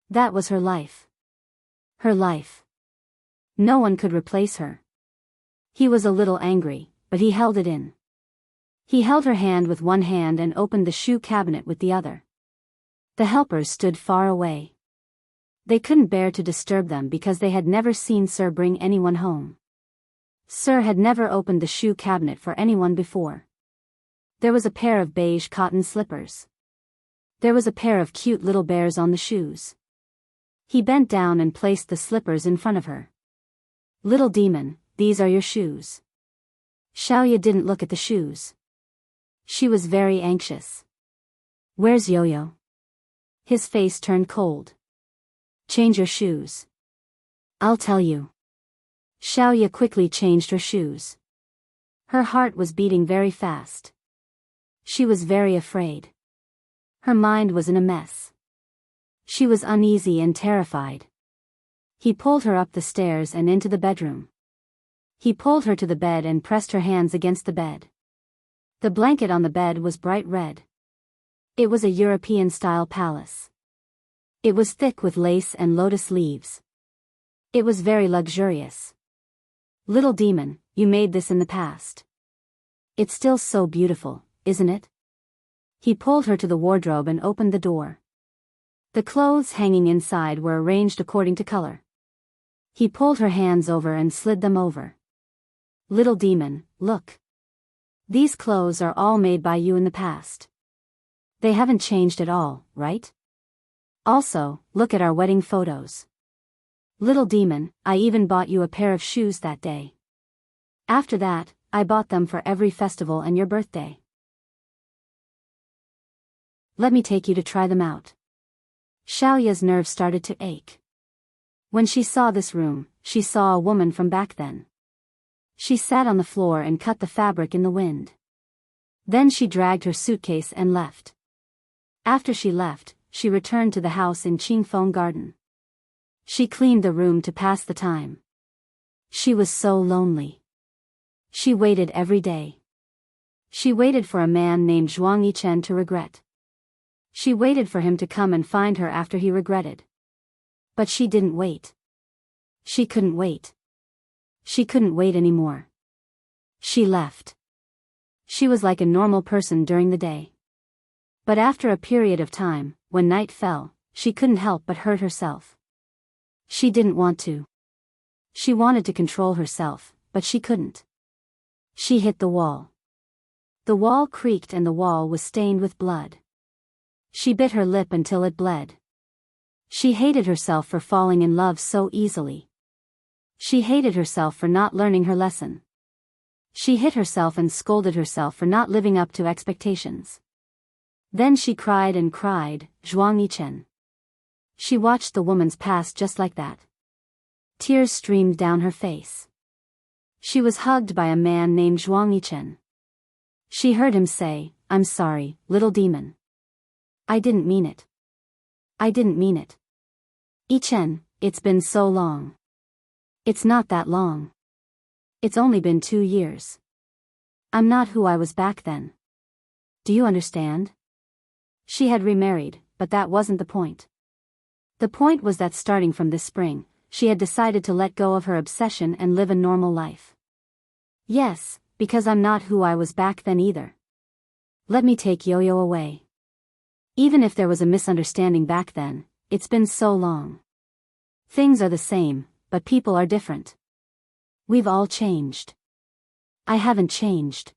That was her life. Her life. No one could replace her. He was a little angry, but he held it in. He held her hand with one hand and opened the shoe cabinet with the other. The helpers stood far away. They couldn't bear to disturb them because they had never seen Sir bring anyone home. Sir had never opened the shoe cabinet for anyone before. There was a pair of beige cotton slippers. There was a pair of cute little bears on the shoes. He bent down and placed the slippers in front of her. "Little demon, these are your shoes." Xiaoya didn't look at the shoes. She was very anxious. "Where's Yo-Yo?" His face turned cold. "Change your shoes." "I'll tell you." Xiaoya quickly changed her shoes. Her heart was beating very fast. She was very afraid. Her mind was in a mess. She was uneasy and terrified. He pulled her up the stairs and into the bedroom. He pulled her to the bed and pressed her hands against the bed. The blanket on the bed was bright red. It was a European-style palace. It was thick with lace and lotus leaves. It was very luxurious. "Little demon, you made this in the past. It's still so beautiful, isn't it?" He pulled her to the wardrobe and opened the door. The clothes hanging inside were arranged according to color. He pulled her hands over and slid them over. "Little demon, look. These clothes are all made by you in the past. They haven't changed at all, right? Also, look at our wedding photos. Little demon, I even bought you a pair of shoes that day. After that, I bought them for every festival and your birthday. Let me take you to try them out." Xiaoya's nerves started to ache. When she saw this room, she saw a woman from back then. She sat on the floor and cut the fabric in the wind. Then she dragged her suitcase and left. After she left, she returned to the house in Qingfeng Garden. She cleaned the room to pass the time. She was so lonely. She waited every day. She waited for a man named Zhuang Yichen to regret. She waited for him to come and find her after he regretted. But she didn't wait. She couldn't wait. She couldn't wait anymore. She left. She was like a normal person during the day. But after a period of time, when night fell, she couldn't help but hurt herself. She didn't want to. She wanted to control herself, but she couldn't. She hit the wall. The wall creaked and the wall was stained with blood. She bit her lip until it bled. She hated herself for falling in love so easily. She hated herself for not learning her lesson. She hit herself and scolded herself for not living up to expectations. Then she cried and cried, "Zhuang Yichen." She watched the woman's past just like that. Tears streamed down her face. She was hugged by a man named Zhuang Yichen. She heard him say, "I'm sorry, little demon. I didn't mean it. I didn't mean it. Yichen, it's been so long." "It's not that long. It's only been 2 years. I'm not who I was back then. Do you understand?" She had remarried, but that wasn't the point. The point was that starting from this spring, she had decided to let go of her obsession and live a normal life. "Yes, because I'm not who I was back then either. Let me take Yo-Yo away. Even if there was a misunderstanding back then, it's been so long. Things are the same, but people are different. We've all changed. I haven't changed.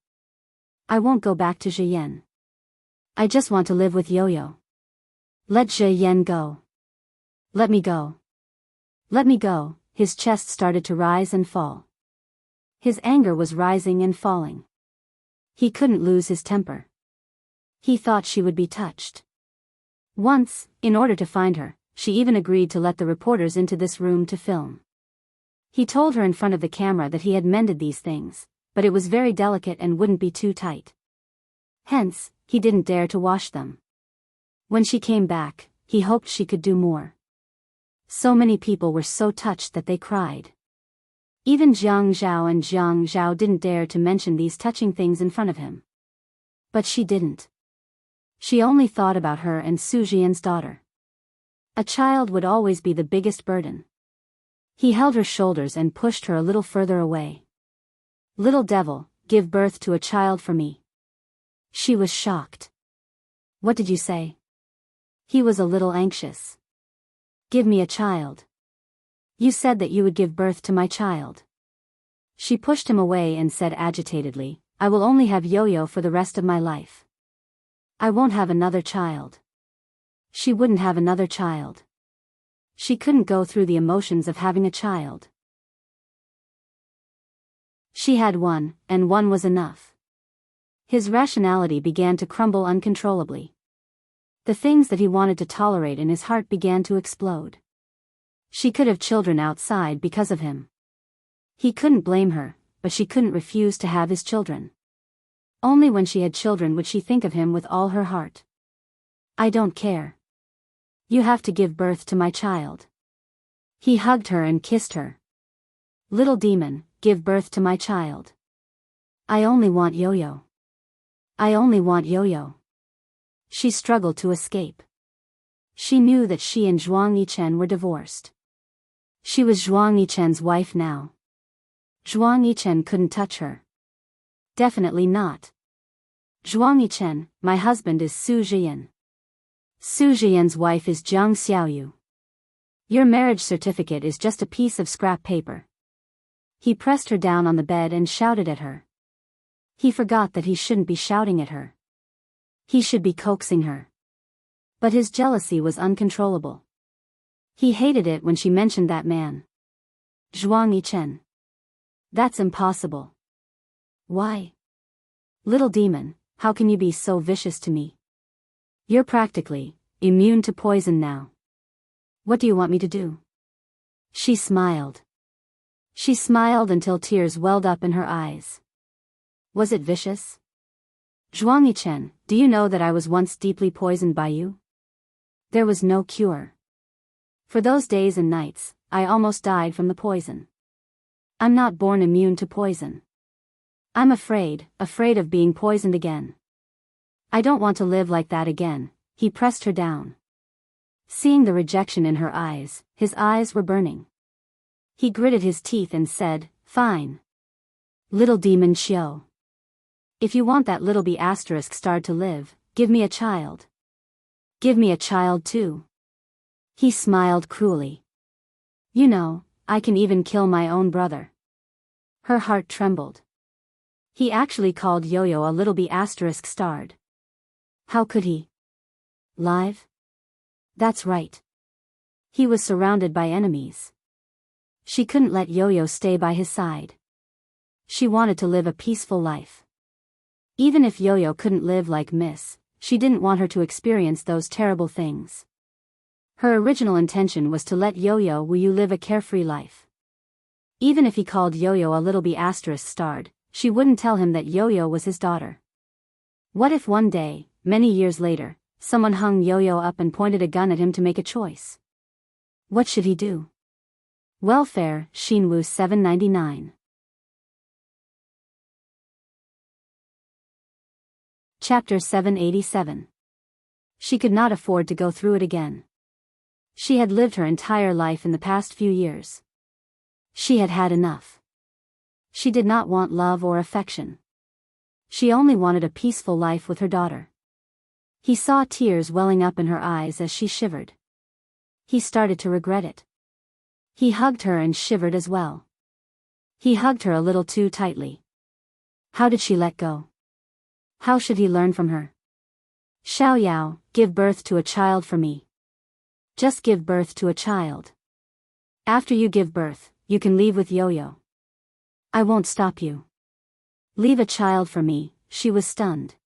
I won't go back to Zhiyan. I just want to live with Yo-Yo. Let Zhiyan go. Let me go. Let me go." His chest started to rise and fall. His anger was rising and falling. He couldn't lose his temper. He thought she would be touched. Once, in order to find her, she even agreed to let the reporters into this room to film. He told her in front of the camera that he had mended these things, but it was very delicate and wouldn't be too tight. Hence, he didn't dare to wash them. When she came back, he hoped she could do more. So many people were so touched that they cried. Even Jiang Zhao and Jiang Zhao didn't dare to mention these touching things in front of him. But she didn't. She only thought about her and Su Jian's daughter. A child would always be the biggest burden. He held her shoulders and pushed her a little further away. Little devil, give birth to a child for me. She was shocked. What did you say? He was a little anxious. Give me a child. You said that you would give birth to my child. She pushed him away and said agitatedly, I will only have Yo-Yo for the rest of my life. I won't have another child. She wouldn't have another child. She couldn't go through the emotions of having a child. She had one, and one was enough. His rationality began to crumble uncontrollably. The things that he wanted to tolerate in his heart began to explode. She could have children outside because of him. He couldn't blame her, but she couldn't refuse to have his children. Only when she had children would she think of him with all her heart. I don't care. You have to give birth to my child. He hugged her and kissed her. Little demon, give birth to my child. I only want Yo-Yo. I only want Yo-Yo. She struggled to escape. She knew that she and Zhuang Yichen were divorced. She was Zhuang Yichen's wife now. Zhuang Yichen couldn't touch her. Definitely not. Zhuang Yichen, my husband is Su Zhiyan. Su Zhiyan's wife is Jiang Xiaoyu. Your marriage certificate is just a piece of scrap paper. He pressed her down on the bed and shouted at her. He forgot that he shouldn't be shouting at her. He should be coaxing her. But his jealousy was uncontrollable. He hated it when she mentioned that man. Zhuang Yichen. That's impossible. Why? Little demon, how can you be so vicious to me? You're practically immune to poison now. What do you want me to do? She smiled. She smiled until tears welled up in her eyes. Was it vicious? Zhuang Yichen, do you know that I was once deeply poisoned by you? There was no cure. For those days and nights, I almost died from the poison. I'm not born immune to poison. I'm afraid of being poisoned again. I don't want to live like that again. He pressed her down. Seeing the rejection in her eyes, his eyes were burning. He gritted his teeth and said, fine. Little demon Xiao. If you want that little B** star to live, give me a child. Give me a child too. He smiled cruelly. You know, I can even kill my own brother. Her heart trembled. He actually called Yo-Yo a little B** starred. How could he? Live? That's right. He was surrounded by enemies. She couldn't let Yo-Yo stay by his side. She wanted to live a peaceful life. Even if Yo-Yo couldn't live like Miss, she didn't want her to experience those terrible things. Her original intention was to let Yo-Yo live a carefree life. Even if he called Yo-Yo a little B** starred, she wouldn't tell him that Yo-Yo was his daughter. What if one day, many years later, someone hung Yo-Yo up and pointed a gun at him to make a choice? What should he do? Welfare, Xinwu 799. Chapter 787. She could not afford to go through it again. She had lived her entire life in the past few years. She had had enough. She did not want love or affection. She only wanted a peaceful life with her daughter. He saw tears welling up in her eyes as she shivered. He started to regret it. He hugged her and shivered as well. He hugged her a little too tightly. How did she let go? How should he learn from her? Xiao Yao, give birth to a child for me. Just give birth to a child. After you give birth, you can leave with Yo-Yo. I won't stop you. Leave a child for me. She was stunned.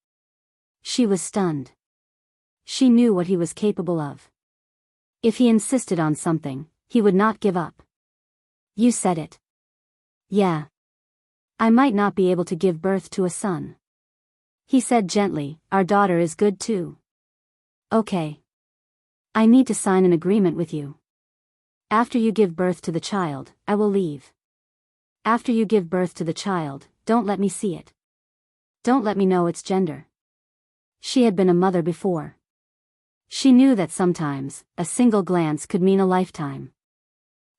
She was stunned. She knew what he was capable of. If he insisted on something, he would not give up. You said it. Yeah. I might not be able to give birth to a son. He said gently, our daughter is good too. Okay. I need to sign an agreement with you. After you give birth to the child, I will leave. After you give birth to the child, don't let me see it. Don't let me know its gender. She had been a mother before. She knew that sometimes, a single glance could mean a lifetime.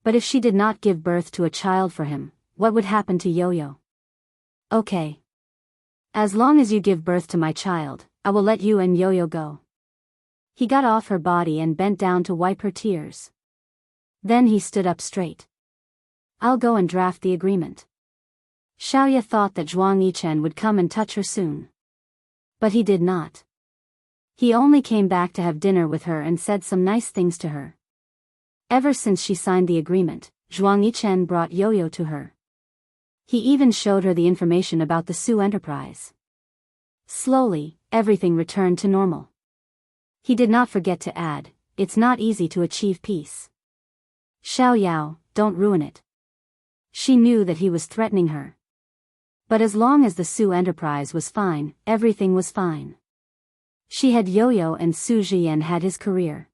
But if she did not give birth to a child for him, what would happen to Yo-Yo? Okay. As long as you give birth to my child, I will let you and Yo-Yo go. He got off her body and bent down to wipe her tears. Then he stood up straight. I'll go and draft the agreement. Xiaoya thought that Zhuang Yichen would come and touch her soon. But he did not. He only came back to have dinner with her and said some nice things to her. Ever since she signed the agreement, Zhuang Yichen brought Yo-Yo to her. He even showed her the information about the Su enterprise. Slowly, everything returned to normal. He did not forget to add, it's not easy to achieve peace. Xiao Yao, don't ruin it. She knew that he was threatening her. But as long as the Su enterprise was fine, everything was fine. She had Yo-Yo and Su Jian had his career.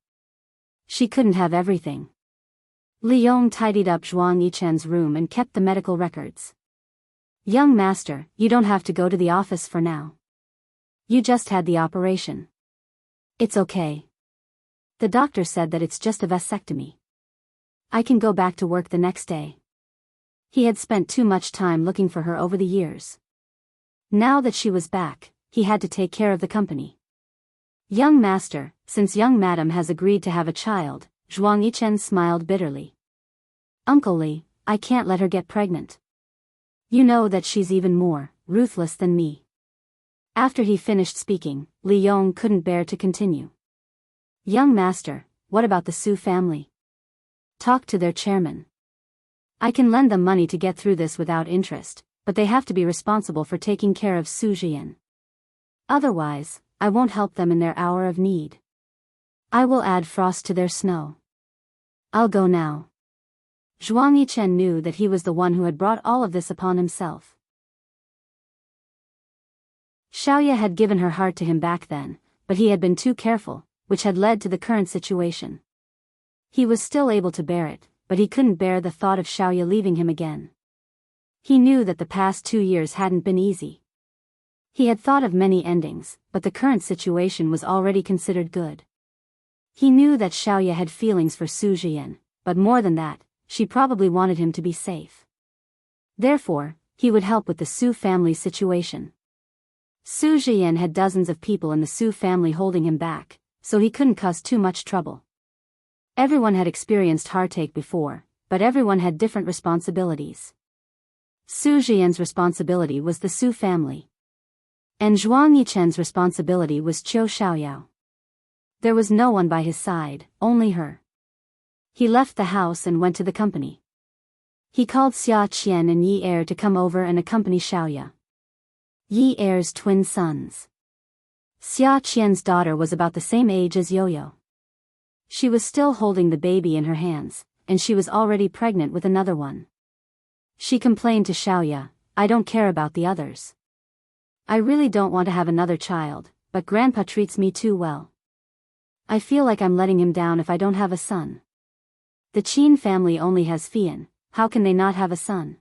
She couldn't have everything. Li Yong tidied up Zhuang Yichen's room and kept the medical records. Young master, you don't have to go to the office for now. You just had the operation. It's okay. The doctor said that it's just a vasectomy. I can go back to work the next day. He had spent too much time looking for her over the years. Now that she was back, he had to take care of the company. Young master, since young madam has agreed to have a child, Zhuang Yichen smiled bitterly. Uncle Li, I can't let her get pregnant. You know that she's even more ruthless than me. After he finished speaking, Li Yong couldn't bear to continue. Young master, what about the Su family? Talk to their chairman. I can lend them money to get through this without interest, but they have to be responsible for taking care of Su Jian. Otherwise, I won't help them in their hour of need. I will add frost to their snow. I'll go now. Zhuang Yichen knew that he was the one who had brought all of this upon himself. Xiaoya had given her heart to him back then, but he had been too careful, which had led to the current situation. He was still able to bear it, but he couldn't bear the thought of Xiaoya leaving him again. He knew that the past 2 years hadn't been easy. He had thought of many endings, but the current situation was already considered good. He knew that Xiaoya had feelings for Su Jian, but more than that, she probably wanted him to be safe. Therefore, he would help with the Su family situation. Su Jian had dozens of people in the Su family holding him back, so he couldn't cause too much trouble. Everyone had experienced heartache before, but everyone had different responsibilities. Su Jian's responsibility was the Su family. And Zhuang Yichen's responsibility was Qiu Xiaoyao. There was no one by his side, only her. He left the house and went to the company. He called Xia Qian and Yi Er to come over and accompany Xiaoya. Yi Er's twin sons. Xia Qian's daughter was about the same age as Yo-Yo. She was still holding the baby in her hands, and she was already pregnant with another one. She complained to Xiaoya, I don't care about the others. I really don't want to have another child, but Grandpa treats me too well. I feel like I'm letting him down if I don't have a son. The Qin family only has Fian, how can they not have a son?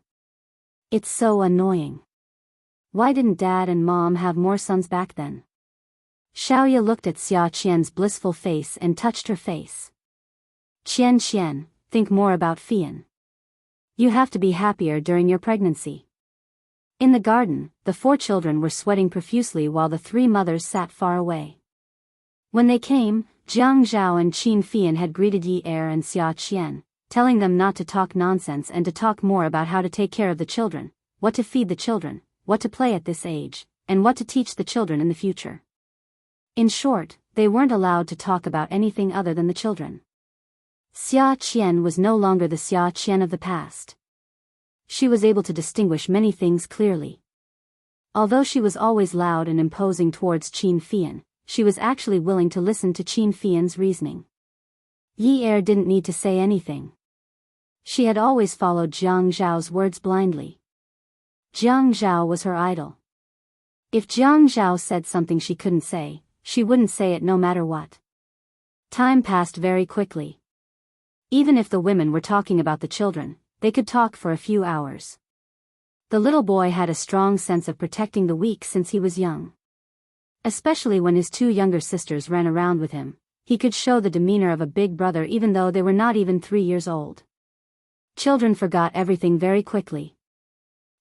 It's so annoying. Why didn't Dad and Mom have more sons back then? Xiaoya looked at Xia Qian's blissful face and touched her face. Qian, think more about Fian. You have to be happier during your pregnancy. In the garden, the 4 children were sweating profusely while the 3 mothers sat far away. When they came, Jiang Zhao and Qin Fian had greeted Yi Er and Xia Qian, telling them not to talk nonsense and to talk more about how to take care of the children, what to feed the children, what to play at this age, and what to teach the children in the future. In short, they weren't allowed to talk about anything other than the children. Xia Qian was no longer the Xia Qian of the past. She was able to distinguish many things clearly. Although she was always loud and imposing towards Qin Fian, she was actually willing to listen to Qin Fian's reasoning. Yi Er didn't need to say anything. She had always followed Jiang Zhao's words blindly. Jiang Zhao was her idol. If Jiang Zhao said something she couldn't say, she wouldn't say it no matter what. Time passed very quickly. Even if the women were talking about the children, they could talk for a few hours. The little boy had a strong sense of protecting the weak since he was young. Especially when his 2 younger sisters ran around with him, he could show the demeanor of a big brother even though they were not even 3 years old. Children forgot everything very quickly.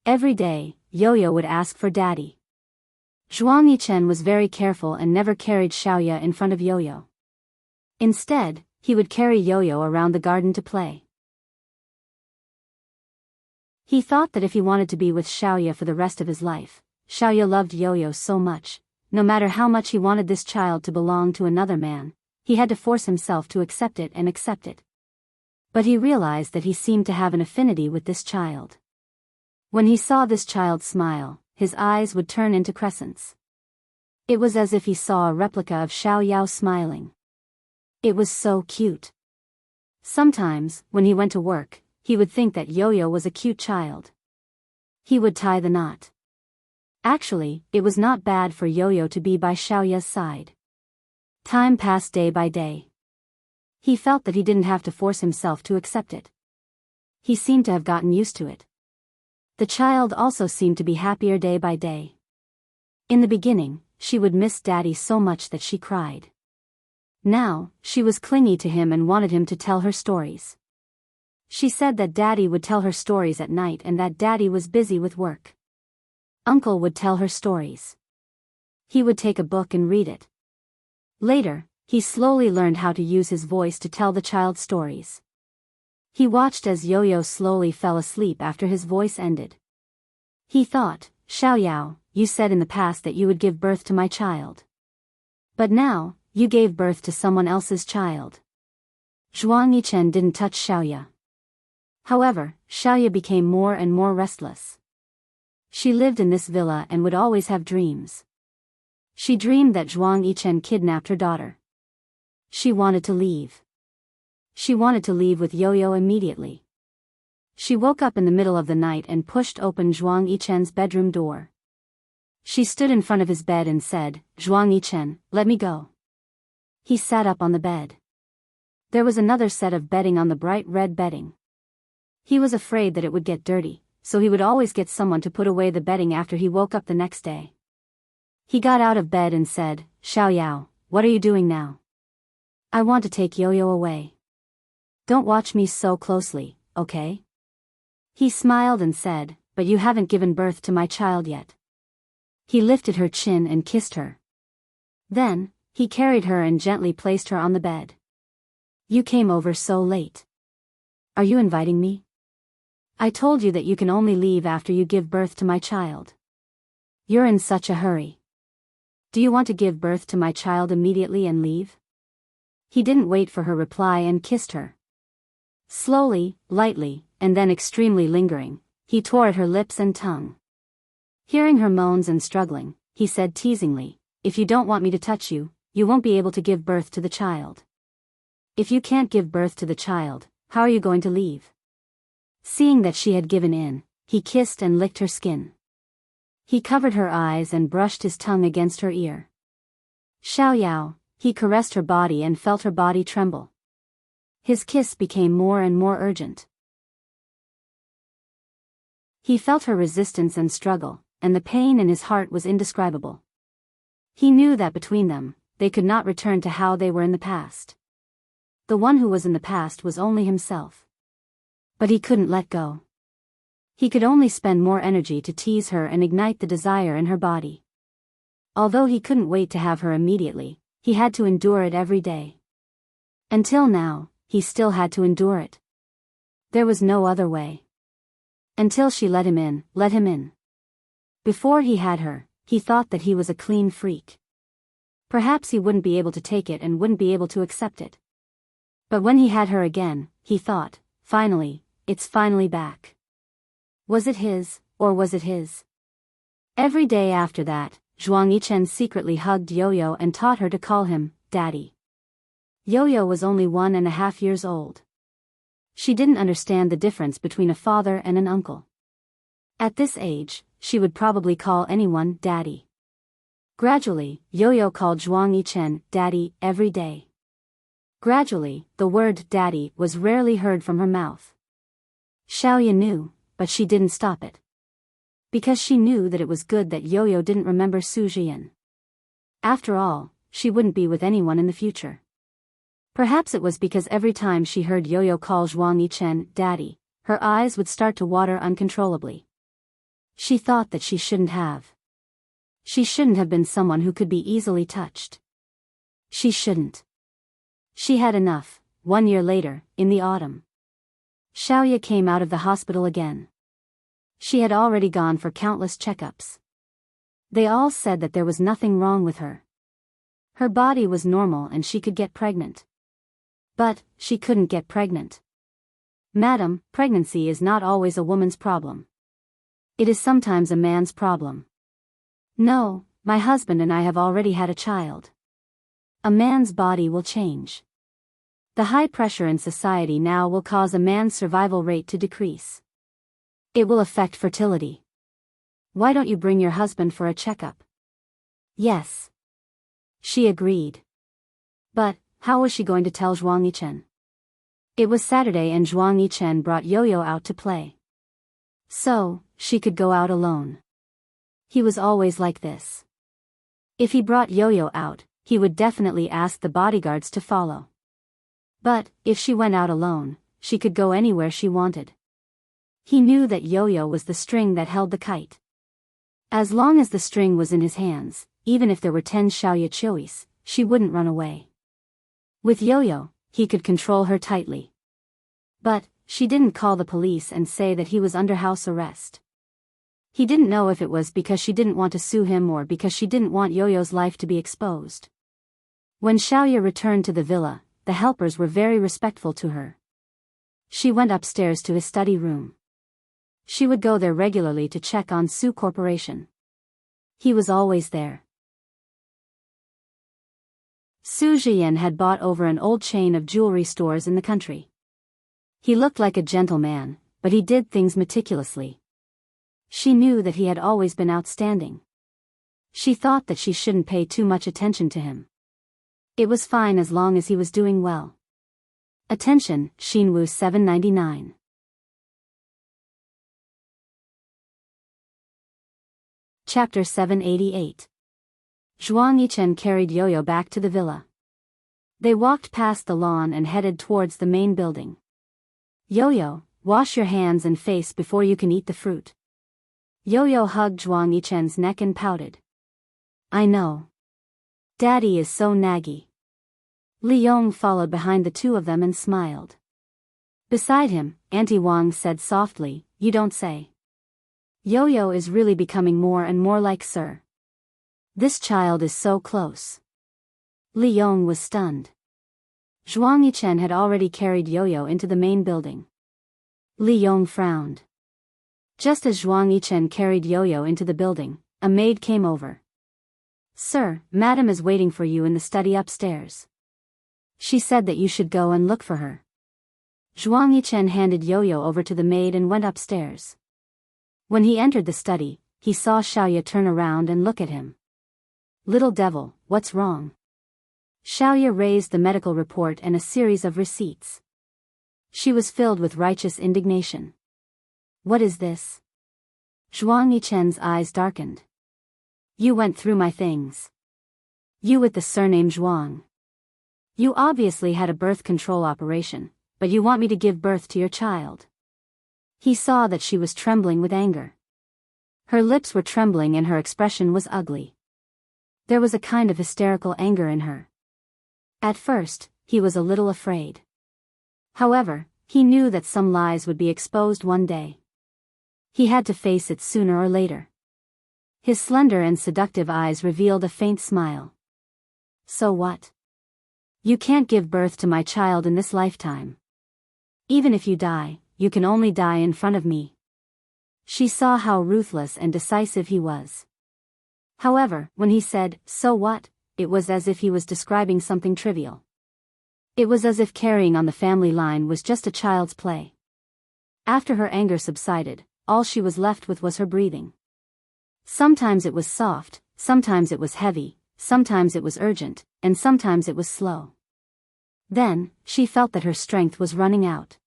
Every day, Yo-Yo would ask for daddy. Zhuang Yichen was very careful and never carried Xiaoya in front of Yo-Yo. Instead, he would carry Yo-Yo around the garden to play. He thought that if he wanted to be with Xiaoya for the rest of his life, Xiaoya loved Yo-Yo so much, no matter how much he wanted this child to belong to another man, he had to force himself to accept it and accept it. But he realized that he seemed to have an affinity with this child. When he saw this child smile, his eyes would turn into crescents. It was as if he saw a replica of Xiaoyao smiling. It was so cute. Sometimes, when he went to work, he would think that Yo-Yo was a cute child. He would tie the knot. Actually, it was not bad for Yo-Yo to be by Xiaoya's side. Time passed day by day. He felt that he didn't have to force himself to accept it. He seemed to have gotten used to it. The child also seemed to be happier day by day. In the beginning, she would miss daddy so much that she cried. Now, she was clingy to him and wanted him to tell her stories. She said that daddy would tell her stories at night and that daddy was busy with work. Uncle would tell her stories. He would take a book and read it. Later, he slowly learned how to use his voice to tell the child stories. He watched as Yo-Yo slowly fell asleep after his voice ended. He thought, Xiaoyao, you said in the past that you would give birth to my child. But now, you gave birth to someone else's child. Zhuang Yichen didn't touch Xiaoya. However, Xiaoya became more and more restless. She lived in this villa and would always have dreams. She dreamed that Zhuang Yichen kidnapped her daughter. She wanted to leave. She wanted to leave with Yo-Yo immediately. She woke up in the middle of the night and pushed open Zhuang Yichen's bedroom door. She stood in front of his bed and said, Zhuang Yichen, let me go. He sat up on the bed. There was another set of bedding on the bright red bedding. He was afraid that it would get dirty, so he would always get someone to put away the bedding after he woke up the next day. He got out of bed and said, Xiaoyao, what are you doing now? I want to take Yo-Yo away. Don't watch me so closely, okay? He smiled and said, but you haven't given birth to my child yet. He lifted her chin and kissed her. Then, he carried her and gently placed her on the bed. You came over so late. Are you inviting me? I told you that you can only leave after you give birth to my child. You're in such a hurry. Do you want to give birth to my child immediately and leave? He didn't wait for her reply and kissed her. Slowly, lightly, and then extremely lingering, he tore at her lips and tongue. Hearing her moans and struggling, he said teasingly, if you don't want me to touch you, you won't be able to give birth to the child. If you can't give birth to the child, how are you going to leave? Seeing that she had given in, he kissed and licked her skin. He covered her eyes and brushed his tongue against her ear. Xiaoyao, he caressed her body and felt her body tremble. His kiss became more and more urgent. He felt her resistance and struggle, and the pain in his heart was indescribable. He knew that between them, they could not return to how they were in the past. The one who was in the past was only himself. But he couldn't let go. He could only spend more energy to tease her and ignite the desire in her body. Although he couldn't wait to have her immediately, he had to endure it every day. Until now, he still had to endure it. There was no other way. Until she let him in, let him in. Before he had her, he thought that he was a clean freak. Perhaps he wouldn't be able to take it and wouldn't be able to accept it. But when he had her again, he thought, finally, it's finally back. Was it his, or was it his? Every day after that, Zhuang Yichen secretly hugged Yo-Yo and taught her to call him, Daddy. Yo-Yo was only 1.5 years old. She didn't understand the difference between a father and an uncle. At this age, she would probably call anyone Daddy. Gradually, Yo-Yo called Zhuang Yichen Daddy every day. Gradually, the word Daddy was rarely heard from her mouth. Xiaoya knew, but she didn't stop it. Because she knew that it was good that Yo-Yo didn't remember Su Jian. After all, she wouldn't be with anyone in the future. Perhaps it was because every time she heard Yo-Yo call Zhuang Yichen Daddy, her eyes would start to water uncontrollably. She thought that she shouldn't have. She shouldn't have been someone who could be easily touched. She shouldn't. She had enough. 1 year later, in the autumn, Xiaoya came out of the hospital again. She had already gone for countless checkups. They all said that there was nothing wrong with her. Her body was normal and she could get pregnant. But she couldn't get pregnant. Madam, pregnancy is not always a woman's problem. It is sometimes a man's problem. No, my husband and I have already had a child. A man's body will change. The high pressure in society now will cause a man's survival rate to decrease. It will affect fertility. Why don't you bring your husband for a checkup? Yes. She agreed. But how was she going to tell Zhuang Yichen? It was Saturday and Zhuang Yichen brought Yo-Yo out to play. So, she could go out alone. He was always like this. If he brought Yo-Yo out, he would definitely ask the bodyguards to follow. But, if she went out alone, she could go anywhere she wanted. He knew that Yo-Yo was the string that held the kite. As long as the string was in his hands, even if there were 10 Xiaoya Chois, she wouldn't run away. With Yo-Yo, he could control her tightly. But, she didn't call the police and say that he was under house arrest. He didn't know if it was because she didn't want to sue him or because she didn't want Yo-Yo's life to be exposed. When Xiaoya returned to the villa, the helpers were very respectful to her. She went upstairs to his study room. She would go there regularly to check on Su Corporation. He was always there. Su Zhiyan had bought over an old chain of jewelry stores in the country. He looked like a gentleman, but he did things meticulously. She knew that he had always been outstanding. She thought that she shouldn't pay too much attention to him. It was fine as long as he was doing well. Attention, Xinwu 799. Chapter 788. Zhuang Yichen carried Yo-Yo back to the villa. They walked past the lawn and headed towards the main building. Yo-Yo, wash your hands and face before you can eat the fruit. Yo-Yo hugged Zhuang Yichen's neck and pouted. I know. Daddy is so naggy. Li Yong followed behind the two of them and smiled. Beside him, Auntie Wang said softly, you don't say. Yo-Yo is really becoming more and more like Sir. This child is so close. Li Yong was stunned. Zhuang Yichen had already carried Yo-Yo into the main building. Li Yong frowned. Just as Zhuang Yichen carried Yo-Yo into the building, a maid came over. Sir, Madam is waiting for you in the study upstairs. She said that you should go and look for her. Zhuang Yichen handed Yo-Yo over to the maid and went upstairs. When he entered the study, he saw Xiaoya turn around and look at him. Little devil, what's wrong? Xiaoya raised the medical report and a series of receipts. She was filled with righteous indignation. What is this? Zhuang Yichen's eyes darkened. You went through my things. You with the surname Zhuang. You obviously had a birth control operation, but you want me to give birth to your child. He saw that she was trembling with anger. Her lips were trembling and her expression was ugly. There was a kind of hysterical anger in her. At first, he was a little afraid. However, he knew that some lies would be exposed one day. He had to face it sooner or later. His slender and seductive eyes revealed a faint smile. So what? You can't give birth to my child in this lifetime. Even if you die, you can only die in front of me. She saw how ruthless and decisive he was. However, when he said, so what, it was as if he was describing something trivial. It was as if carrying on the family line was just a child's play. After her anger subsided, all she was left with was her breathing. Sometimes it was soft, sometimes it was heavy, sometimes it was urgent, and sometimes it was slow. Then, she felt that her strength was running out.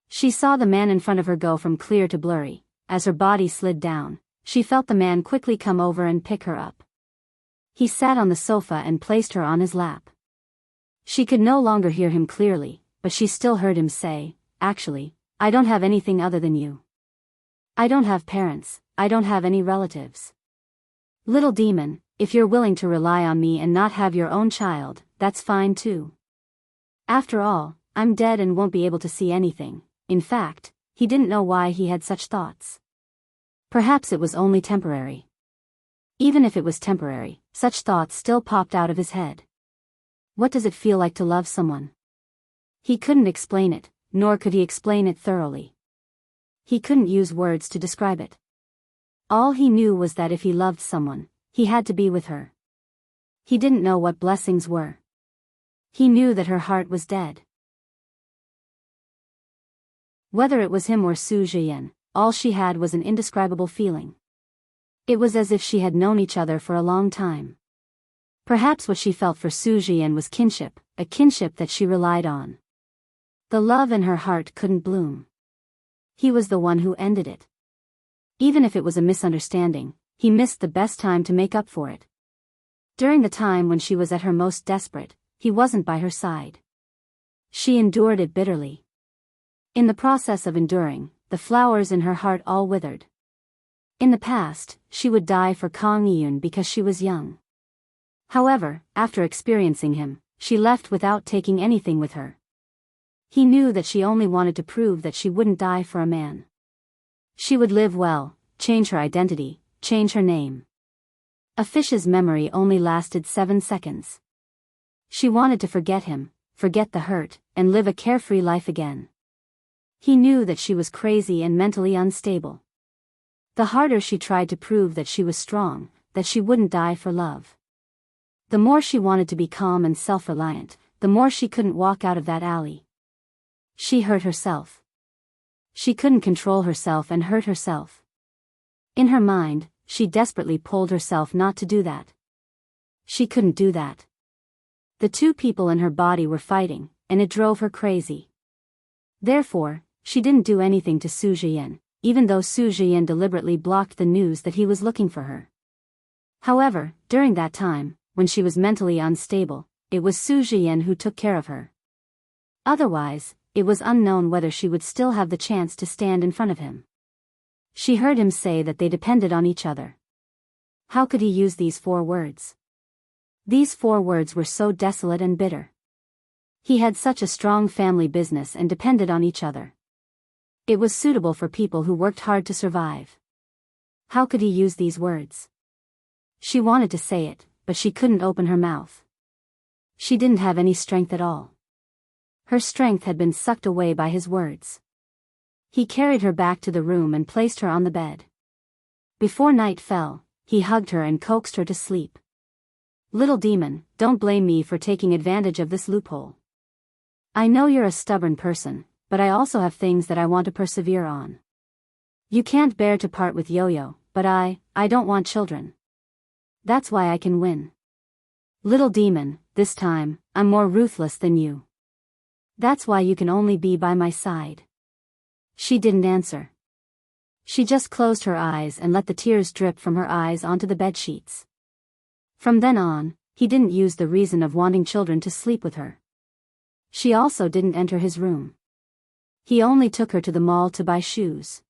She saw the man in front of her go from clear to blurry. As her body slid down, she felt the man quickly come over and pick her up. He sat on the sofa and placed her on his lap. She could no longer hear him clearly, but she still heard him say, "Actually, I don't have anything other than you. I don't have parents, I don't have any relatives. Little demon, if you're willing to rely on me and not have your own child, that's fine too. After all, I'm dead and won't be able to see anything." In fact, he didn't know why he had such thoughts. Perhaps it was only temporary. Even if it was temporary, such thoughts still popped out of his head. What does it feel like to love someone? He couldn't explain it, nor could he explain it thoroughly. He couldn't use words to describe it. All he knew was that if he loved someone, he had to be with her. He didn't know what blessings were. He knew that her heart was dead. Whether it was him or Su Zhiyan, all she had was an indescribable feeling. It was as if she had known each other for a long time. Perhaps what she felt for Su Zhiyan was kinship, a kinship that she relied on. The love in her heart couldn't bloom. He was the one who ended it. Even if it was a misunderstanding, he missed the best time to make up for it. During the time when she was at her most desperate, he wasn't by her side. She endured it bitterly. In the process of enduring, the flowers in her heart all withered. In the past, she would die for Kang Yun because she was young. However, after experiencing him, she left without taking anything with her. He knew that she only wanted to prove that she wouldn't die for a man. She would live well, change her identity, change her name. A fish's memory only lasted 7 seconds. She wanted to forget him, forget the hurt, and live a carefree life again. He knew that she was crazy and mentally unstable. The harder she tried to prove that she was strong, that she wouldn't die for love. The more she wanted to be calm and self-reliant, the more she couldn't walk out of that alley. She hurt herself. She couldn't control herself and hurt herself. In her mind, she desperately pulled herself not to do that. She couldn't do that. The two people in her body were fighting, and it drove her crazy. Therefore, she didn't do anything to Su Zhiyan, even though Su Zhiyan deliberately blocked the news that he was looking for her. However, during that time, when she was mentally unstable, it was Su Zhiyan who took care of her. Otherwise, it was unknown whether she would still have the chance to stand in front of him. She heard him say that they depended on each other. How could he use these 4 words? These 4 words were so desolate and bitter. He had such a strong family business and depended on each other. It was suitable for people who worked hard to survive. How could he use these words? She wanted to say it, but she couldn't open her mouth. She didn't have any strength at all. Her strength had been sucked away by his words. He carried her back to the room and placed her on the bed. Before night fell, he hugged her and coaxed her to sleep. "Little demon, don't blame me for taking advantage of this loophole. I know you're a stubborn person, but I also have things that I want to persevere on. You can't bear to part with Yo-Yo, but I don't want children. That's why I can win. Little demon, this time, I'm more ruthless than you. That's why you can only be by my side." She didn't answer. She just closed her eyes and let the tears drip from her eyes onto the bedsheets. From then on, he didn't use the reason of wanting children to sleep with her. She also didn't enter his room. He only took her to the mall to buy shoes.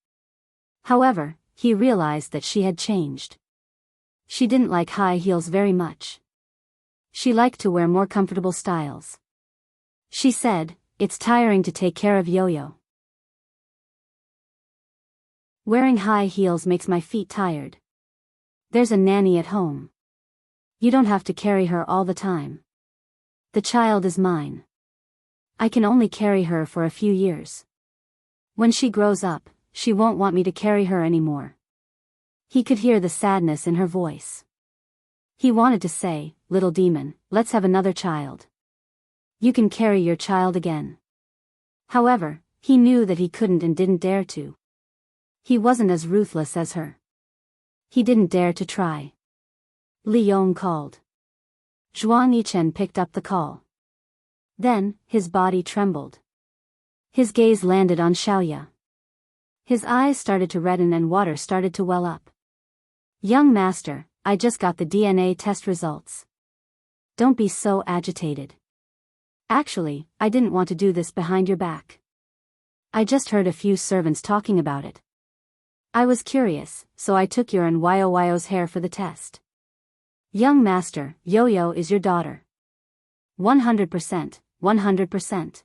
However, he realized that she had changed. She didn't like high heels very much. She liked to wear more comfortable styles. She said, "It's tiring to take care of Yo-Yo. Wearing high heels makes my feet tired. There's a nanny at home. You don't have to carry her all the time. The child is mine. I can only carry her for a few years. When she grows up, she won't want me to carry her anymore." He could hear the sadness in her voice. He wanted to say, "Little demon, let's have another child. You can carry your child again." However, he knew that he couldn't and didn't dare to. He wasn't as ruthless as her. He didn't dare to try. Li Yong called. Zhuang Yichen picked up the call. Then, his body trembled. His gaze landed on Xiaoya. His eyes started to redden and water started to well up. "Young master, I just got the DNA test results. Don't be so agitated. Actually, I didn't want to do this behind your back. I just heard a few servants talking about it. I was curious, so I took your and Yoyo's hair for the test. Young master, Yo-Yo is your daughter. 100%, 100%.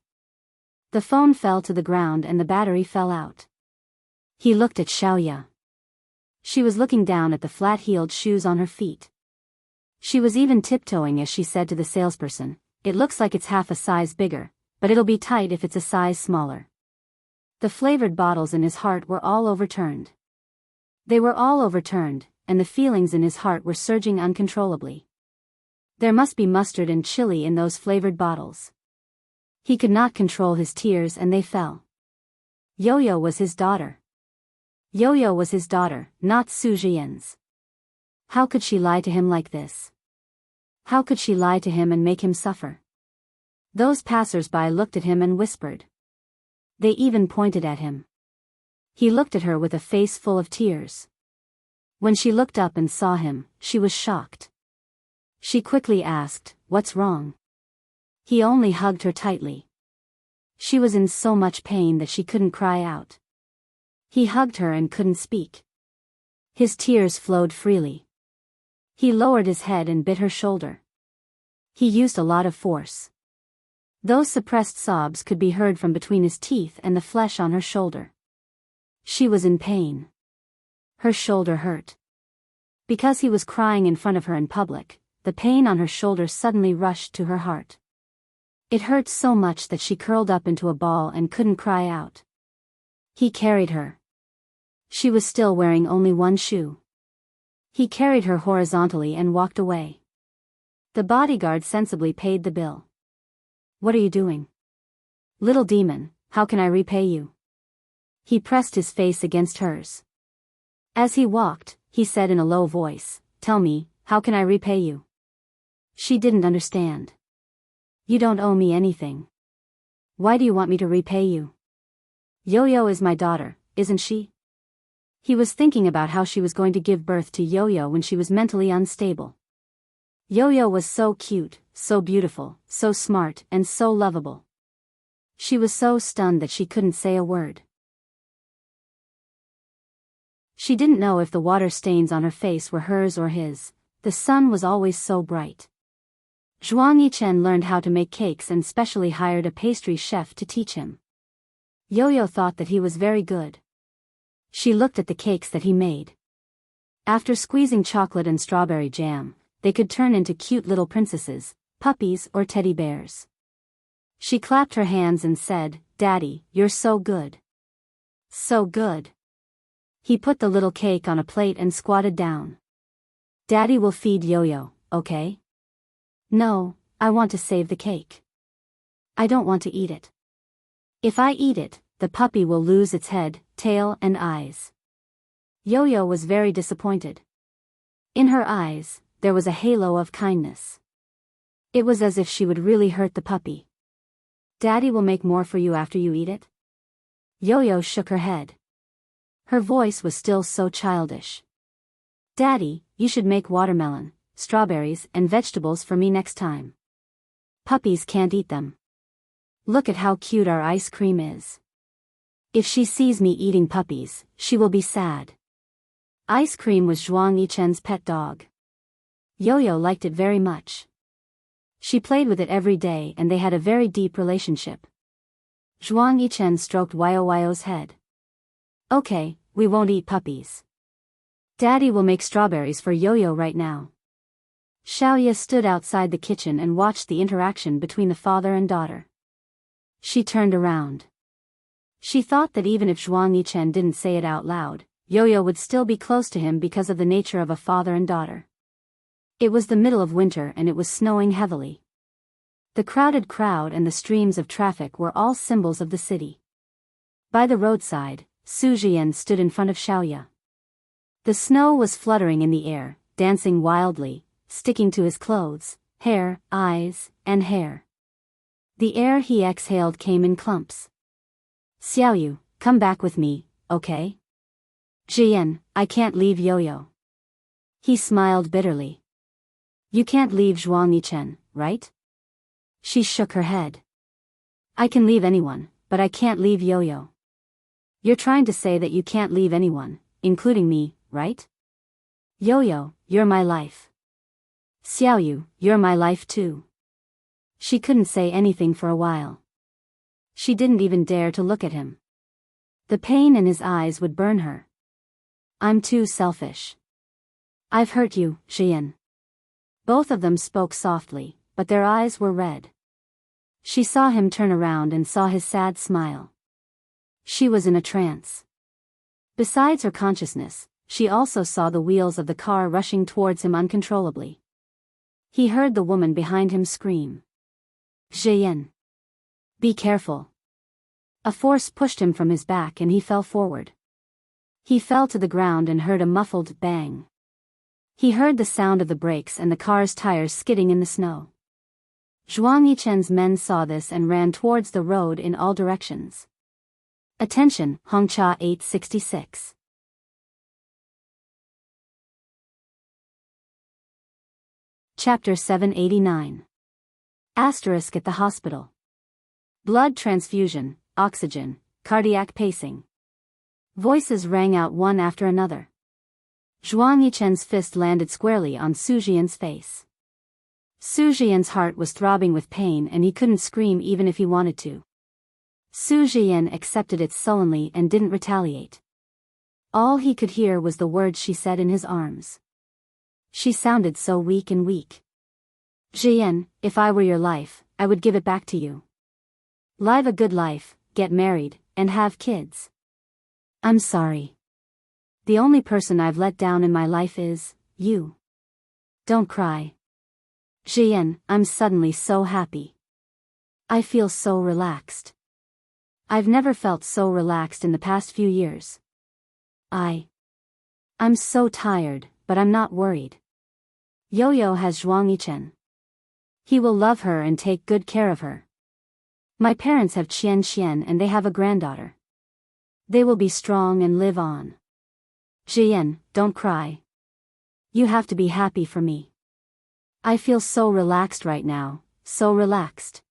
The phone fell to the ground and the battery fell out. He looked at Xiaoya. She was looking down at the flat-heeled shoes on her feet. She was even tiptoeing as she said to the salesperson, "It looks like it's half a size bigger, but it'll be tight if it's a size smaller." The flavored bottles in his heart were all overturned. They were all overturned, and the feelings in his heart were surging uncontrollably. There must be mustard and chili in those flavored bottles. He could not control his tears and they fell. Yo-Yo was his daughter. Yo-Yo was his daughter, not Su Jian's. How could she lie to him like this? How could she lie to him and make him suffer? Those passers-by looked at him and whispered. They even pointed at him. He looked at her with a face full of tears. When she looked up and saw him, she was shocked. She quickly asked, "What's wrong?" He only hugged her tightly. She was in so much pain that she couldn't cry out. He hugged her and couldn't speak. His tears flowed freely. He lowered his head and bit her shoulder. He used a lot of force. Those suppressed sobs could be heard from between his teeth and the flesh on her shoulder. She was in pain. Her shoulder hurt. Because he was crying in front of her in public, the pain on her shoulder suddenly rushed to her heart. It hurt so much that she curled up into a ball and couldn't cry out. He carried her. She was still wearing only one shoe. He carried her horizontally and walked away. The bodyguard sensibly paid the bill. "What are you doing? Little demon, how can I repay you?" He pressed his face against hers. As he walked, he said in a low voice, "Tell me, how can I repay you?" She didn't understand. "You don't owe me anything. Why do you want me to repay you? Yo-Yo is my daughter, isn't she?" He was thinking about how she was going to give birth to Yo-Yo when she was mentally unstable. Yo-Yo was so cute, so beautiful, so smart, and so lovable. She was so stunned that she couldn't say a word. She didn't know if the water stains on her face were hers or his. The sun was always so bright. Zhuang Yichen learned how to make cakes and specially hired a pastry chef to teach him. Yo-Yo thought that he was very good. She looked at the cakes that he made. After squeezing chocolate and strawberry jam, they could turn into cute little princesses, puppies or teddy bears. She clapped her hands and said, "Daddy, you're so good. So good." He put the little cake on a plate and squatted down. "Daddy will feed Yo-Yo, okay?" "No, I want to save the cake. I don't want to eat it. If I eat it, the puppy will lose its head, tail and eyes." Yo-Yo was very disappointed. In her eyes, there was a halo of kindness. It was as if she would really hurt the puppy. "Daddy will make more for you after you eat it?" Yo-Yo shook her head. Her voice was still so childish. "Daddy, you should make watermelon, strawberries and vegetables for me next time. Puppies can't eat them. Look at how cute our ice cream is. If she sees me eating puppies, she will be sad." Ice cream was Zhuang Yichen's pet dog. Yo-Yo liked it very much. She played with it every day and they had a very deep relationship. Zhuang Yichen stroked Yoyo's head. "Okay, we won't eat puppies. Daddy will make strawberries for Yo-Yo right now." Xiaoya stood outside the kitchen and watched the interaction between the father and daughter. She turned around. She thought that even if Zhuang Yichen didn't say it out loud, Yo-Yo would still be close to him because of the nature of a father and daughter. It was the middle of winter and it was snowing heavily. The crowded crowd and the streams of traffic were all symbols of the city. By the roadside, Su Jian stood in front of Xiaoya. The snow was fluttering in the air, dancing wildly, sticking to his clothes, hair, eyes, and hair. The air he exhaled came in clumps. "Xiaoyu, come back with me, okay?" "Jian, I can't leave Yo-Yo." He smiled bitterly. "You can't leave Zhuang Yichen, right? She shook her head. I can leave anyone, but I can't leave Yo-Yo. You're trying to say that you can't leave anyone, including me, right? Yo-Yo, you're my life. Xiaoyu, you're my life too. She couldn't say anything for a while. She didn't even dare to look at him. The pain in his eyes would burn her. I'm too selfish. I've hurt you, Xian. Both of them spoke softly, but their eyes were red. She saw him turn around and saw his sad smile. She was in a trance. Besides her consciousness, she also saw the wheels of the car rushing towards him uncontrollably. He heard the woman behind him scream. Xian. Be careful. A force pushed him from his back and he fell forward. He fell to the ground and heard a muffled bang. He heard the sound of the brakes and the car's tires skidding in the snow. Zhuang Yichen's men saw this and ran towards the road in all directions. Attention, Hongcha 866. Chapter 789. Asterisk at the hospital. Blood transfusion, oxygen, cardiac pacing. Voices rang out one after another. Zhuang Yichen's fist landed squarely on Su Jian's face. Su Jian's heart was throbbing with pain and he couldn't scream even if he wanted to. Su Jian accepted it sullenly and didn't retaliate. All he could hear was the words she said in his arms. She sounded so weak and weak. Jian, if I were your life, I would give it back to you. Live a good life, get married, and have kids. I'm sorry. The only person I've let down in my life is you. Don't cry. Jian, I'm suddenly so happy. I feel so relaxed. I've never felt so relaxed in the past few years. I'm so tired, but I'm not worried. Yo-Yo has Zhuang Yichen. He will love her and take good care of her. My parents have Qian Qian and they have a granddaughter. They will be strong and live on. Jian, don't cry. You have to be happy for me. I feel so relaxed right now, so relaxed.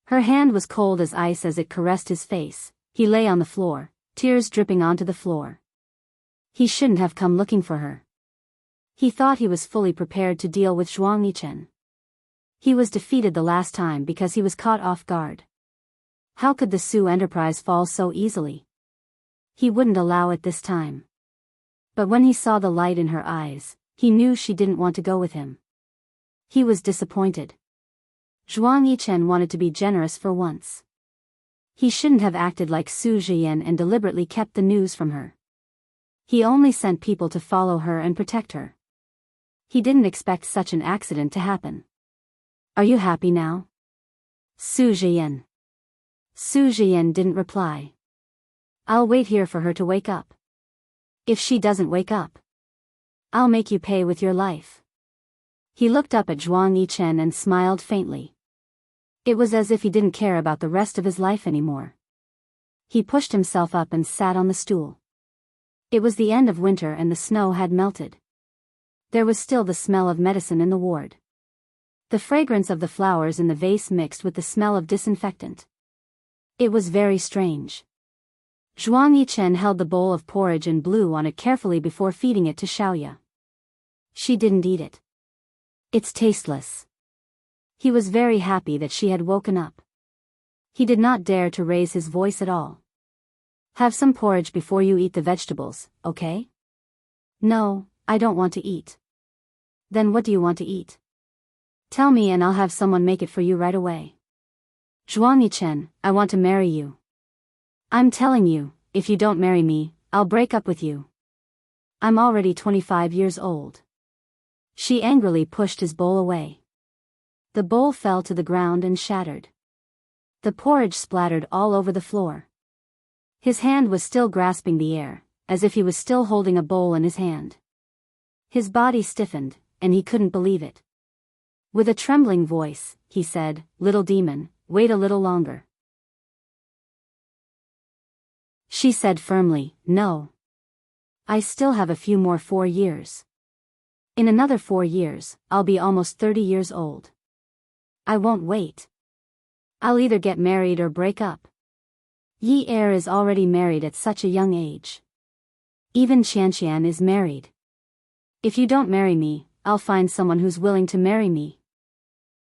Her hand was cold as ice as it caressed his face. He lay on the floor, tears dripping onto the floor. He shouldn't have come looking for her. He thought he was fully prepared to deal with Zhuang Yichen. He was defeated the last time because he was caught off guard. How could the Su Enterprise fall so easily? He wouldn't allow it this time. But when he saw the light in her eyes, he knew she didn't want to go with him. He was disappointed. Zhuang Yichen wanted to be generous for once. He shouldn't have acted like Su Jian and deliberately kept the news from her. He only sent people to follow her and protect her. He didn't expect such an accident to happen. Are you happy now? Su Jian. Su Jian didn't reply. I'll wait here for her to wake up. If she doesn't wake up, I'll make you pay with your life. He looked up at Zhuang Yichen and smiled faintly. It was as if he didn't care about the rest of his life anymore. He pushed himself up and sat on the stool. It was the end of winter and the snow had melted. There was still the smell of medicine in the ward. The fragrance of the flowers in the vase mixed with the smell of disinfectant. It was very strange. Zhuang Yichen held the bowl of porridge and blew on it carefully before feeding it to Xiaoya. She didn't eat it. It's tasteless. He was very happy that she had woken up. He did not dare to raise his voice at all. Have some porridge before you eat the vegetables, okay? No, I don't want to eat. Then what do you want to eat? Tell me and I'll have someone make it for you right away. Zhuang Yichen, I want to marry you. I'm telling you, if you don't marry me, I'll break up with you. I'm already 25 years old. She angrily pushed his bowl away. The bowl fell to the ground and shattered. The porridge splattered all over the floor. His hand was still grasping the air, as if he was still holding a bowl in his hand. His body stiffened, and he couldn't believe it. With a trembling voice, he said, "Little demon, wait a little longer." She said firmly, "No. I still have a few more 4 years. In another 4 years, I'll be almost 30 years old. I won't wait. I'll either get married or break up. Yi Er is already married at such a young age. Even Qianqian is married. If you don't marry me, I'll find someone who's willing to marry me.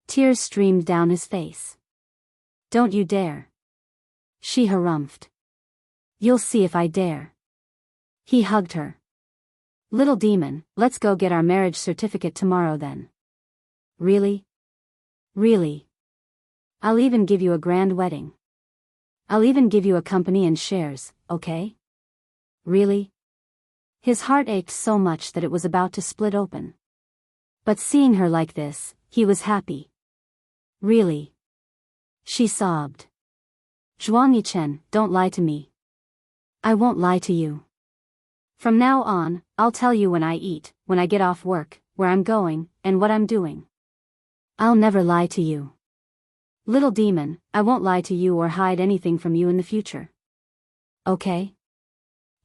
Tears streamed down his face. Don't you dare. She harumphed. You'll see if I dare. He hugged her. Little demon, let's go get our marriage certificate tomorrow then. Really? Really? I'll even give you a grand wedding. I'll even give you a company and shares, okay? Really? His heart ached so much that it was about to split open. But seeing her like this, he was happy. Really? She sobbed. Zhuang Yichen, don't lie to me. I won't lie to you. From now on, I'll tell you when I eat, when I get off work, where I'm going, and what I'm doing. I'll never lie to you. Little demon, I won't lie to you or hide anything from you in the future. Okay?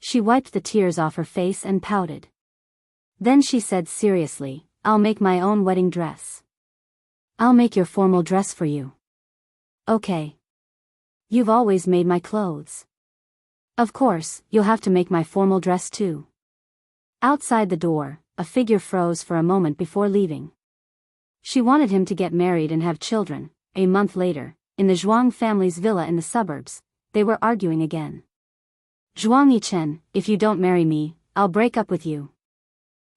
She wiped the tears off her face and pouted. Then she said seriously, I'll make my own wedding dress. I'll make your formal dress for you. Okay. You've always made my clothes. Of course, you'll have to make my formal dress too. Outside the door, a figure froze for a moment before leaving. She wanted him to get married and have children. A month later, in the Zhuang family's villa in the suburbs, they were arguing again. Zhuang Yichen, if you don't marry me, I'll break up with you.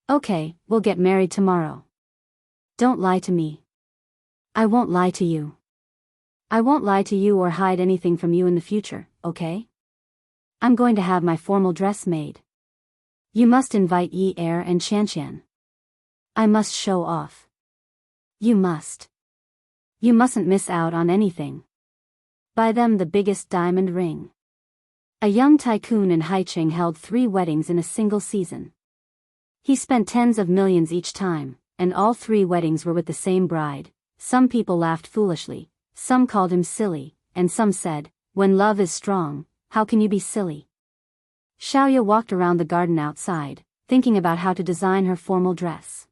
Okay, we'll get married tomorrow. Don't lie to me. I won't lie to you. I won't lie to you or hide anything from you in the future, okay? I'm going to have my formal dress made. You must invite Yi Er and Qianqian. I must show off. You must. You mustn't miss out on anything. Buy them the biggest diamond ring. A young tycoon in Haicheng held 3 weddings in a single season. He spent tens of millions each time, and all 3 weddings were with the same bride. Some people laughed foolishly, some called him silly, and some said, when love is strong, how can you be silly? Xiaoya walked around the garden outside, thinking about how to design her formal dress.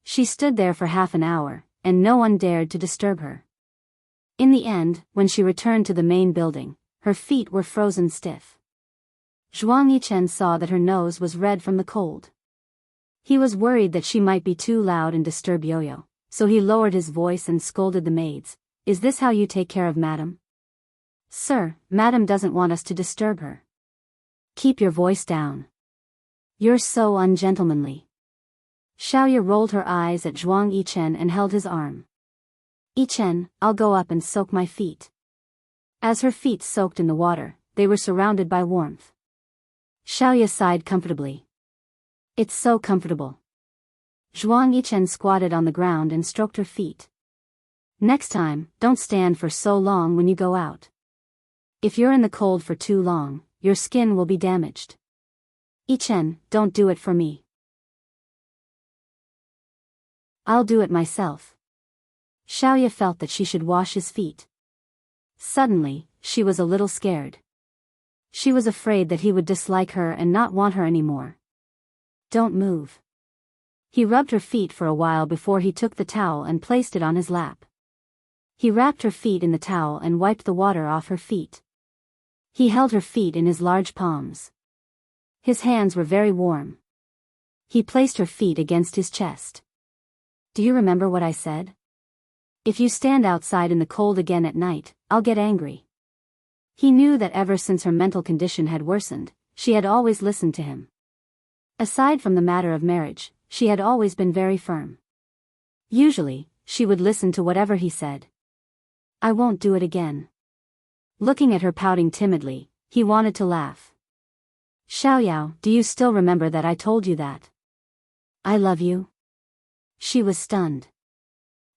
She stood there for half an hour, and no one dared to disturb her. In the end, when she returned to the main building, her feet were frozen stiff. Zhuang Yichen saw that her nose was red from the cold. He was worried that she might be too loud and disturb Yo-Yo, so he lowered his voice and scolded the maids. Is this how you take care of Madam? Sir, Madam doesn't want us to disturb her. Keep your voice down. You're so ungentlemanly. Xiaoya rolled her eyes at Zhuang Yichen and held his arm. Yichen, I'll go up and soak my feet. As her feet soaked in the water, they were surrounded by warmth. Xiaoya sighed comfortably. It's so comfortable. Zhuang Yichen squatted on the ground and stroked her feet. Next time, don't stand for so long when you go out. If you're in the cold for too long, your skin will be damaged. Yichen, don't do it for me. I'll do it myself. Xiaoya felt that she should wash his feet. Suddenly, she was a little scared. She was afraid that he would dislike her and not want her anymore. Don't move. He rubbed her feet for a while before he took the towel and placed it on his lap. He wrapped her feet in the towel and wiped the water off her feet. He held her feet in his large palms. His hands were very warm. He placed her feet against his chest. Do you remember what I said? If you stand outside in the cold again at night, I'll get angry. He knew that ever since her mental condition had worsened, she had always listened to him. Aside from the matter of marriage, she had always been very firm. Usually, she would listen to whatever he said. I won't do it again. Looking at her pouting timidly, he wanted to laugh. Xiaoyao, do you still remember that I told you that? I love you? She was stunned.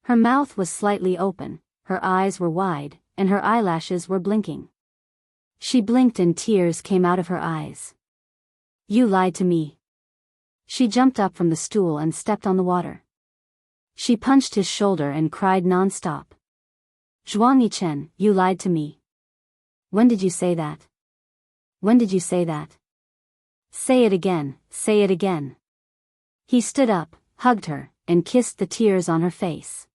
Her mouth was slightly open, her eyes were wide, and her eyelashes were blinking. She blinked and tears came out of her eyes. You lied to me. She jumped up from the stool and stepped on the water. She punched his shoulder and cried non-stop. Zhuang Yichen, you lied to me. When did you say that? When did you say that? Say it again, say it again. He stood up, hugged her, and kissed the tears on her face.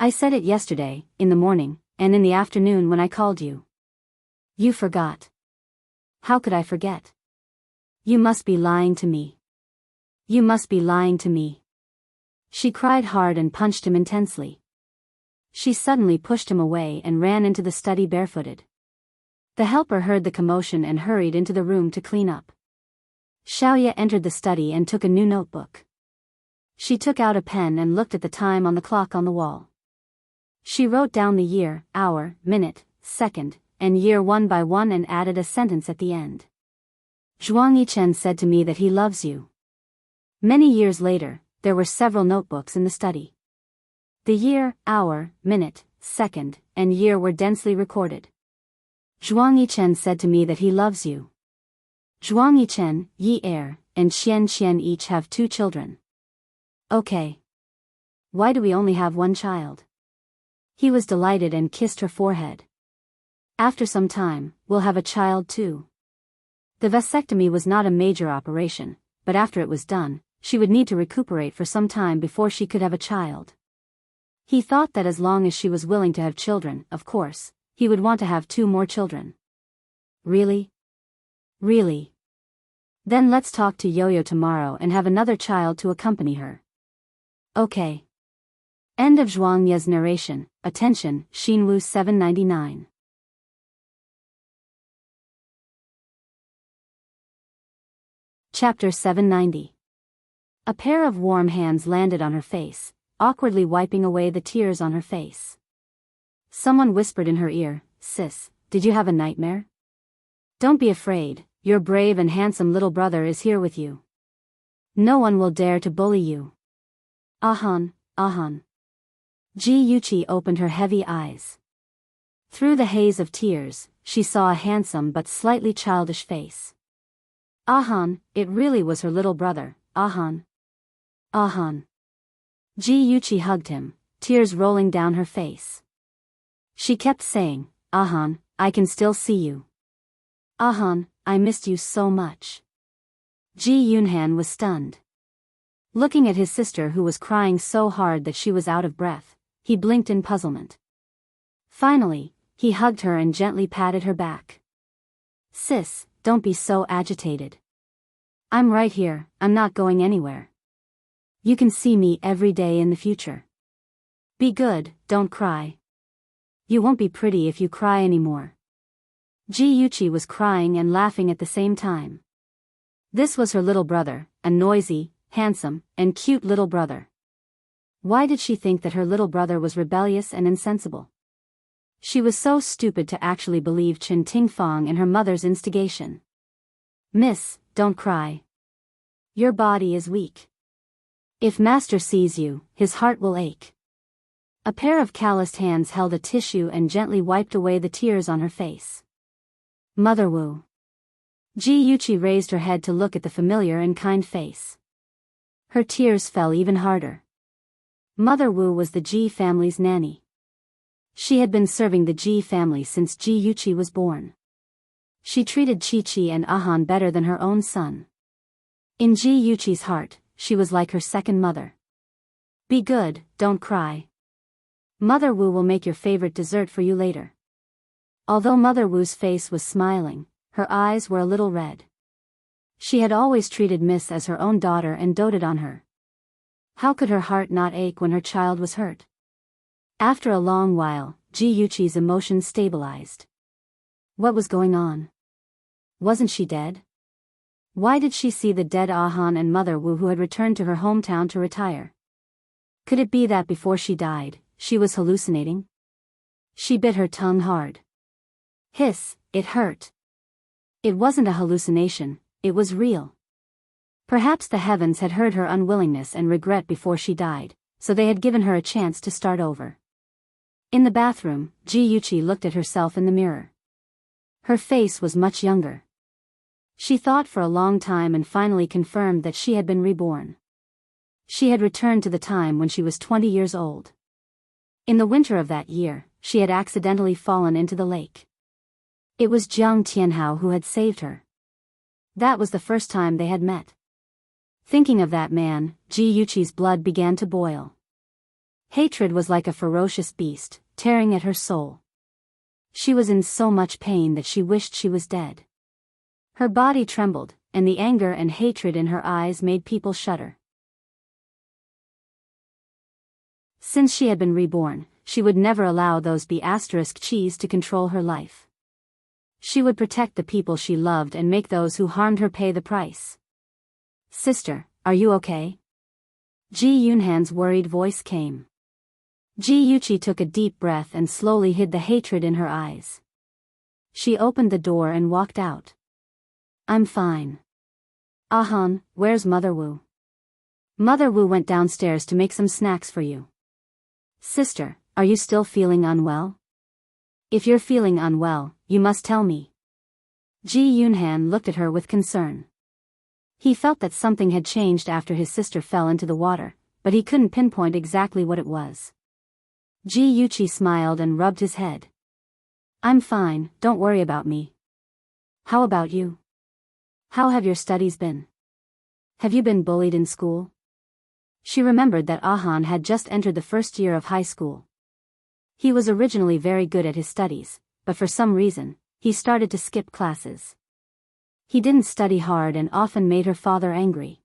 I said it yesterday, in the morning, and in the afternoon when I called you. You forgot. How could I forget? You must be lying to me. You must be lying to me. She cried hard and punched him intensely. She suddenly pushed him away and ran into the study barefooted. The helper heard the commotion and hurried into the room to clean up. Xiaoya entered the study and took a new notebook. She took out a pen and looked at the time on the clock on the wall. She wrote down the year, hour, minute, second, and year one by one and added a sentence at the end. Zhuang Yichen said to me that he loves you. Many years later, there were several notebooks in the study. The year, hour, minute, second, and year were densely recorded. Zhuang Yichen said to me that he loves you. Zhuang Yichen, Yi Er, and Xian Xian each have 2 children. Okay. Why do we only have 1 child? He was delighted and kissed her forehead. After some time, we'll have a child too. The vasectomy was not a major operation, but after it was done, she would need to recuperate for some time before she could have a child. He thought that as long as she was willing to have children, of course, he would want to have 2 more children. Really? Really? Then let's talk to Yo-Yo tomorrow and have another child to accompany her. Okay. End of Zhuang Ye's narration. Attention, Xinwu 799. Chapter 790. A pair of warm hands landed on her face, awkwardly wiping away the tears on her face. Someone whispered in her ear, "Sis, did you have a nightmare? Don't be afraid, your brave and handsome little brother is here with you. No one will dare to bully you." Ahan, ahan. Ji Yuqi opened her heavy eyes. Through the haze of tears, she saw a handsome but slightly childish face. Ahan, it really was her little brother, Ahan. Ahan. Ji Yuqi hugged him, tears rolling down her face. She kept saying, "Ahan, I can still see you. Ahan, I missed you so much." Ji Yunhan was stunned. Looking at his sister who was crying so hard that she was out of breath, he blinked in puzzlement. Finally, he hugged her and gently patted her back. "Sis, don't be so agitated. I'm right here, I'm not going anywhere. You can see me every day in the future. Be good, don't cry. You won't be pretty if you cry anymore." Ji Yuqi was crying and laughing at the same time. This was her little brother, a noisy, handsome, and cute little brother. Why did she think that her little brother was rebellious and insensible? She was so stupid to actually believe Chen Tingfang and her mother's instigation. "Miss, don't cry. Your body is weak. If master sees you, his heart will ache." A pair of calloused hands held a tissue and gently wiped away the tears on her face. "Mother Wu." Ji Yuqi raised her head to look at the familiar and kind face. Her tears fell even harder. Mother Wu was the Ji family's nanny. She had been serving the Ji family since Ji Yuqi was born. She treated Chi-Chi and Ahan better than her own son. In Ji Yuqi's heart, she was like her second mother. "Be good, don't cry. Mother Wu will make your favorite dessert for you later." Although Mother Wu's face was smiling, her eyes were a little red. She had always treated Miss as her own daughter and doted on her. How could her heart not ache when her child was hurt? After a long while, Ji Yuqi's emotions stabilized. What was going on? Wasn't she dead? Why did she see the dead Ahan and Mother Wu who had returned to her hometown to retire? Could it be that before she died, she was hallucinating? She bit her tongue hard. Hiss, it hurt. It wasn't a hallucination, it was real. Perhaps the heavens had heard her unwillingness and regret before she died, so they had given her a chance to start over. In the bathroom, Ji Yuqi looked at herself in the mirror. Her face was much younger. She thought for a long time and finally confirmed that she had been reborn. She had returned to the time when she was 20 years old. In the winter of that year, she had accidentally fallen into the lake. It was Jiang Tianhao who had saved her. That was the first time they had met. Thinking of that man, Ji Yuqi's blood began to boil. Hatred was like a ferocious beast, tearing at her soul. She was in so much pain that she wished she was dead. Her body trembled, and the anger and hatred in her eyes made people shudder. Since she had been reborn, she would never allow those cheese to control her life. She would protect the people she loved and make those who harmed her pay the price. Sister, are you okay? Ji Yunhan's worried voice came. Ji Yuqi took a deep breath and slowly hid the hatred in her eyes. She opened the door and walked out. I'm fine. Ahan, where's Mother Wu? Mother Wu went downstairs to make some snacks for you. Sister, are you still feeling unwell? If you're feeling unwell, you must tell me. Ji Yunhan looked at her with concern. He felt that something had changed after his sister fell into the water, but he couldn't pinpoint exactly what it was. Ji Yuqi smiled and rubbed his head. I'm fine, don't worry about me. How about you? How have your studies been? Have you been bullied in school? She remembered that Ahan had just entered the first year of high school. He was originally very good at his studies, but for some reason, he started to skip classes. He didn't study hard and often made her father angry.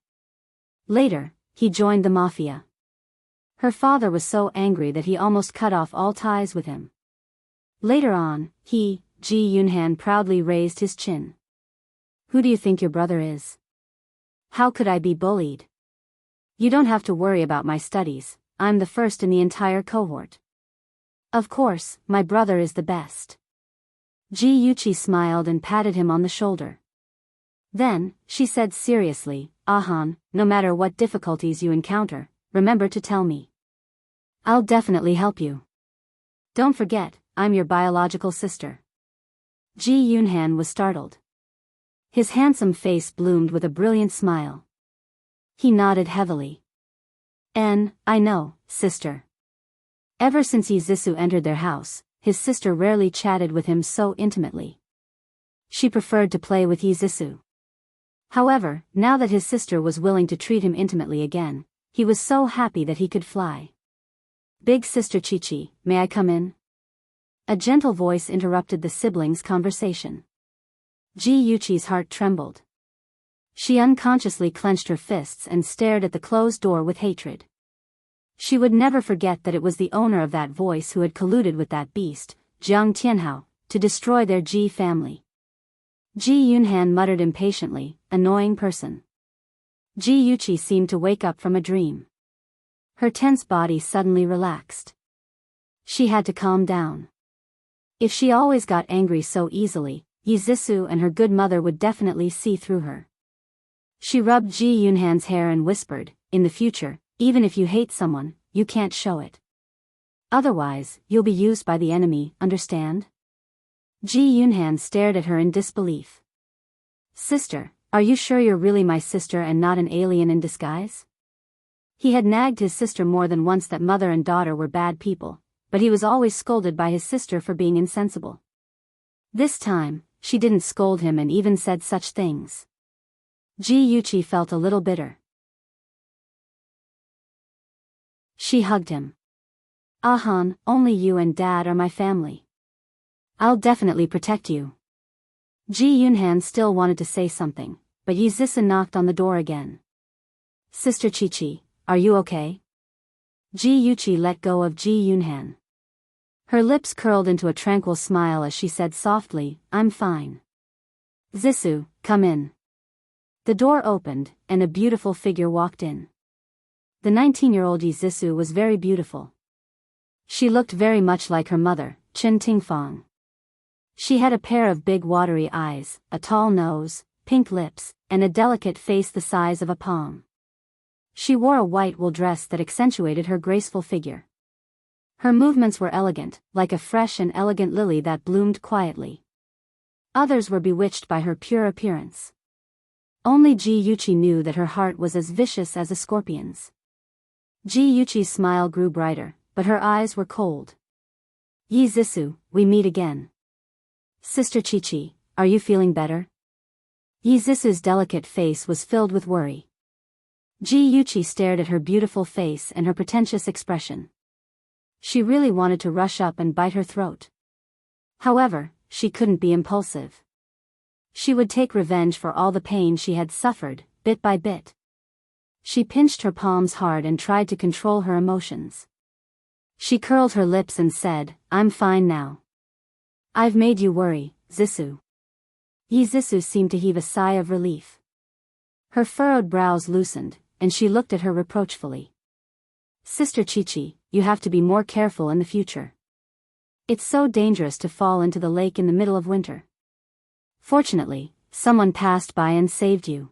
Later, he joined the mafia. Her father was so angry that he almost cut off all ties with him. Later on, Ji Yunhan proudly raised his chin. Who do you think your brother is? How could I be bullied? You don't have to worry about my studies, I'm the first in the entire cohort. Of course, my brother is the best. Ji Yuqi smiled and patted him on the shoulder. Then, she said seriously, Ahan, no matter what difficulties you encounter, remember to tell me. I'll definitely help you. Don't forget, I'm your biological sister. Ji Yunhan was startled. His handsome face bloomed with a brilliant smile. He nodded heavily. I know, sister. Ever since Yi Zissou entered their house, his sister rarely chatted with him so intimately. She preferred to play with Yi Zissou. However, now that his sister was willing to treat him intimately again, he was so happy that he could fly. Big sister Chi-Chi, may I come in? A gentle voice interrupted the siblings' conversation. Ji Yuqi's heart trembled. She unconsciously clenched her fists and stared at the closed door with hatred. She would never forget that it was the owner of that voice who had colluded with that beast, Jiang Tianhao, to destroy their Ji family. Ji Yunhan muttered impatiently, annoying person. Ji Yuqi seemed to wake up from a dream. Her tense body suddenly relaxed. She had to calm down. If she always got angry so easily, Yi Zissou and her good mother would definitely see through her. She rubbed Ji Yunhan's hair and whispered, in the future, even if you hate someone, you can't show it. Otherwise, you'll be used by the enemy, understand? Ji Yunhan stared at her in disbelief. Sister, are you sure you're really my sister and not an alien in disguise? He had nagged his sister more than once that mother and daughter were bad people, but he was always scolded by his sister for being insensible. This time, she didn't scold him and even said such things. Ji Yuqi felt a little bitter. She hugged him. Ahan, only you and Dad are my family. I'll definitely protect you. Ji Yunhan still wanted to say something, but Yi Zissou knocked on the door again. Sister Chi-Chi, are you okay? Ji Yuqi let go of Ji Yunhan. Her lips curled into a tranquil smile as she said softly, I'm fine. Zissou, come in. The door opened, and a beautiful figure walked in. The 19-year-old Yi Zissou was very beautiful. She looked very much like her mother, Chen Tingfang. She had a pair of big watery eyes, a tall nose, pink lips, and a delicate face the size of a palm. She wore a white wool dress that accentuated her graceful figure. Her movements were elegant, like a fresh and elegant lily that bloomed quietly. Others were bewitched by her pure appearance. Only Ji Yuqi knew that her heart was as vicious as a scorpion's. Ji Yuqi's smile grew brighter, but her eyes were cold. Yi Zissou, we meet again. Sister Chi-Chi, are you feeling better? Yi Zissou's delicate face was filled with worry. Ji Yuqi stared at her beautiful face and her pretentious expression. She really wanted to rush up and bite her throat. However, she couldn't be impulsive. She would take revenge for all the pain she had suffered, bit by bit. She pinched her palms hard and tried to control her emotions. She curled her lips and said, "I'm fine now. I've made you worry, Zissou." Zissou seemed to heave a sigh of relief. Her furrowed brows loosened, and she looked at her reproachfully. "Sister Chi-Chi, you have to be more careful in the future. It's so dangerous to fall into the lake in the middle of winter. Fortunately, someone passed by and saved you.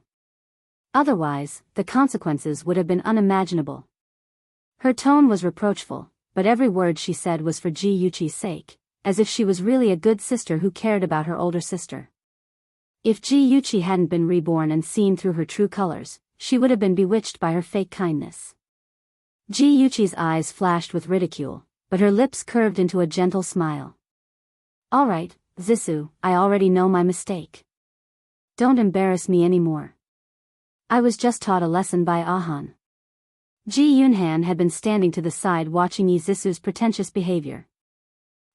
Otherwise, the consequences would have been unimaginable." Her tone was reproachful, but every word she said was for Ji Yuqi's sake, as if she was really a good sister who cared about her older sister. If Ji Yuqi hadn't been reborn and seen through her true colors, she would have been bewitched by her fake kindness. Ji Yuqi's eyes flashed with ridicule, but her lips curved into a gentle smile. "All right, Zissou, I already know my mistake. Don't embarrass me anymore. I was just taught a lesson by Ahan." Ji Yunhan had been standing to the side watching Zissou's pretentious behavior.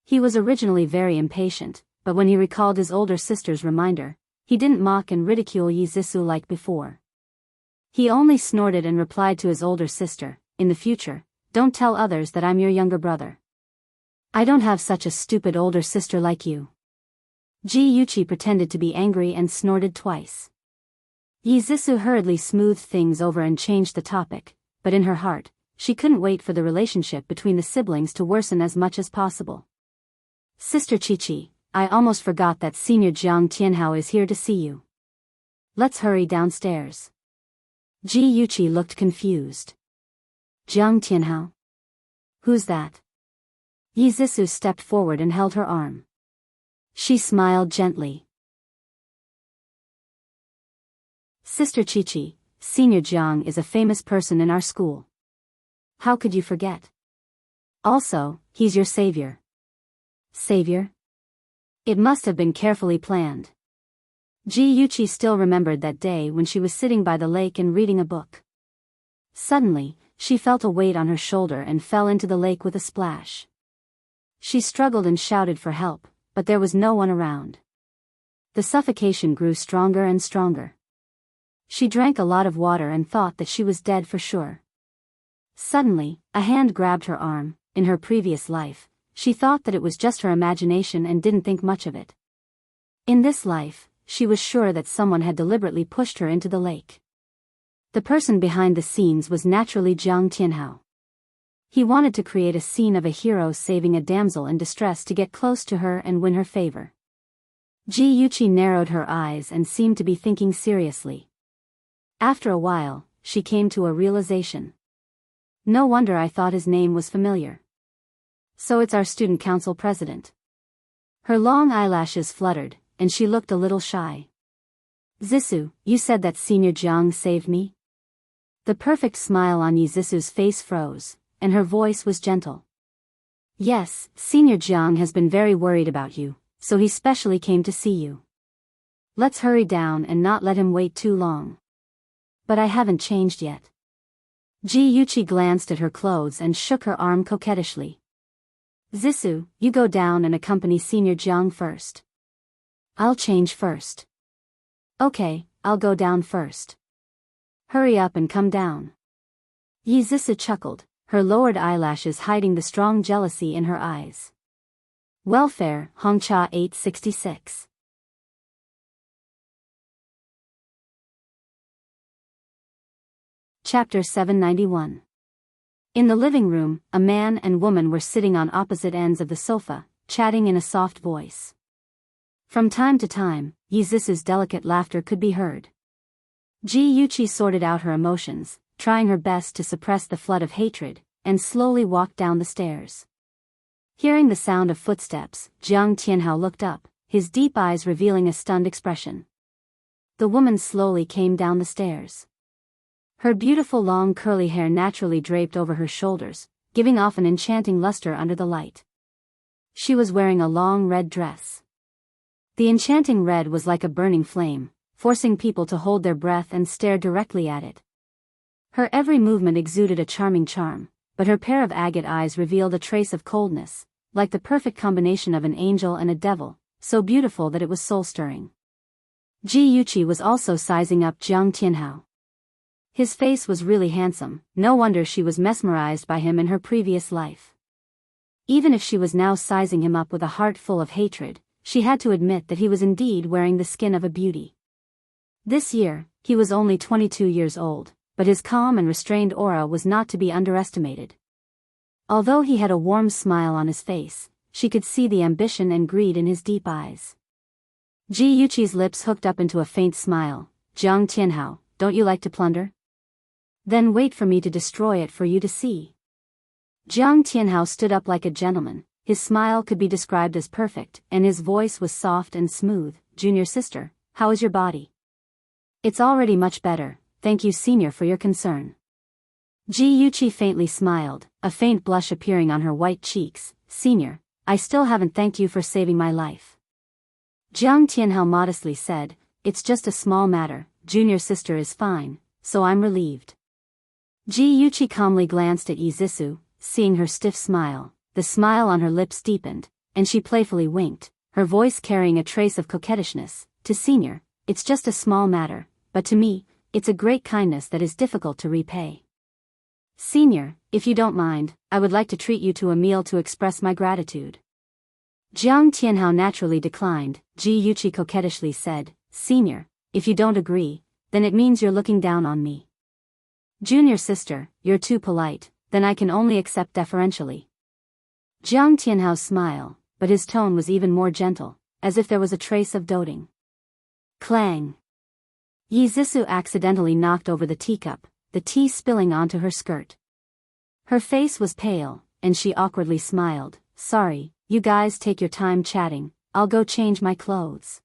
He was originally very impatient, but when he recalled his older sister's reminder, he didn't mock and ridicule Zissou like before. He only snorted and replied to his older sister, "In the future, don't tell others that I'm your younger brother. I don't have such a stupid older sister like you." Ji Yuqi pretended to be angry and snorted twice. Zissou hurriedly smoothed things over and changed the topic, but in her heart, she couldn't wait for the relationship between the siblings to worsen as much as possible. "Sister Chi-Chi, I almost forgot that Senior Jiang Tianhao is here to see you. Let's hurry downstairs." Ji Yuqi looked confused. "Jiang Tianhao? Who's that?" Zissou stepped forward and held her arm. She smiled gently. "Sister Chi-Chi, Senior Jiang is a famous person in our school. How could you forget? Also, he's your savior." "Savior?" It must have been carefully planned. Ji Yuqi still remembered that day when she was sitting by the lake and reading a book. Suddenly, she felt a weight on her shoulder and fell into the lake with a splash. She struggled and shouted for help, but there was no one around. The suffocation grew stronger and stronger. She drank a lot of water and thought that she was dead for sure. Suddenly, a hand grabbed her arm. In her previous life, she thought that it was just her imagination and didn't think much of it. In this life, she was sure that someone had deliberately pushed her into the lake. The person behind the scenes was naturally Jiang Tianhao. He wanted to create a scene of a hero saving a damsel in distress to get close to her and win her favor. Ji Yuqi narrowed her eyes and seemed to be thinking seriously. After a while, she came to a realization. No wonder I thought his name was familiar. So it's our student council president. Her long eyelashes fluttered, and she looked a little shy. "Zissou, you said that Senior Jiang saved me?" The perfect smile on Zissou's face froze, and her voice was gentle. "Yes, Senior Jiang has been very worried about you, so he specially came to see you. Let's hurry down and not let him wait too long." "But I haven't changed yet." Ji Yuqi glanced at her clothes and shook her arm coquettishly. "Zissou, you go down and accompany Senior Jiang first." "I'll change first." "Okay, I'll go down first." "Hurry up and come down." Zissou chuckled, her lowered eyelashes hiding the strong jealousy in her eyes. Welfare, Hongcha 866. Chapter 791. In the living room, a man and woman were sitting on opposite ends of the sofa, chatting in a soft voice. From time to time, Zissou's delicate laughter could be heard. Ji Yuqi sorted out her emotions, trying her best to suppress the flood of hatred, and slowly walked down the stairs. Hearing the sound of footsteps, Jiang Tianhao looked up, his deep eyes revealing a stunned expression. The woman slowly came down the stairs. Her beautiful long curly hair naturally draped over her shoulders, giving off an enchanting luster under the light. She was wearing a long red dress. The enchanting red was like a burning flame, forcing people to hold their breath and stare directly at it. Her every movement exuded a charming charm, but her pair of agate eyes revealed a trace of coldness, like the perfect combination of an angel and a devil, so beautiful that it was soul-stirring. Ji Yuqi was also sizing up Jiang Tianhao. His face was really handsome, no wonder she was mesmerized by him in her previous life. Even if she was now sizing him up with a heart full of hatred, she had to admit that he was indeed wearing the skin of a beauty. This year, he was only 22 years old, but his calm and restrained aura was not to be underestimated. Although he had a warm smile on his face, she could see the ambition and greed in his deep eyes. Ji Yuqi's lips hooked up into a faint smile. Jiang Tianhao, don't you like to plunder? Then wait for me to destroy it for you to see. Jiang Tianhao stood up like a gentleman, his smile could be described as perfect, and his voice was soft and smooth. Junior sister, how is your body? It's already much better, thank you senior for your concern. Ji Yuqi faintly smiled, a faint blush appearing on her white cheeks. Senior, I still haven't thanked you for saving my life. Jiang Tianhao modestly said, it's just a small matter, junior sister is fine, so I'm relieved. Ji Yuqi calmly glanced at Yi Zissou, seeing her stiff smile, the smile on her lips deepened, and she playfully winked, her voice carrying a trace of coquettishness. To senior, it's just a small matter, but to me, it's a great kindness that is difficult to repay. Senior, if you don't mind, I would like to treat you to a meal to express my gratitude. Jiang Tianhao naturally declined. Ji Yuqi coquettishly said, Senior, if you don't agree, then it means you're looking down on me. Junior sister, you're too polite, then I can only accept deferentially. Jiang Tianhao's smile, but his tone was even more gentle, as if there was a trace of doting. Clang! Yi Zissou accidentally knocked over the teacup, the tea spilling onto her skirt. Her face was pale, and she awkwardly smiled. Sorry, you guys take your time chatting, I'll go change my clothes.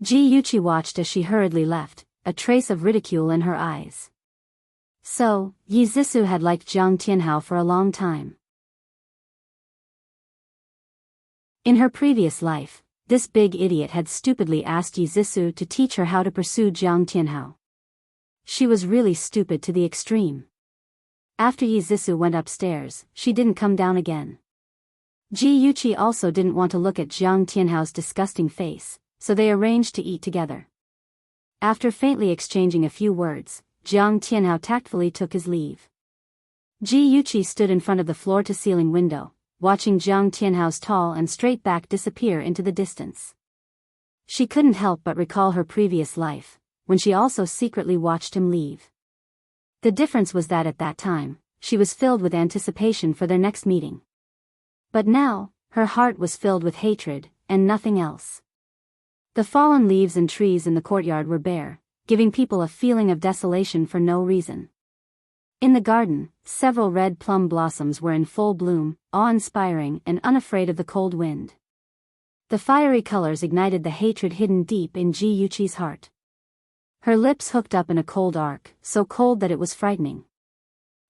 Ji Yuqi watched as she hurriedly left, a trace of ridicule in her eyes. So, Yi Zissou had liked Jiang Tianhao for a long time. In her previous life, this big idiot had stupidly asked Yi Zissou to teach her how to pursue Jiang Tianhao. She was really stupid to the extreme. After Yi Zissou went upstairs, she didn't come down again. Ji Yuqi also didn't want to look at Jiang Tianhao's disgusting face, so they arranged to eat together. After faintly exchanging a few words, Jiang Tianhao tactfully took his leave. Ji Yuqi stood in front of the floor-to-ceiling window, watching Jiang Tianhao's tall and straight back disappear into the distance. She couldn't help but recall her previous life, when she also secretly watched him leave. The difference was that at that time, she was filled with anticipation for their next meeting. But now, her heart was filled with hatred, and nothing else. The fallen leaves and trees in the courtyard were bare, giving people a feeling of desolation for no reason. In the garden, several red plum blossoms were in full bloom, awe-inspiring and unafraid of the cold wind. The fiery colors ignited the hatred hidden deep in Ji Yuqi's heart. Her lips hooked up in a cold arc, so cold that it was frightening.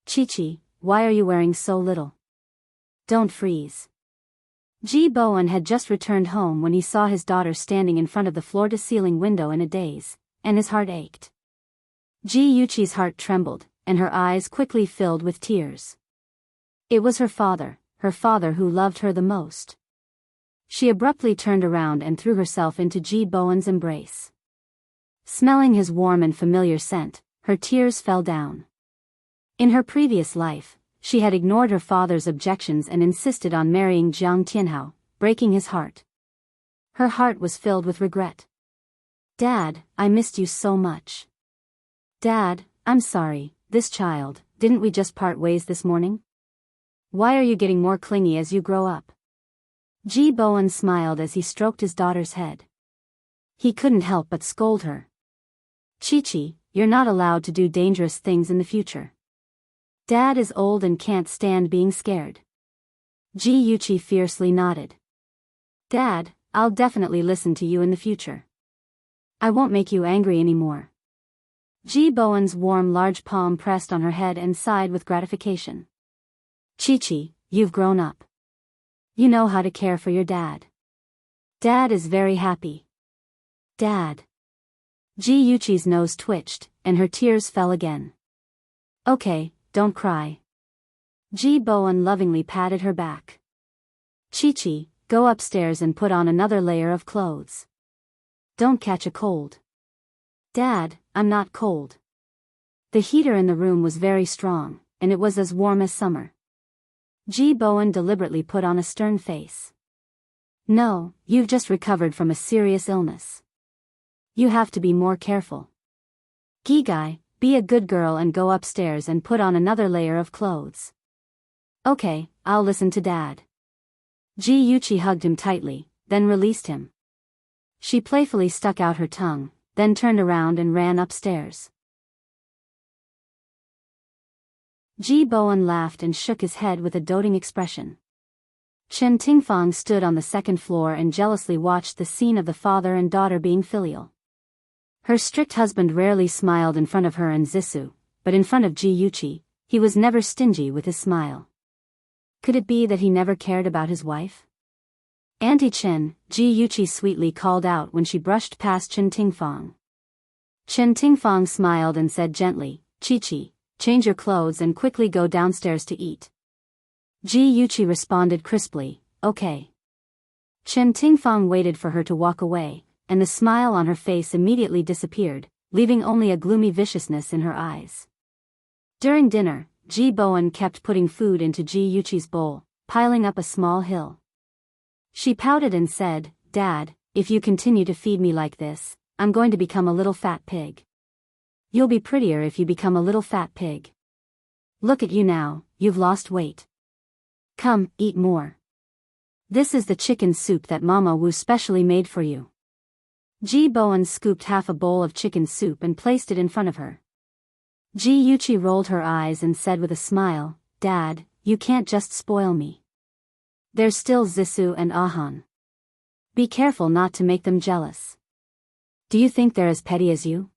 Chi-Chi, why are you wearing so little? Don't freeze. Ji Bowen had just returned home when he saw his daughter standing in front of the floor-to-ceiling window in a daze, and his heart ached. Ji Yuqi's heart trembled, and her eyes quickly filled with tears. It was her father who loved her the most. She abruptly turned around and threw herself into Ji Bowen's embrace. Smelling his warm and familiar scent, her tears fell down. In her previous life, she had ignored her father's objections and insisted on marrying Jiang Tianhao, breaking his heart. Her heart was filled with regret. Dad, I missed you so much. Dad, I'm sorry, this child, didn't we just part ways this morning? Why are you getting more clingy as you grow up? Ji Bowen smiled as he stroked his daughter's head. He couldn't help but scold her. Chi-Chi, you're not allowed to do dangerous things in the future. Dad is old and can't stand being scared. Ji Yuqi fiercely nodded. Dad, I'll definitely listen to you in the future. I won't make you angry anymore. Ji Bowen's warm large palm pressed on her head and sighed with gratification. Chi-Chi, you've grown up. You know how to care for your dad. Dad is very happy. Dad. Ji Yuqi's nose twitched, and her tears fell again. Okay, don't cry. Ji Bowen lovingly patted her back. Chi-Chi, go upstairs and put on another layer of clothes. Don't catch a cold. Dad, I'm not cold. The heater in the room was very strong, and it was as warm as summer. Ji Bowen deliberately put on a stern face. No, you've just recovered from a serious illness. You have to be more careful. Gigai, be a good girl and go upstairs and put on another layer of clothes. Okay, I'll listen to Dad. Ji Yuchi hugged him tightly, then released him. She playfully stuck out her tongue, then turned around and ran upstairs. Ji Bowen laughed and shook his head with a doting expression. Chen Tingfang stood on the second floor and jealously watched the scene of the father and daughter being filial. Her strict husband rarely smiled in front of her and Zissou, but in front of Ji Yuchi, he was never stingy with his smile. Could it be that he never cared about his wife? Auntie Chen, Ji Yuchi sweetly called out when she brushed past Chen Tingfang. Chen Tingfang smiled and said gently, Chi-Chi, change your clothes and quickly go downstairs to eat. Ji Yuchi responded crisply, okay. Chen Tingfang waited for her to walk away, and the smile on her face immediately disappeared, leaving only a gloomy viciousness in her eyes. During dinner, Ji Bowen kept putting food into Ji Yuchi's bowl, piling up a small hill. She pouted and said, Dad, if you continue to feed me like this, I'm going to become a little fat pig. You'll be prettier if you become a little fat pig. Look at you now, you've lost weight. Come, eat more. This is the chicken soup that Mama Wu specially made for you. Ji Bowen scooped half a bowl of chicken soup and placed it in front of her. Ji Yuchi rolled her eyes and said with a smile, Dad, you can't just spoil me. There's still Zissou and Ahan. Be careful not to make them jealous. Do you think they're as petty as you?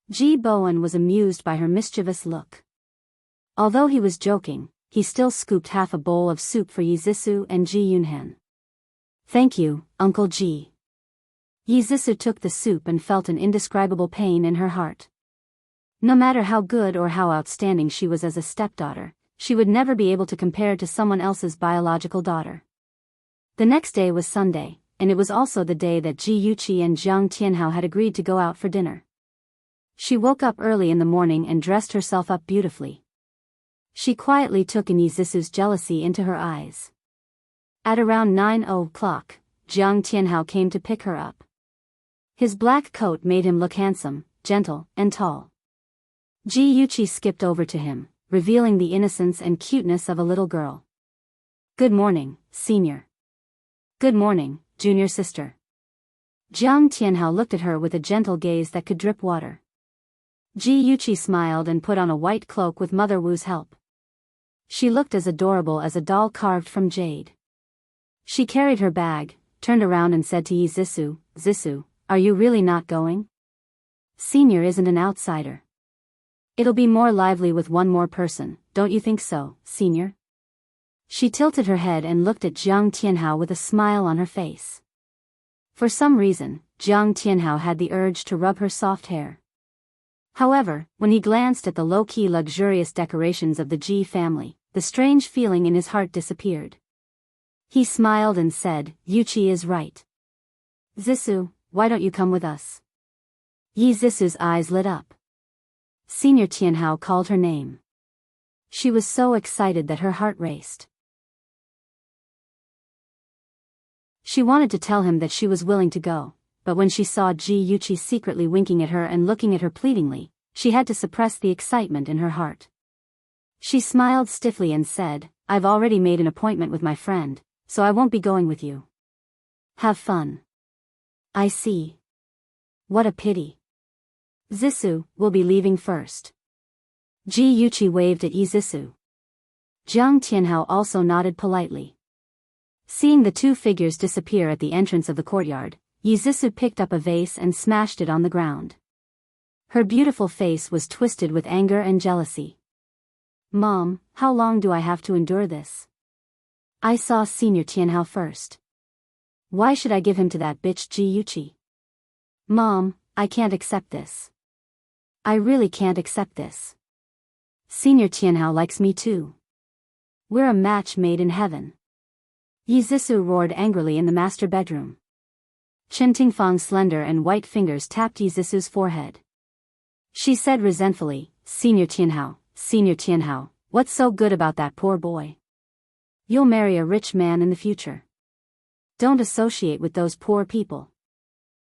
Ji Bowen was amused by her mischievous look. Although he was joking, he still scooped half a bowl of soup for Yi Zissou and Ji Yunhan. Thank you, Uncle Ji. Yi Zissou took the soup and felt an indescribable pain in her heart. No matter how good or how outstanding she was as a stepdaughter, she would never be able to compare to someone else's biological daughter. The next day was Sunday, and it was also the day that Ji Yuchi and Jiang Tianhao had agreed to go out for dinner. She woke up early in the morning and dressed herself up beautifully. She quietly took in Yi Zissou's jealousy into her eyes. At around 9:00, Jiang Tianhao came to pick her up. His black coat made him look handsome, gentle, and tall. Ji Yuchi skipped over to him, revealing the innocence and cuteness of a little girl. Good morning, senior. Good morning, junior sister. Jiang Tianhao looked at her with a gentle gaze that could drip water. Ji Yuchi smiled and put on a white cloak with Mother Wu's help. She looked as adorable as a doll carved from jade. She carried her bag, turned around and said to Yi Zissou, Zissou, are you really not going? Senior isn't an outsider. It'll be more lively with one more person, don't you think so, senior? She tilted her head and looked at Jiang Tianhao with a smile on her face. For some reason, Jiang Tianhao had the urge to rub her soft hair. However, when he glanced at the low-key luxurious decorations of the Ji family, the strange feeling in his heart disappeared. He smiled and said, Yuchi is right. Zissou, why don't you come with us? Yi Zissou's eyes lit up. Senior Tianhao called her name. She was so excited that her heart raced. She wanted to tell him that she was willing to go, but when she saw Ji Yuchi secretly winking at her and looking at her pleadingly, she had to suppress the excitement in her heart. She smiled stiffly and said, I've already made an appointment with my friend, so I won't be going with you. Have fun. I see. What a pity. Zissou will be leaving first. Ji Yuchi waved at Yi Zissou. Jiang Tianhao also nodded politely. Seeing the two figures disappear at the entrance of the courtyard, Yi Zissou picked up a vase and smashed it on the ground. Her beautiful face was twisted with anger and jealousy. Mom, how long do I have to endure this? I saw Senior Tianhao first. Why should I give him to that bitch Ji Yuchi? Mom, I can't accept this. I really can't accept this. Senior Tianhao likes me too. We're a match made in heaven. Yi Zissou roared angrily in the master bedroom. Chen Tingfang's slender and white fingers tapped Yi Zissou's forehead. She said resentfully, Senior Tianhao, what's so good about that poor boy? You'll marry a rich man in the future. Don't associate with those poor people.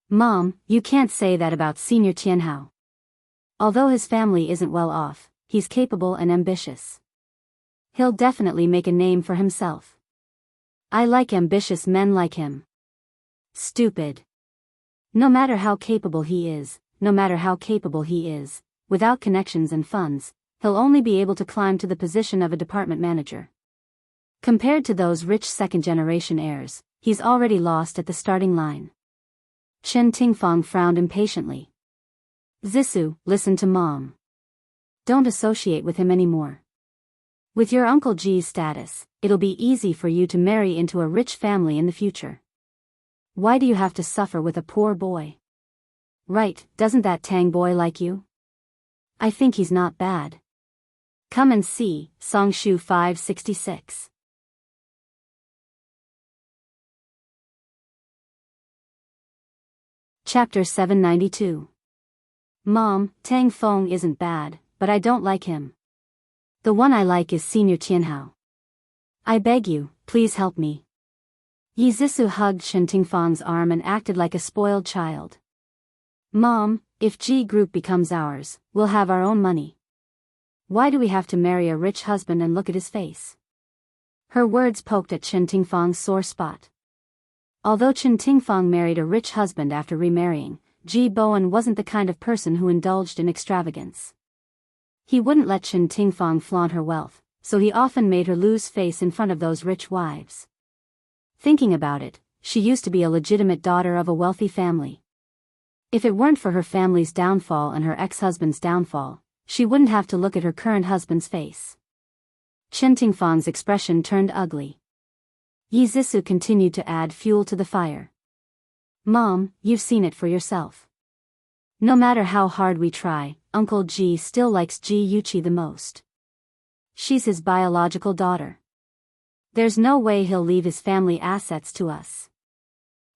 Mom, you can't say that about Senior Tianhao. Although his family isn't well off, he's capable and ambitious. He'll definitely make a name for himself. I like ambitious men like him. Stupid. No matter how capable he is, without connections and funds, he'll only be able to climb to the position of a department manager. Compared to those rich second-generation heirs, he's already lost at the starting line. Chen Tingfang frowned impatiently. Zissou, listen to Mom. Don't associate with him anymore. With your Uncle Ji's status, it'll be easy for you to marry into a rich family in the future. Why do you have to suffer with a poor boy? Right, doesn't that Tang boy like you? I think he's not bad. Come and see, Songshu 566. Chapter 792. Mom, Tang Feng isn't bad, but I don't like him. The one I like is Senior Tianhao. I beg you, please help me. Yi Zissou hugged Chen Tingfang's arm and acted like a spoiled child. Mom, if G Group becomes ours, we'll have our own money. Why do we have to marry a rich husband and look at his face? Her words poked at Chen Tingfang's sore spot. Although Chen Tingfang married a rich husband after remarrying, Ji Bowen wasn't the kind of person who indulged in extravagance. He wouldn't let Chen Tingfang flaunt her wealth, so he often made her lose face in front of those rich wives. Thinking about it, she used to be a legitimate daughter of a wealthy family. If it weren't for her family's downfall and her ex-husband's downfall, she wouldn't have to look at her current husband's face. Chen Tingfang's expression turned ugly. Yi Zissou continued to add fuel to the fire. Mom, you've seen it for yourself. No matter how hard we try, Uncle Ji still likes Ji Yuqi the most. She's his biological daughter. There's no way he'll leave his family assets to us.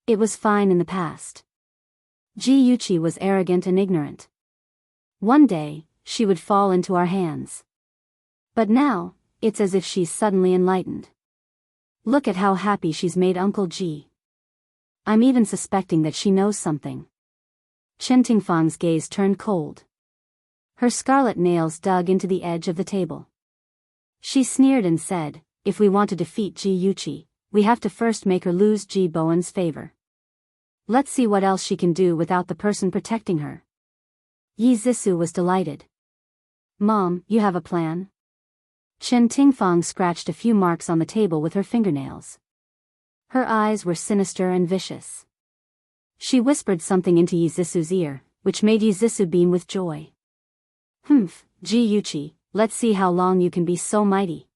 It was fine in the past. Ji Yuqi was arrogant and ignorant. One day, she would fall into our hands. But now, it's as if she's suddenly enlightened. Look at how happy she's made Uncle Ji. I'm even suspecting that she knows something. Chen Tingfang's gaze turned cold. Her scarlet nails dug into the edge of the table. She sneered and said, if we want to defeat Ji Yuqi, we have to first make her lose Ji Bowen's favor. Let's see what else she can do without the person protecting her. Yi Zissou was delighted. Mom, you have a plan? Chen Tingfang scratched a few marks on the table with her fingernails. Her eyes were sinister and vicious. She whispered something into Yi Zissou's ear, which made Yi Zissou beam with joy. Humph, Ji Yuqi, let's see how long you can be so mighty.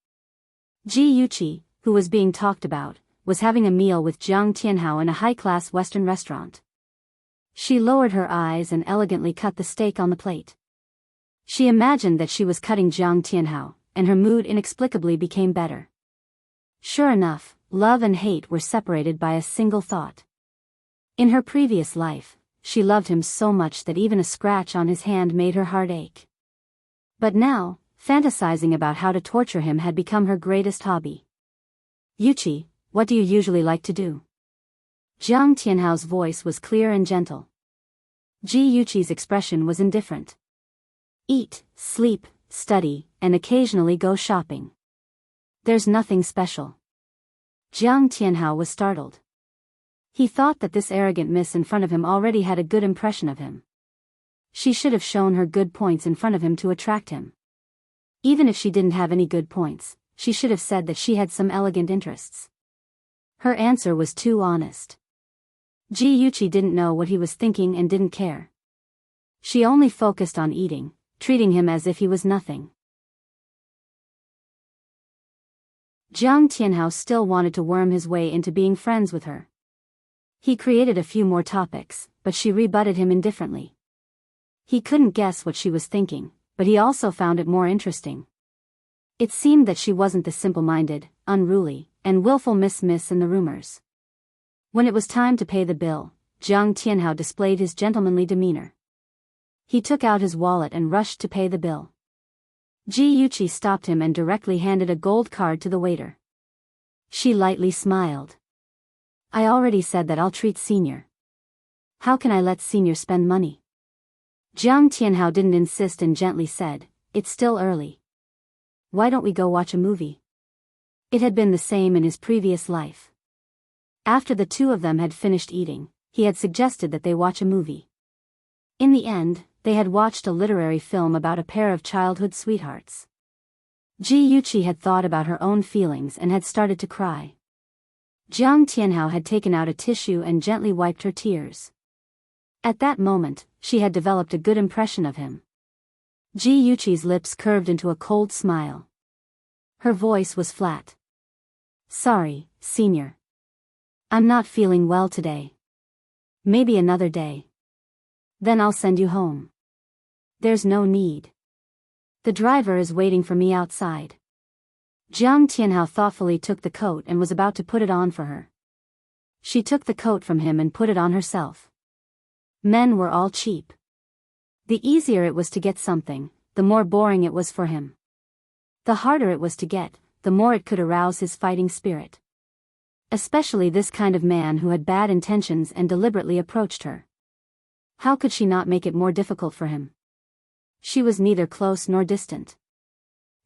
Ji Yuqi, who was being talked about, was having a meal with Jiang Tianhao in a high-class Western restaurant. She lowered her eyes and elegantly cut the steak on the plate. She imagined that she was cutting Jiang Tianhao, and her mood inexplicably became better. Sure enough, love and hate were separated by a single thought. In her previous life, she loved him so much that even a scratch on his hand made her heart ache. But now, fantasizing about how to torture him had become her greatest hobby. Yuqi, what do you usually like to do? Jiang Tianhao's voice was clear and gentle. Ji Yuqi's expression was indifferent. Eat, sleep, study, and occasionally go shopping. There's nothing special. Jiang Tianhao was startled. He thought that this arrogant miss in front of him already had a good impression of him. She should have shown her good points in front of him to attract him. Even if she didn't have any good points, she should have said that she had some elegant interests. Her answer was too honest. Ji Yuqi didn't know what he was thinking and didn't care. She only focused on eating, treating him as if he was nothing. Jiang Tianhao still wanted to worm his way into being friends with her. He created a few more topics, but she rebutted him indifferently. He couldn't guess what she was thinking, but he also found it more interesting. It seemed that she wasn't the simple-minded, unruly, and willful Miss in the rumors. When it was time to pay the bill, Jiang Tianhao displayed his gentlemanly demeanor. He took out his wallet and rushed to pay the bill. Ji Yuqi stopped him and directly handed a gold card to the waiter. She lightly smiled. I already said that I'll treat Senior. How can I let Senior spend money? Jiang Tianhao didn't insist and gently said, it's still early. Why don't we go watch a movie? It had been the same in his previous life. After the two of them had finished eating, he had suggested that they watch a movie. In the end, they had watched a literary film about a pair of childhood sweethearts. Ji Yuqi had thought about her own feelings and had started to cry. Jiang Tianhao had taken out a tissue and gently wiped her tears. At that moment, she had developed a good impression of him. Ji Yuqi's lips curved into a cold smile. Her voice was flat. Sorry, Senior. I'm not feeling well today. Maybe another day. Then I'll send you home. There's no need. The driver is waiting for me outside. Jiang Tianhao thoughtfully took the coat and was about to put it on for her. She took the coat from him and put it on herself. Men were all cheap. The easier it was to get something, the more boring it was for him. The harder it was to get, the more it could arouse his fighting spirit. Especially this kind of man who had bad intentions and deliberately approached her. How could she not make it more difficult for him? She was neither close nor distant.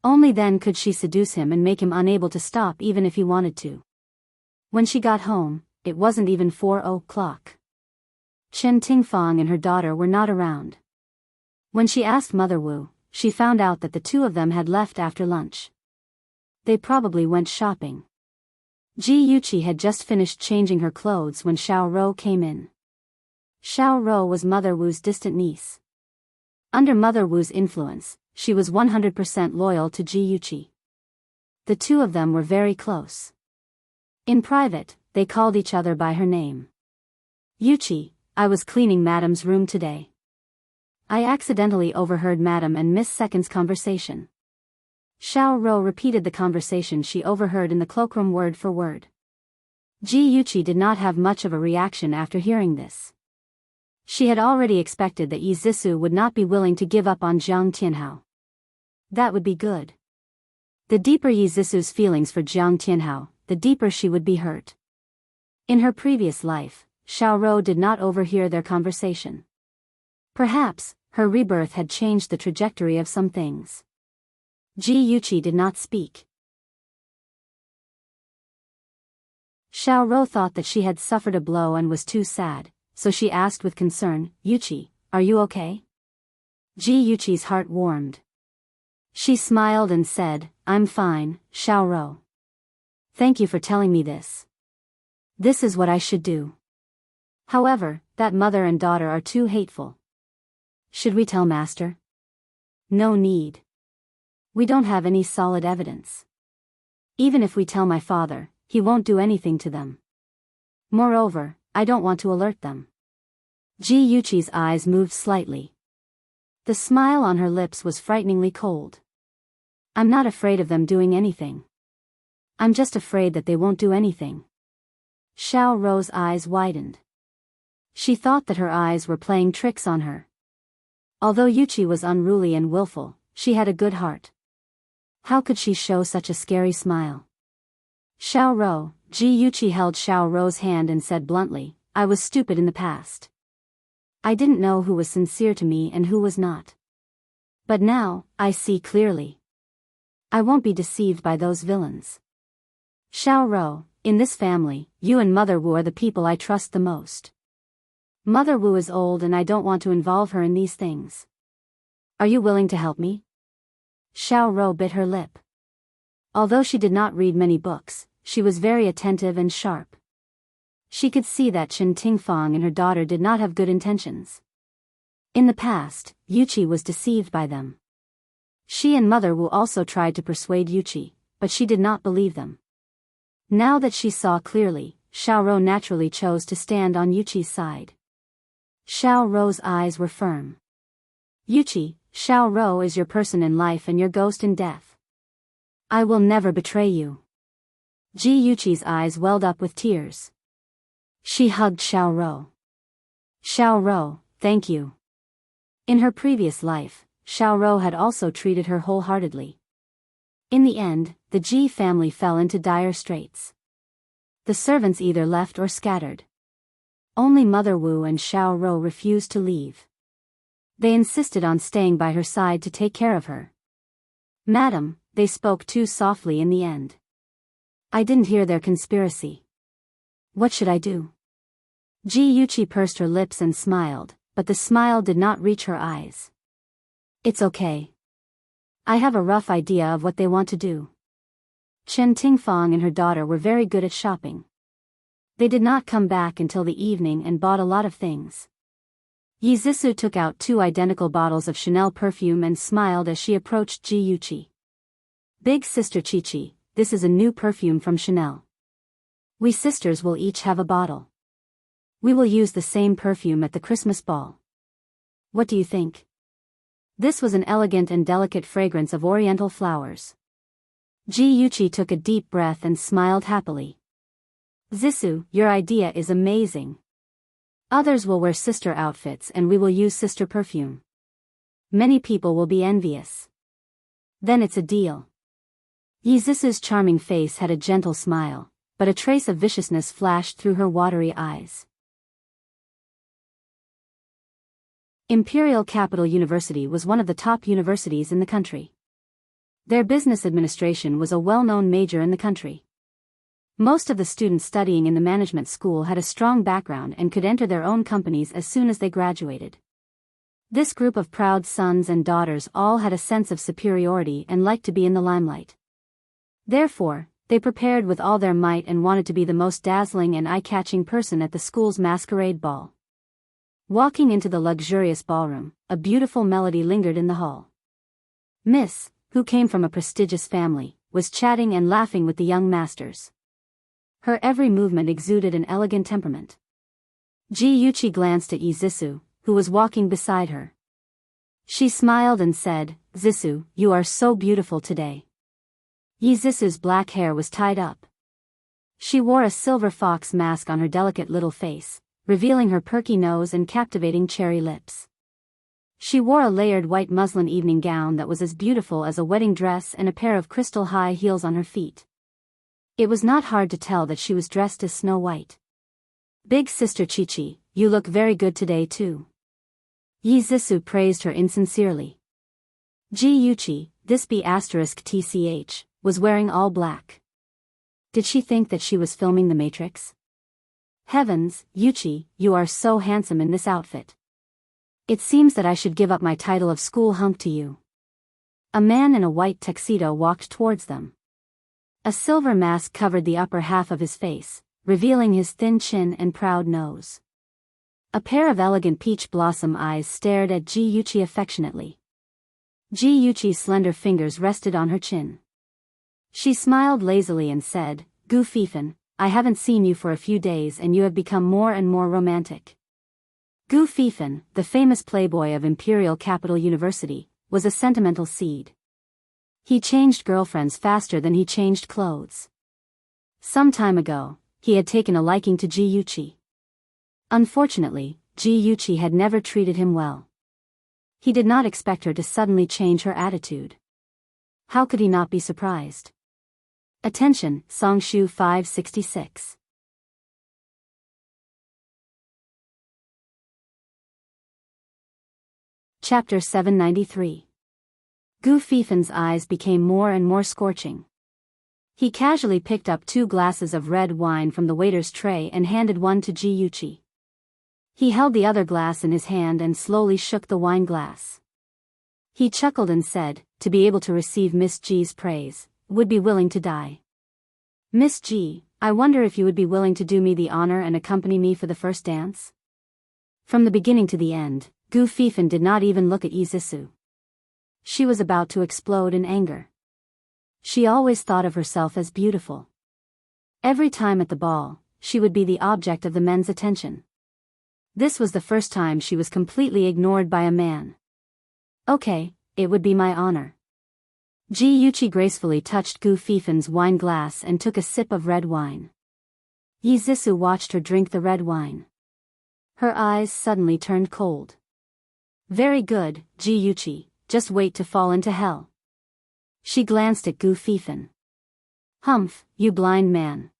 Only then could she seduce him and make him unable to stop even if he wanted to. When she got home, it wasn't even 4 o'clock. Chen Tingfang and her daughter were not around. When she asked Mother Wu, she found out that the two of them had left after lunch. They probably went shopping. Ji Yuqi had just finished changing her clothes when Xiao Rou came in. Xiao Rou was Mother Wu's distant niece. Under Mother Wu's influence, she was 100% loyal to Ji Yuqi. The two of them were very close. In private, they called each other by her name. Yuqi, I was cleaning Madam's room today. I accidentally overheard Madam and Miss Second's conversation. Xiao Rou repeated the conversation she overheard in the cloakroom word for word. Ji Yuqi did not have much of a reaction after hearing this. She had already expected that Yi Zissou would not be willing to give up on Jiang Tianhao. That would be good. The deeper Yi Zissou's feelings for Jiang Tianhao, the deeper she would be hurt. In her previous life, Xiao Rou did not overhear their conversation. Perhaps, her rebirth had changed the trajectory of some things. Ji Yuqi did not speak. Xiao Rou thought that she had suffered a blow and was too sad, so she asked with concern, Yuqi, are you okay? Ji Yuqi's heart warmed. She smiled and said, I'm fine, Xiao Rou. Thank you for telling me this. This is what I should do. However, that mother and daughter are too hateful. Should we tell Master? No need. We don't have any solid evidence. Even if we tell my father, he won't do anything to them. Moreover, I don't want to alert them. Ji Yuqi's eyes moved slightly. The smile on her lips was frighteningly cold. I'm not afraid of them doing anything. I'm just afraid that they won't do anything. Xiao Rou's eyes widened. She thought that her eyes were playing tricks on her. Although Yuqi was unruly and willful, she had a good heart. How could she show such a scary smile? Xiao Rou, Ji Yuqi held Xiao Rou's hand and said bluntly, I was stupid in the past. I didn't know who was sincere to me and who was not. But now, I see clearly. I won't be deceived by those villains. Xiao Rou, in this family, you and Mother Wu are the people I trust the most. Mother Wu is old and I don't want to involve her in these things. Are you willing to help me? Xiao Rou bit her lip. Although she did not read many books, she was very attentive and sharp. She could see that Chen Tingfang and her daughter did not have good intentions. In the past, Yuqi was deceived by them. She and Mother Wu also tried to persuade Yuqi, but she did not believe them. Now that she saw clearly, Xiao Rou naturally chose to stand on Yuqi's side. Xiao Rou's eyes were firm. Yuqi, Xiao Rou is your person in life and your ghost in death. I will never betray you. Ji Yuqi's eyes welled up with tears. She hugged Xiao Rou. Xiao Rou, thank you. In her previous life, Xiao Rou had also treated her wholeheartedly. In the end, the Ji family fell into dire straits. The servants either left or scattered. Only Mother Wu and Xiao Rou refused to leave. They insisted on staying by her side to take care of her. Madam, they spoke too softly in the end. I didn't hear their conspiracy. What should I do? Ji Yuqi pursed her lips and smiled, but the smile did not reach her eyes. It's okay. I have a rough idea of what they want to do. Chen Tingfang and her daughter were very good at shopping. They did not come back until the evening and bought a lot of things. Yi Zixu took out 2 identical bottles of Chanel perfume and smiled as she approached Ji Yuqi. Big sister Chi-Chi, this is a new perfume from Chanel. We sisters will each have a bottle. We will use the same perfume at the Christmas ball. What do you think? This was an elegant and delicate fragrance of oriental flowers. Ji Yuqi took a deep breath and smiled happily. Zixu, your idea is amazing. Others will wear sister outfits and we will use sister perfume. Many people will be envious. Then it's a deal. Yi Zixu's charming face had a gentle smile, but a trace of viciousness flashed through her watery eyes. Imperial Capital University was one of the top universities in the country. Their business administration was a well-known major in the country. Most of the students studying in the management school had a strong background and could enter their own companies as soon as they graduated. This group of proud sons and daughters all had a sense of superiority and liked to be in the limelight. Therefore, they prepared with all their might and wanted to be the most dazzling and eye-catching person at the school's masquerade ball. Walking into the luxurious ballroom, a beautiful melody lingered in the hall. Miss, who came from a prestigious family, was chatting and laughing with the young masters. Her every movement exuded an elegant temperament. Ji Yuqi glanced at Yi Zixu, who was walking beside her. She smiled and said, Zixu, you are so beautiful today. Yi Zixu's black hair was tied up. She wore a silver fox mask on her delicate little face, revealing her perky nose and captivating cherry lips. She wore a layered white muslin evening gown that was as beautiful as a wedding dress and a pair of crystal high heels on her feet. It was not hard to tell that she was dressed as Snow White. Big sister Chi-Chi, you look very good today too. Yi Zixu praised her insincerely. Ji Yuqi, this B***TCH, was wearing all black. Did she think that she was filming The Matrix? Heavens, Yuqi, you are so handsome in this outfit. It seems that I should give up my title of school hunk to you. A man in a white tuxedo walked towards them. A silver mask covered the upper half of his face, revealing his thin chin and proud nose. A pair of elegant peach blossom eyes stared at Ji Yuqi affectionately. Ji Yuqi's slender fingers rested on her chin. She smiled lazily and said, Gu Fifan, I haven't seen you for a few days and you have become more and more romantic. Gu Fifan, the famous playboy of Imperial Capital University, was a sentimental seed. He changed girlfriends faster than he changed clothes. Some time ago, he had taken a liking to Ji Yuqi. Unfortunately, Ji Yuqi had never treated him well. He did not expect her to suddenly change her attitude. How could he not be surprised? Attention, Songshu 566. Chapter 793. Gu Fifan's eyes became more and more scorching. He casually picked up 2 glasses of red wine from the waiter's tray and handed one to Ji Yuqi. He held the other glass in his hand and slowly shook the wine glass. He chuckled and said, to be able to receive Miss G's praise, would be willing to die. Miss G, I wonder if you would be willing to do me the honor and accompany me for the first dance? From the beginning to the end, Gu Fifan did not even look at Yi Zixu. She was about to explode in anger. She always thought of herself as beautiful. Every time at the ball, she would be the object of the men's attention. This was the first time she was completely ignored by a man. Okay, it would be my honor. Ji Yuchi gracefully touched Gu Fifan's wine glass and took a sip of red wine. Yi Zissou watched her drink the red wine. Her eyes suddenly turned cold. Very good, Ji Yuchi, just wait to fall into hell. She glanced at Gu Fifan. Humph, you blind man.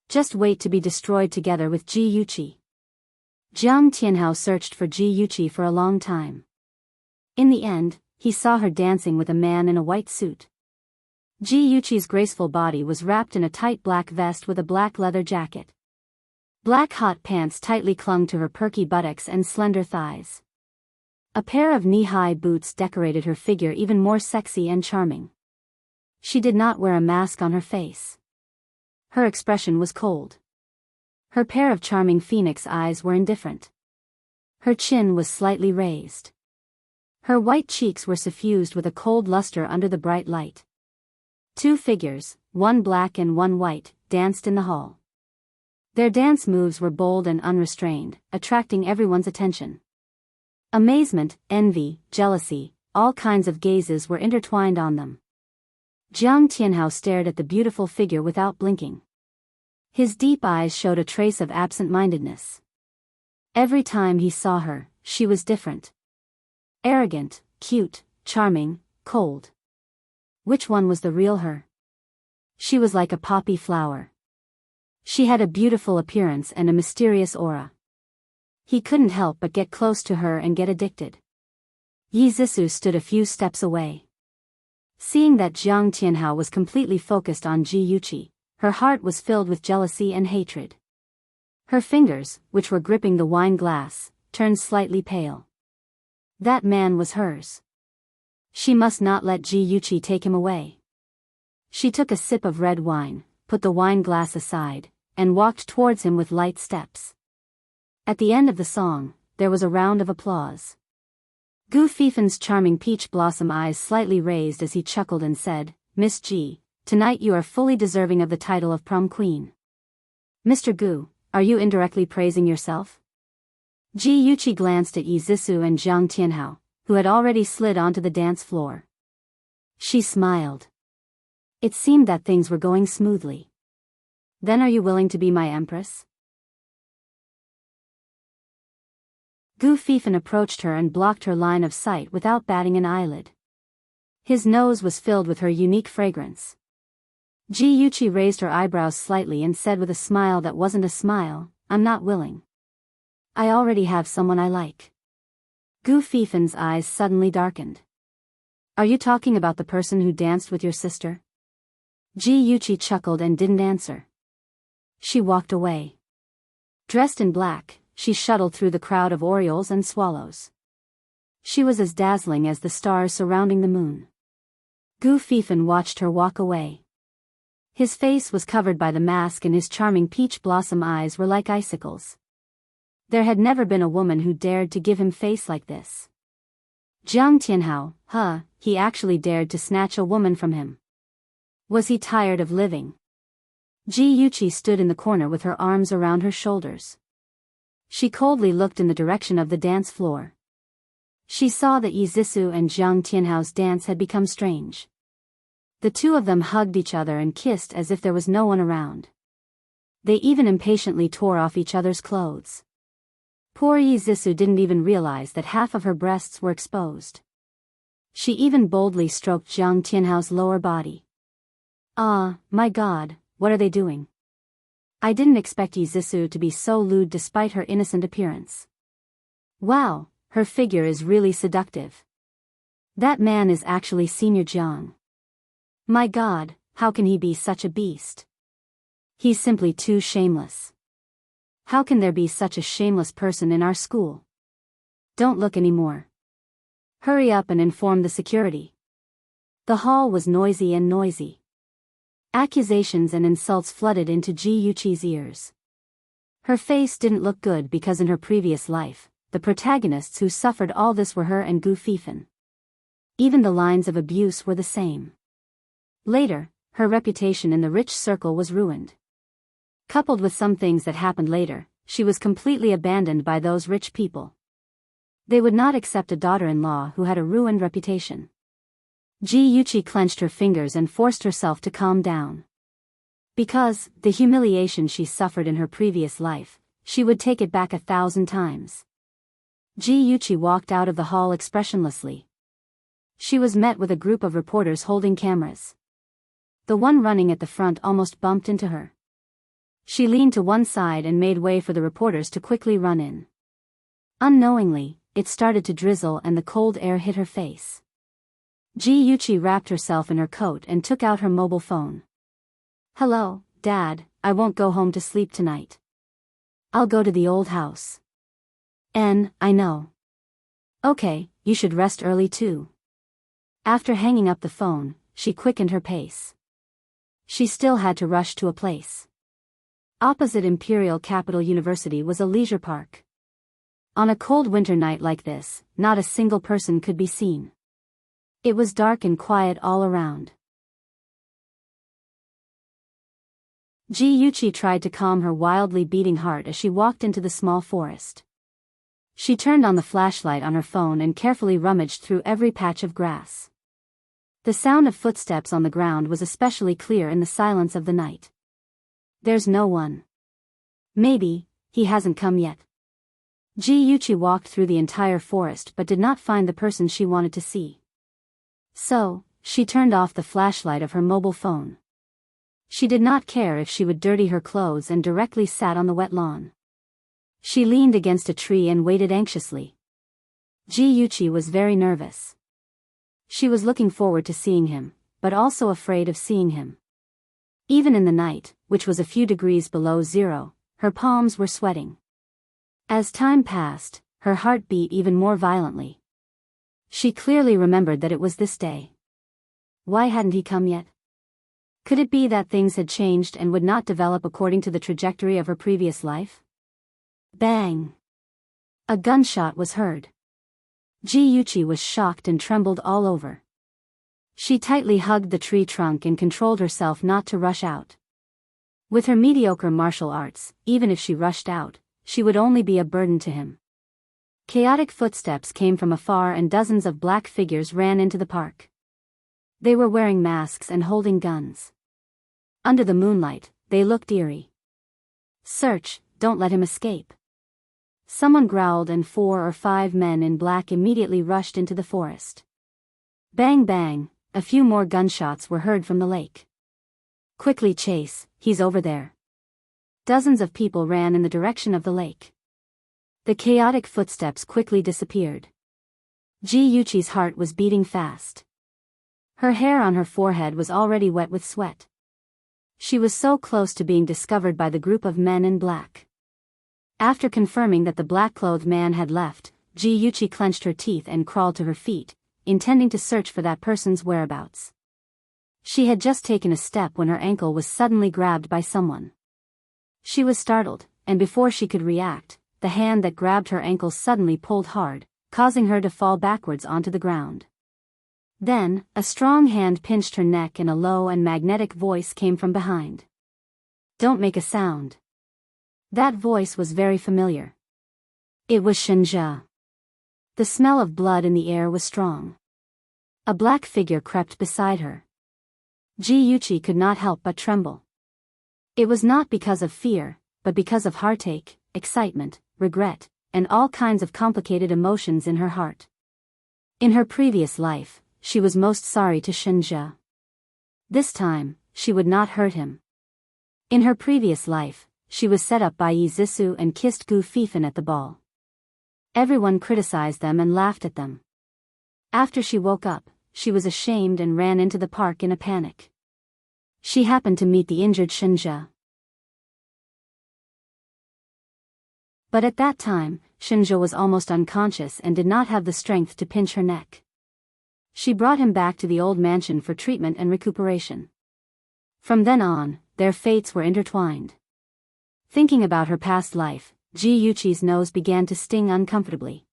Just wait to be destroyed together with Ji Yuchi. Jiang Tianhao searched for Ji Yuchi for a long time. In the end, he saw her dancing with a man in a white suit. Ji Yuchi's graceful body was wrapped in a tight black vest with a black leather jacket. Black hot pants tightly clung to her perky buttocks and slender thighs. A pair of knee-high boots decorated her figure even more sexy and charming. She did not wear a mask on her face. Her expression was cold. Her pair of charming phoenix eyes were indifferent. Her chin was slightly raised. Her white cheeks were suffused with a cold luster under the bright light. Two figures, one black and one white, danced in the hall. Their dance moves were bold and unrestrained, attracting everyone's attention. Amazement, envy, jealousy, all kinds of gazes were intertwined on them. Jiang Tianhao stared at the beautiful figure without blinking. His deep eyes showed a trace of absent-mindedness. Every time he saw her, she was different. Arrogant, cute, charming, cold. Which one was the real her? She was like a poppy flower. She had a beautiful appearance and a mysterious aura. He couldn't help but get close to her and get addicted. Yi Zissou stood a few steps away. Seeing that Jiang Tianhao was completely focused on Ji Yuchi, her heart was filled with jealousy and hatred. Her fingers, which were gripping the wine glass, turned slightly pale. That man was hers. She must not let Ji Yuchi take him away. She took a sip of red wine, put the wine glass aside, and walked towards him with light steps. At the end of the song, there was a round of applause. Gu Fifan's charming peach blossom eyes slightly raised as he chuckled and said, Miss Ji, tonight you are fully deserving of the title of prom queen. Mr. Gu, are you indirectly praising yourself? Ji Yuchi glanced at Yi Zissou and Jiang Tianhao, who had already slid onto the dance floor. She smiled. It seemed that things were going smoothly. Then are you willing to be my empress? Gu Fifan approached her and blocked her line of sight without batting an eyelid. His nose was filled with her unique fragrance. Ji Yuchi raised her eyebrows slightly and said with a smile that wasn't a smile, I'm not willing. I already have someone I like. Gu Fifan's eyes suddenly darkened. Are you talking about the person who danced with your sister? Ji Yuchi chuckled and didn't answer. She walked away. Dressed in black, she shuttled through the crowd of orioles and swallows. She was as dazzling as the stars surrounding the moon. Gu Fifan watched her walk away. His face was covered by the mask and his charming peach blossom eyes were like icicles. There had never been a woman who dared to give him face like this. Jiang Tianhao, he actually dared to snatch a woman from him. Was he tired of living? Ji Yuchi stood in the corner with her arms around her shoulders. She coldly looked in the direction of the dance floor. She saw that Yi Zissou and Jiang Tianhao's dance had become strange. The two of them hugged each other and kissed as if there was no one around. They even impatiently tore off each other's clothes. Poor Yi Zissou didn't even realize that half of her breasts were exposed. She even boldly stroked Jiang Tianhao's lower body. Ah, my God, what are they doing? I didn't expect Yi Zissou to be so lewd despite her innocent appearance. Wow, her figure is really seductive. That man is actually Senior Jiang. My God, how can he be such a beast? He's simply too shameless. How can there be such a shameless person in our school? Don't look anymore. Hurry up and inform the security. The hall was noisy and noisy. Accusations and insults flooded into Ji Yuchi's ears. Her face didn't look good because in her previous life, the protagonists who suffered all this were her and Gu Fifan. Even the lines of abuse were the same. Later, her reputation in the rich circle was ruined. Coupled with some things that happened later, she was completely abandoned by those rich people. They would not accept a daughter-in-law who had a ruined reputation. Ji-Yuchi clenched her fingers and forced herself to calm down. Because, the humiliation she suffered in her previous life, she would take it back 1,000 times. Ji-Yuchi walked out of the hall expressionlessly. She was met with a group of reporters holding cameras. The one running at the front almost bumped into her. She leaned to one side and made way for the reporters to quickly run in. Unknowingly, it started to drizzle and the cold air hit her face. Ji-Yuchi wrapped herself in her coat and took out her mobile phone. "Hello, Dad, I won't go home to sleep tonight. I'll go to the old house." I know. Okay, you should rest early too." After hanging up the phone, she quickened her pace. She still had to rush to a place. Opposite Imperial Capital University was a leisure park. On a cold winter night like this, not a single person could be seen. It was dark and quiet all around. Ji-Yuchi tried to calm her wildly beating heart as she walked into the small forest. She turned on the flashlight on her phone and carefully rummaged through every patch of grass. The sound of footsteps on the ground was especially clear in the silence of the night. There's no one. Maybe, he hasn't come yet. Ji-Yuchi walked through the entire forest but did not find the person she wanted to see. So, she turned off the flashlight of her mobile phone. She did not care if she would dirty her clothes and directly sat on the wet lawn. She leaned against a tree and waited anxiously. Ji-Yuchi was very nervous. She was looking forward to seeing him, but also afraid of seeing him. Even in the night, which was a few degrees below zero, her palms were sweating. As time passed, her heart beat even more violently. She clearly remembered that it was this day. Why hadn't he come yet? Could it be that things had changed and would not develop according to the trajectory of her previous life? Bang! A gunshot was heard. Ji-Yuchi was shocked and trembled all over. She tightly hugged the tree trunk and controlled herself not to rush out. With her mediocre martial arts, even if she rushed out, she would only be a burden to him. Chaotic footsteps came from afar and dozens of black figures ran into the park. They were wearing masks and holding guns. Under the moonlight, they looked eerie. "Search, don't let him escape." Someone growled and 4 or 5 men in black immediately rushed into the forest. Bang bang, a few more gunshots were heard from the lake. "Quickly chase, he's over there." Dozens of people ran in the direction of the lake. The chaotic footsteps quickly disappeared. Ji-Yuchi's heart was beating fast. Her hair on her forehead was already wet with sweat. She was so close to being discovered by the group of men in black. After confirming that the black-clothed man had left, Ji-Yuchi clenched her teeth and crawled to her feet, intending to search for that person's whereabouts. She had just taken a step when her ankle was suddenly grabbed by someone. She was startled, and before she could react, the hand that grabbed her ankle suddenly pulled hard, causing her to fall backwards onto the ground. Then, a strong hand pinched her neck and a low and magnetic voice came from behind. "Don't make a sound." That voice was very familiar. It was Shenjia. The smell of blood in the air was strong. A black figure crept beside her. Ji-Yuchi could not help but tremble. It was not because of fear, but because of heartache, excitement, regret, and all kinds of complicated emotions in her heart. In her previous life, she was most sorry to Shenjia. This time, she would not hurt him. In her previous life, she was set up by Yi Zissou and kissed Gu Fifan at the ball. Everyone criticized them and laughed at them. After she woke up, she was ashamed and ran into the park in a panic. She happened to meet the injured Shenjia. But at that time, Shenjia was almost unconscious and did not have the strength to pinch her neck. She brought him back to the old mansion for treatment and recuperation. From then on, their fates were intertwined. Thinking about her past life, Ji-Yuchi's nose began to sting uncomfortably.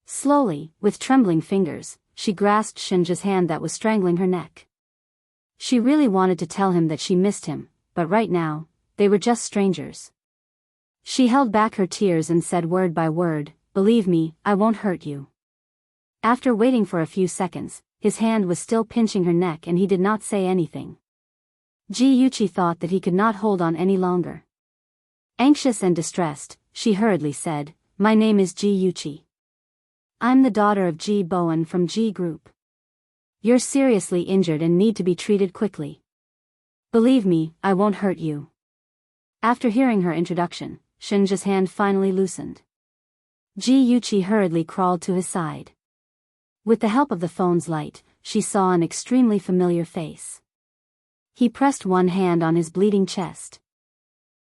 Slowly, with trembling fingers, she grasped Shenjia's hand that was strangling her neck. She really wanted to tell him that she missed him, but right now, they were just strangers. She held back her tears and said word by word, "Believe me, I won't hurt you." After waiting for a few seconds, his hand was still pinching her neck and he did not say anything. Ji Yuqi thought that he could not hold on any longer. Anxious and distressed, she hurriedly said, "My name is Ji Yuqi. I'm the daughter of Ji Bowen from Ji Group. You're seriously injured and need to be treated quickly. Believe me, I won't hurt you." After hearing her introduction, Shinja's hand finally loosened. Ji Yuqi hurriedly crawled to his side. With the help of the phone's light, she saw an extremely familiar face. He pressed one hand on his bleeding chest.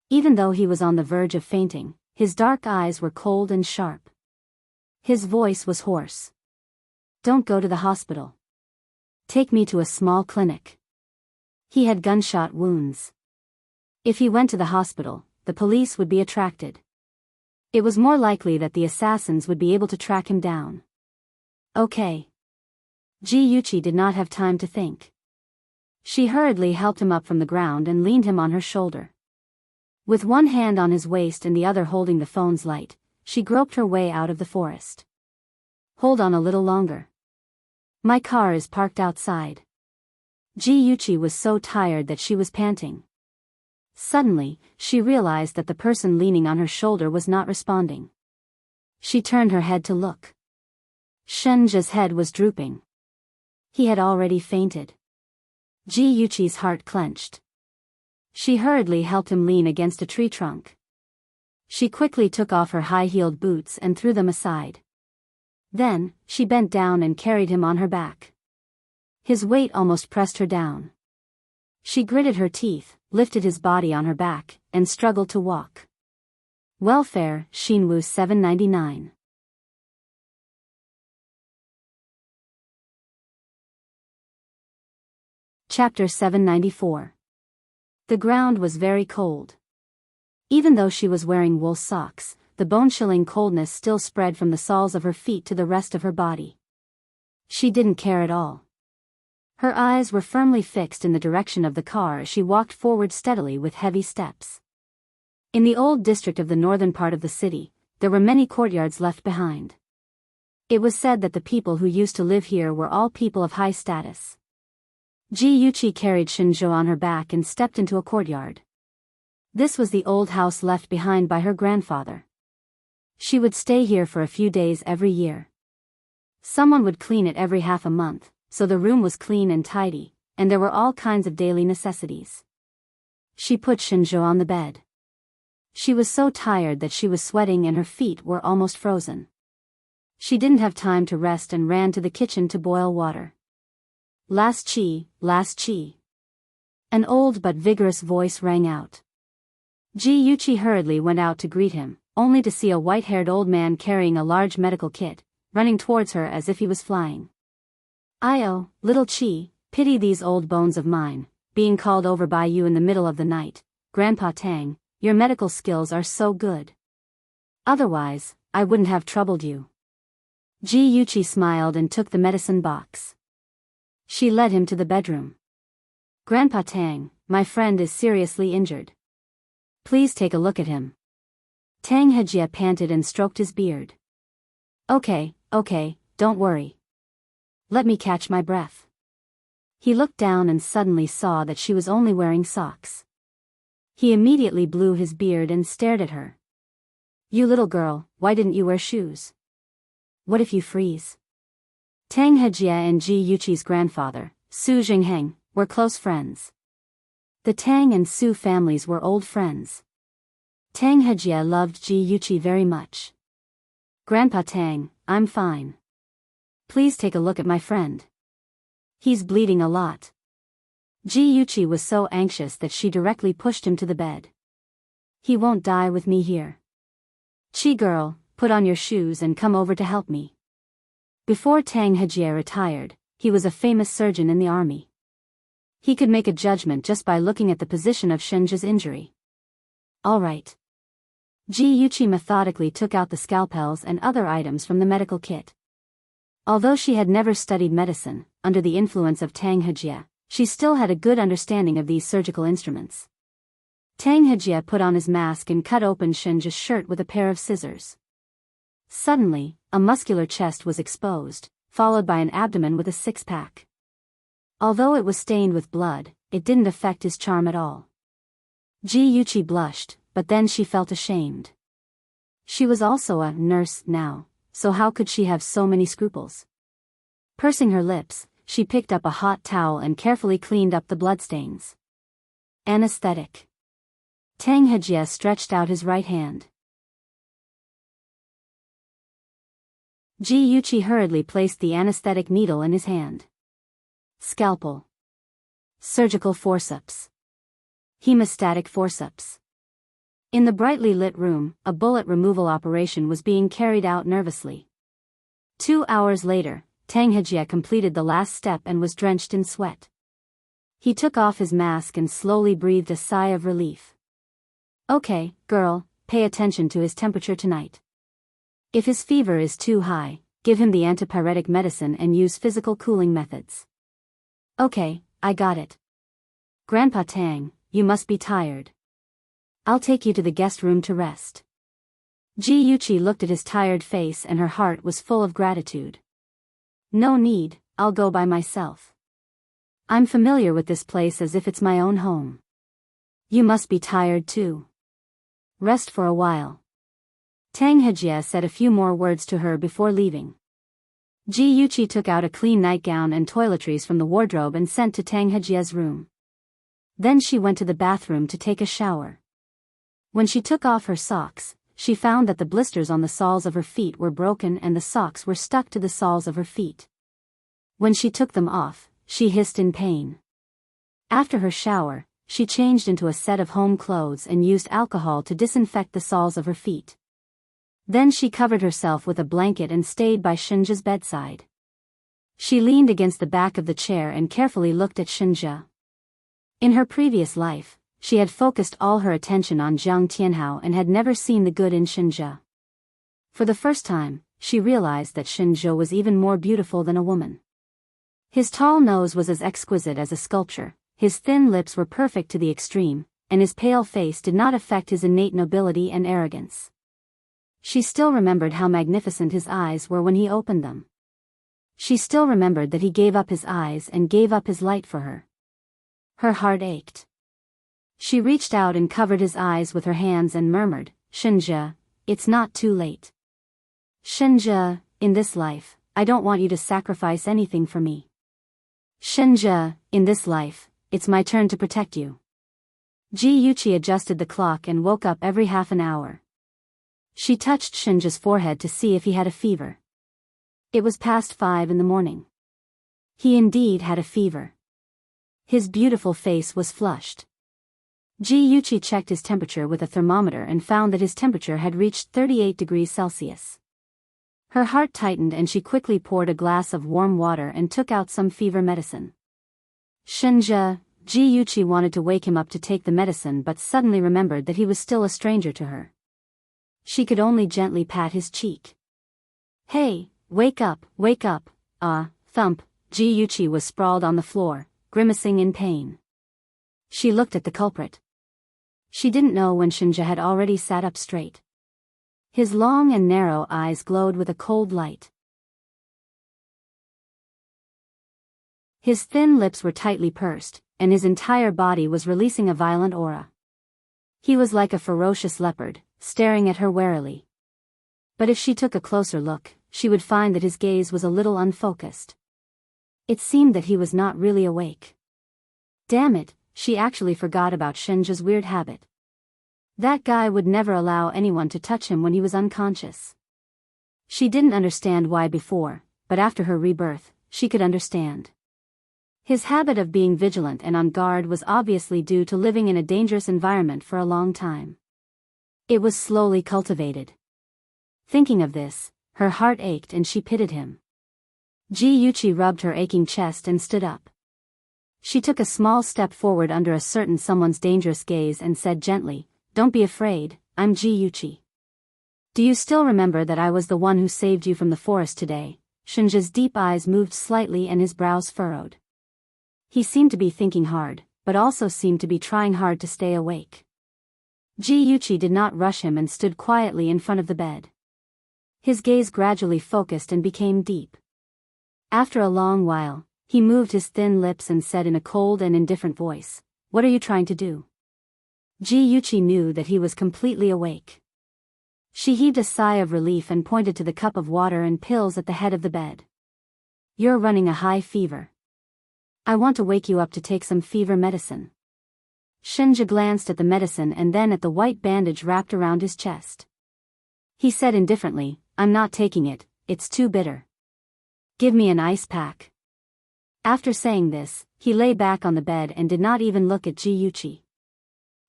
Even though he was on the verge of fainting, his dark eyes were cold and sharp. His voice was hoarse. "Don't go to the hospital. Take me to a small clinic." He had gunshot wounds. If he went to the hospital, the police would be attracted. It was more likely that the assassins would be able to track him down. Okay. Ji Yuqi did not have time to think. She hurriedly helped him up from the ground and leaned him on her shoulder. With one hand on his waist and the other holding the phone's light, she groped her way out of the forest. "Hold on a little longer. My car is parked outside." Ji Yuqi was so tired that she was panting. Suddenly, she realized that the person leaning on her shoulder was not responding. She turned her head to look. Shinja's head was drooping. He had already fainted. Ji Yuqi's heart clenched. She hurriedly helped him lean against a tree trunk. She quickly took off her high-heeled boots and threw them aside. Then, she bent down and carried him on her back. His weight almost pressed her down. She gritted her teeth, lifted his body on her back, and struggled to walk. Welfare, Shinwoo 799. Chapter 794. The ground was very cold. Even though she was wearing wool socks, the bone-chilling coldness still spread from the soles of her feet to the rest of her body. She didn't care at all. Her eyes were firmly fixed in the direction of the car as she walked forward steadily with heavy steps. In the old district of the northern part of the city, there were many courtyards left behind. It was said that the people who used to live here were all people of high status. Ji Yuqi carried Shinjo on her back and stepped into a courtyard. This was the old house left behind by her grandfather. She would stay here for a few days every year. Someone would clean it every half a month, so the room was clean and tidy, and there were all kinds of daily necessities. She put Shinjo on the bed. She was so tired that she was sweating and her feet were almost frozen. She didn't have time to rest and ran to the kitchen to boil water. "Last chi, last chi." An old but vigorous voice rang out. Ji Yuqi hurriedly went out to greet him, only to see a white-haired old man carrying a large medical kit, running towards her as if he was flying. "Io, little Chi, pity these old bones of mine, being called over by you in the middle of the night. Grandpa Tang, your medical skills are so good. Otherwise, I wouldn't have troubled you." Ji Yuqi smiled and took the medicine box. She led him to the bedroom. "Grandpa Tang, my friend is seriously injured. Please take a look at him." Tang Hejia panted and stroked his beard. Okay, don't worry. Let me catch my breath." He looked down and suddenly saw that she was only wearing socks. He immediately blew his beard and stared at her. "You little girl, why didn't you wear shoes? What if you freeze?" Tang Hejia and Ji Yuqi's grandfather, Su Jingheng, were close friends. The Tang and Su families were old friends. Tang Hejia loved Ji Yuqi very much. "Grandpa Tang, I'm fine. Please take a look at my friend. He's bleeding a lot." Ji Yuqi was so anxious that she directly pushed him to the bed. "He won't die with me here. Chi girl, put on your shoes and come over to help me." Before Tang Hejia retired, he was a famous surgeon in the army. He could make a judgment just by looking at the position of Shinja's injury. "All right." Ji Yuqi methodically took out the scalpels and other items from the medical kit. Although she had never studied medicine, under the influence of Tang Hejia, she still had a good understanding of these surgical instruments. Tang Hejia put on his mask and cut open Shinja's shirt with a pair of scissors. Suddenly, a muscular chest was exposed, followed by an abdomen with a six-pack. Although it was stained with blood, it didn't affect his charm at all. Ji-Yuchi blushed, but then she felt ashamed. She was also a nurse now, so how could she have so many scruples? Pursing her lips, she picked up a hot towel and carefully cleaned up the bloodstains. Anesthetic. Tang Hejie stretched out his right hand. Ji-Yuchi hurriedly placed the anesthetic needle in his hand. Scalpel. Surgical forceps. Hemostatic forceps. In the brightly lit room, a bullet removal operation was being carried out nervously. 2 hours later, Tang Hejie completed the last step and was drenched in sweat. He took off his mask and slowly breathed a sigh of relief. Okay, girl, pay attention to his temperature tonight. If his fever is too high, give him the antipyretic medicine and use physical cooling methods. Okay, I got it. Grandpa Tang, you must be tired. I'll take you to the guest room to rest. Ji-Yuchi looked at his tired face and her heart was full of gratitude. No need, I'll go by myself. I'm familiar with this place as if it's my own home. You must be tired too. Rest for a while. Tang Hejie said a few more words to her before leaving. Ji-Yuchi took out a clean nightgown and toiletries from the wardrobe and sent to Tang Hejie's room. Then she went to the bathroom to take a shower. When she took off her socks, she found that the blisters on the soles of her feet were broken and the socks were stuck to the soles of her feet. When she took them off, she hissed in pain. After her shower, she changed into a set of home clothes and used alcohol to disinfect the soles of her feet. Then she covered herself with a blanket and stayed by Shinja's bedside. She leaned against the back of the chair and carefully looked at Shinja. In her previous life, she had focused all her attention on Jiang Tianhao and had never seen the good in Shinja. For the first time, she realized that Shinja was even more beautiful than a woman. His tall nose was as exquisite as a sculpture, his thin lips were perfect to the extreme, and his pale face did not affect his innate nobility and arrogance. She still remembered how magnificent his eyes were when he opened them. She still remembered that he gave up his eyes and gave up his light for her. Her heart ached. She reached out and covered his eyes with her hands and murmured, Shinja, it's not too late. Shinja, in this life, I don't want you to sacrifice anything for me. Shinja, in this life, it's my turn to protect you. Ji-Yuchi adjusted the clock and woke up every half an hour. She touched Shinja's forehead to see if he had a fever. It was past 5 in the morning. He indeed had a fever. His beautiful face was flushed. Ji-Yuchi checked his temperature with a thermometer and found that his temperature had reached 38 degrees Celsius. Her heart tightened and she quickly poured a glass of warm water and took out some fever medicine. Shinja, Ji-Yuchi wanted to wake him up to take the medicine but suddenly remembered that he was still a stranger to her. She could only gently pat his cheek. Hey, wake up, thump, Ji-Yuchi was sprawled on the floor, grimacing in pain. She looked at the culprit. She didn't know when Shinja had already sat up straight. His long and narrow eyes glowed with a cold light. His thin lips were tightly pursed, and his entire body was releasing a violent aura. He was like a ferocious leopard, staring at her warily. But if she took a closer look, she would find that his gaze was a little unfocused. It seemed that he was not really awake. Damn it, she actually forgot about Shinja's weird habit. That guy would never allow anyone to touch him when he was unconscious. She didn't understand why before, but after her rebirth, she could understand. His habit of being vigilant and on guard was obviously due to living in a dangerous environment for a long time. It was slowly cultivated. Thinking of this, her heart ached and she pitied him. Ji-Yuchi rubbed her aching chest and stood up. She took a small step forward under a certain someone's dangerous gaze and said gently, "Don't be afraid, I'm Ji-Yuchi. Do you still remember that I was the one who saved you from the forest today?" Shinja's deep eyes moved slightly and his brows furrowed. He seemed to be thinking hard, but also seemed to be trying hard to stay awake. Ji-Yuchi did not rush him and stood quietly in front of the bed. His gaze gradually focused and became deep. After a long while, he moved his thin lips and said in a cold and indifferent voice, "What are you trying to do?" Ji-Yuchi knew that he was completely awake. She heaved a sigh of relief and pointed to the cup of water and pills at the head of the bed. "You're running a high fever. I want to wake you up to take some fever medicine." Shinja glanced at the medicine and then at the white bandage wrapped around his chest. He said indifferently, "I'm not taking it, it's too bitter. Give me an ice pack." After saying this, he lay back on the bed and did not even look at Ji-Yuchi.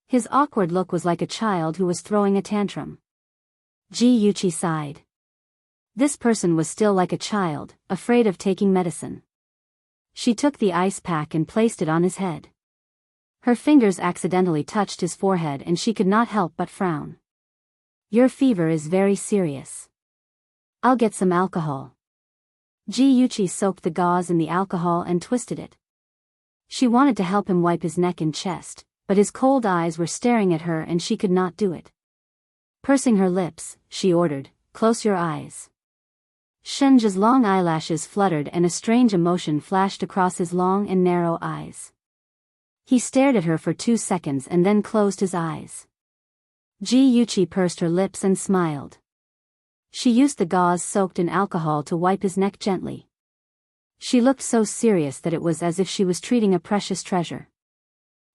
His awkward look was like a child who was throwing a tantrum. Ji-Yuchi sighed. This person was still like a child, afraid of taking medicine. She took the ice pack and placed it on his head. Her fingers accidentally touched his forehead and she could not help but frown. "Your fever is very serious. I'll get some alcohol." Ji-Yuchi soaked the gauze in the alcohol and twisted it. She wanted to help him wipe his neck and chest, but his cold eyes were staring at her and she could not do it. Pursing her lips, she ordered, "Close your eyes." Shinja's long eyelashes fluttered and a strange emotion flashed across his long and narrow eyes. He stared at her for 2 seconds and then closed his eyes. Ji-Yuchi pursed her lips and smiled. She used the gauze soaked in alcohol to wipe his neck gently. She looked so serious that it was as if she was treating a precious treasure.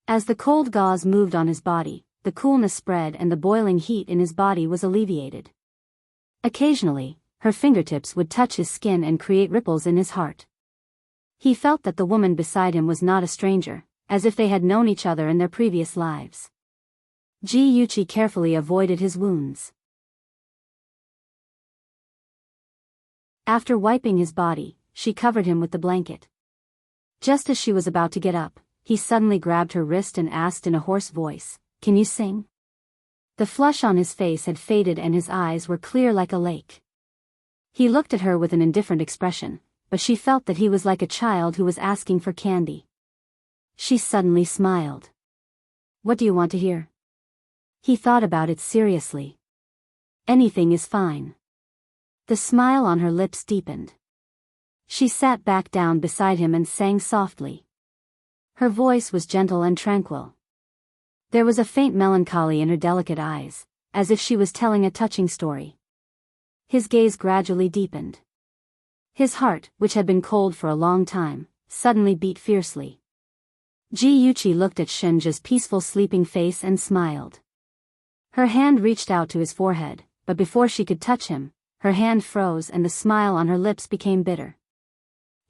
As the cold gauze moved on his body, the coolness spread and the boiling heat in his body was alleviated. Occasionally, her fingertips would touch his skin and create ripples in his heart. He felt that the woman beside him was not a stranger, as if they had known each other in their previous lives. Ji-Yuchi carefully avoided his wounds. After wiping his body, she covered him with the blanket. Just as she was about to get up, he suddenly grabbed her wrist and asked in a hoarse voice, "Can you sing?" The flush on his face had faded and his eyes were clear like a lake. He looked at her with an indifferent expression, but she felt that he was like a child who was asking for candy. She suddenly smiled. "What do you want to hear?" He thought about it seriously. "Anything is fine." The smile on her lips deepened. She sat back down beside him and sang softly. Her voice was gentle and tranquil. There was a faint melancholy in her delicate eyes, as if she was telling a touching story. His gaze gradually deepened. His heart, which had been cold for a long time, suddenly beat fiercely. Ji-Yuchi looked at Shinja's peaceful sleeping face and smiled. Her hand reached out to his forehead, but before she could touch him, her hand froze and the smile on her lips became bitter.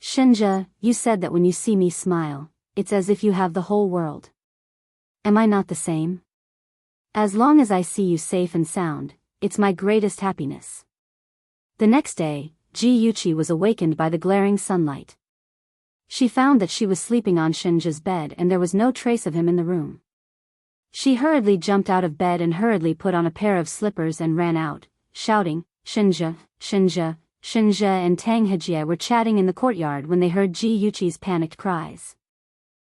"Shinja, you said that when you see me smile, it's as if you have the whole world. Am I not the same? As long as I see you safe and sound, it's my greatest happiness." The next day, Ji-Yuchi was awakened by the glaring sunlight. She found that she was sleeping on Shinja's bed and there was no trace of him in the room. She hurriedly jumped out of bed and hurriedly put on a pair of slippers and ran out, shouting, "Shinja, Shinja." Shinja and Tanghajie were chatting in the courtyard when they heard Ji-Yuchi's panicked cries.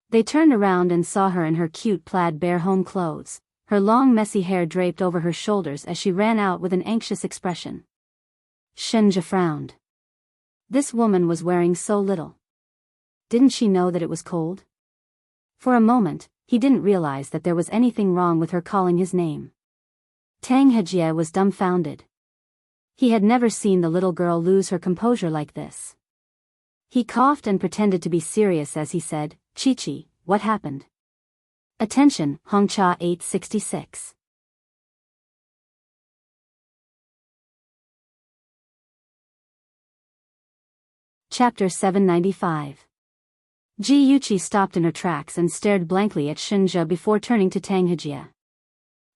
They turned around and saw her in her cute plaid bare home clothes, her long messy hair draped over her shoulders as she ran out with an anxious expression. Shinja frowned. This woman was wearing so little. Didn't she know that it was cold? For a moment, he didn't realize that there was anything wrong with her calling his name. Tanghajie was dumbfounded. He had never seen the little girl lose her composure like this. He coughed and pretended to be serious as he said, "Chi-Chi, what happened?" Attention, Hongcha 866. Chapter 795. Ji-Yuchi stopped in her tracks and stared blankly at Shinja before turning to Tanghajie.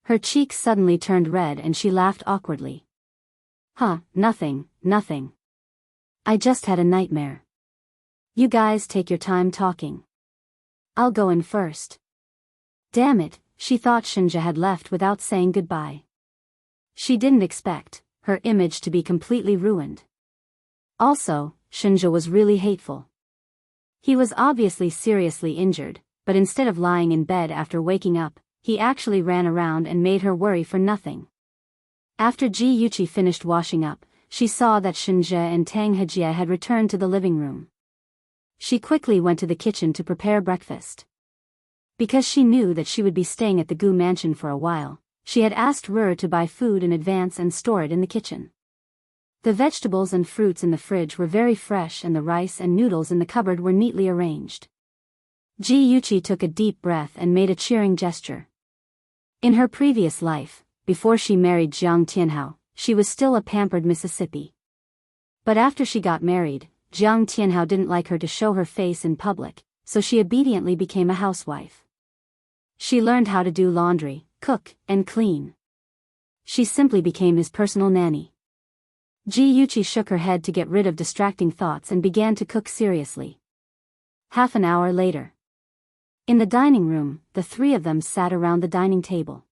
Her cheeks suddenly turned red and she laughed awkwardly. Nothing. I just had a nightmare. You guys take your time talking. I'll go in first." Damn it, she thought Shinja had left without saying goodbye. She didn't expect her image to be completely ruined. Also, Shinja was really hateful. He was obviously seriously injured, but instead of lying in bed after waking up, he actually ran around and made her worry for nothing. After Ji-Yuchi finished washing up, she saw that Shinje and Tang Hejie had returned to the living room. She quickly went to the kitchen to prepare breakfast. Because she knew that she would be staying at the Gu mansion for a while, she had asked Ru to buy food in advance and store it in the kitchen. The vegetables and fruits in the fridge were very fresh and the rice and noodles in the cupboard were neatly arranged. Ji Yuqi took a deep breath and made a cheering gesture. In her previous life, before she married Jiang Tianhao, she was still a pampered Mississippi. But after she got married, Jiang Tianhao didn't like her to show her face in public, so she obediently became a housewife. She learned how to do laundry, cook, and clean. She simply became his personal nanny. Ji Yuqi shook her head to get rid of distracting thoughts and began to cook seriously. Half an hour later. In the dining room, the three of them sat around the dining table.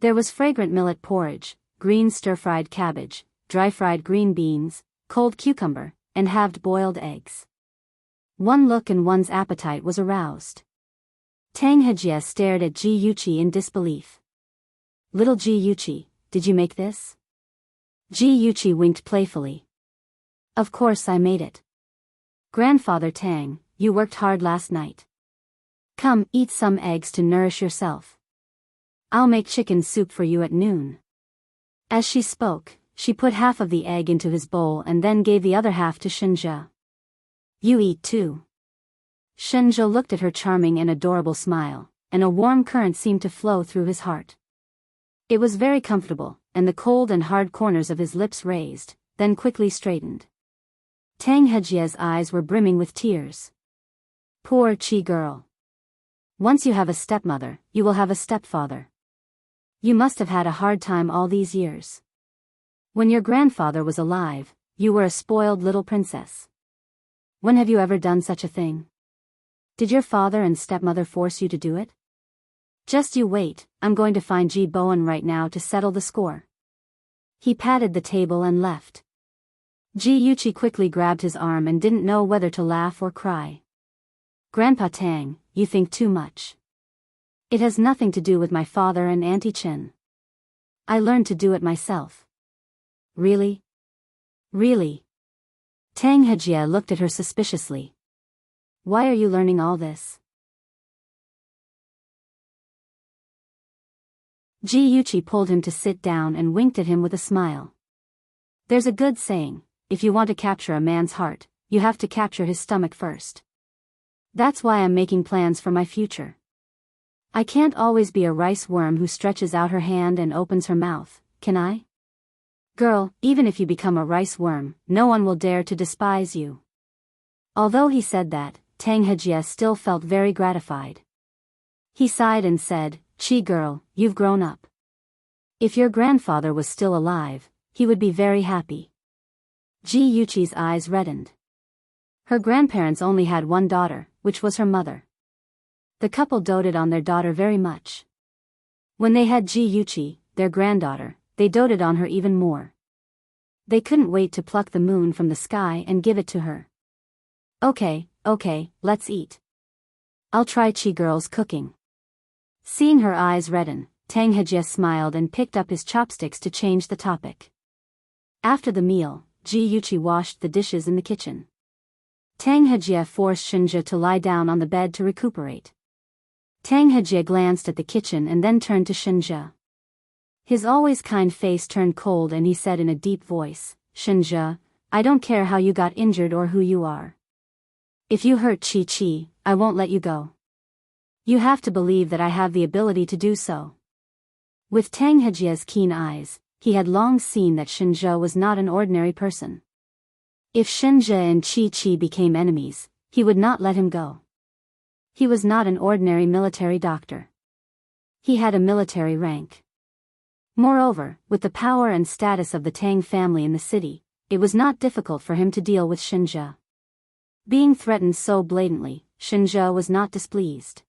There was fragrant millet porridge, green stir-fried cabbage, dry-fried green beans, cold cucumber, and halved boiled eggs. One look and one's appetite was aroused. Tang Hejie stared at Ji Yuqi in disbelief. "Little Ji Yuqi, did you make this?" Ji Yuqi winked playfully. "Of course I made it. Grandfather Tang, you worked hard last night. Come, eat some eggs to nourish yourself. I'll make chicken soup for you at noon." As she spoke, she put half of the egg into his bowl and then gave the other half to Shinje. "You eat too." Shinje looked at her charming and adorable smile, and a warm current seemed to flow through his heart. It was very comfortable, and the cold and hard corners of his lips raised, then quickly straightened. Tang Hejie's eyes were brimming with tears. Poor Chi girl. Once you have a stepmother, you will have a stepfather. You must have had a hard time all these years. When your grandfather was alive, you were a spoiled little princess. When have you ever done such a thing? Did your father and stepmother force you to do it? Just you wait, I'm going to find Ji Bowen right now to settle the score. He patted the table and left. Ji Yuqi quickly grabbed his arm and didn't know whether to laugh or cry. "Grandpa Tang, you think too much. It has nothing to do with my father and Auntie Chen. I learned to do it myself." "Really? Really?" Tang Hejie looked at her suspiciously. "Why are you learning all this?" Ji Yuqi pulled him to sit down and winked at him with a smile. "There's a good saying, if you want to capture a man's heart, you have to capture his stomach first. That's why I'm making plans for my future. I can't always be a rice worm who stretches out her hand and opens her mouth, can I? Girl, even if you become a rice worm, no one will dare to despise you." Although he said that, Tang Hejie still felt very gratified. He sighed and said, "Chi girl, you've grown up. If your grandfather was still alive, he would be very happy." Ji Yuqi's eyes reddened. Her grandparents only had one daughter, which was her mother. The couple doted on their daughter very much. When they had Ji Yuqi, their granddaughter, they doted on her even more. They couldn't wait to pluck the moon from the sky and give it to her. Okay, let's eat. I'll try Chi girl's cooking." Seeing her eyes redden, Tang Hejie smiled and picked up his chopsticks to change the topic. After the meal, Ji Yuqi washed the dishes in the kitchen. Tang Hejie forced Shinje to lie down on the bed to recuperate. Tang Hejie glanced at the kitchen and then turned to Shinje. His always kind face turned cold and he said in a deep voice, "Shinje, I don't care how you got injured or who you are. If you hurt Chi, I won't let you go. You have to believe that I have the ability to do so." With Tang Hejie's keen eyes, he had long seen that Shinje was not an ordinary person. If Shinje and Chi became enemies, he would not let him go. He was not an ordinary military doctor. He had a military rank. Moreover, with the power and status of the Tang family in the city, it was not difficult for him to deal with Shinje. Being threatened so blatantly, Shinje was not displeased.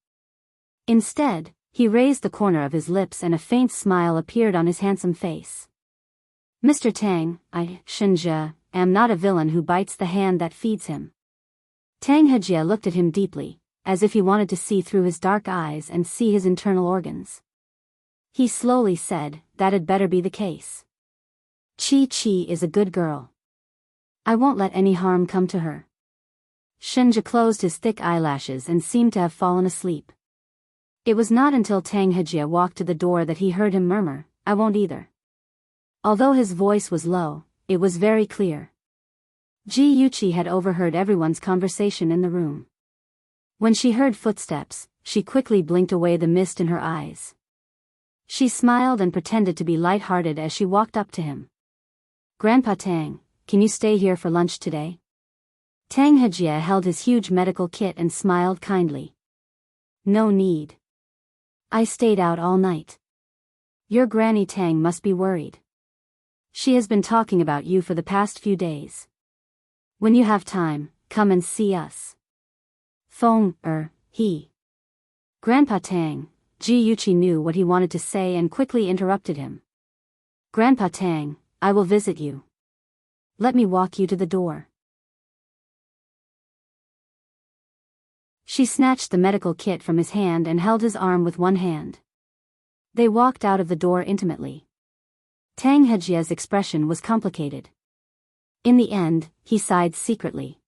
Instead, he raised the corner of his lips and a faint smile appeared on his handsome face. "Mr. Tang, I, Shinje, am not a villain who bites the hand that feeds him." Tang Hejie looked at him deeply, as if he wanted to see through his dark eyes and see his internal organs. He slowly said, "That'd better be the case. Chi is a good girl. I won't let any harm come to her. Shenja closed his thick eyelashes and seemed to have fallen asleep. It was not until Tang Hejia walked to the door that he heard him murmur, I won't either. Although his voice was low, it was very clear. Ji Yuqi had overheard everyone's conversation in the room. When she heard footsteps, she quickly blinked away the mist in her eyes. She smiled and pretended to be light-hearted as she walked up to him. Grandpa Tang, can you stay here for lunch today? Tang Hejia held his huge medical kit and smiled kindly. No need. I stayed out all night. Your Granny Tang must be worried. She has been talking about you for the past few days. When you have time, come and see us. He. Grandpa Tang, Ji Yuqi knew what he wanted to say and quickly interrupted him. Grandpa Tang, I will visit you. Let me walk you to the door. She snatched the medical kit from his hand and held his arm with one hand. They walked out of the door intimately. Tang Hejia's expression was complicated. In the end, he sighed secretly.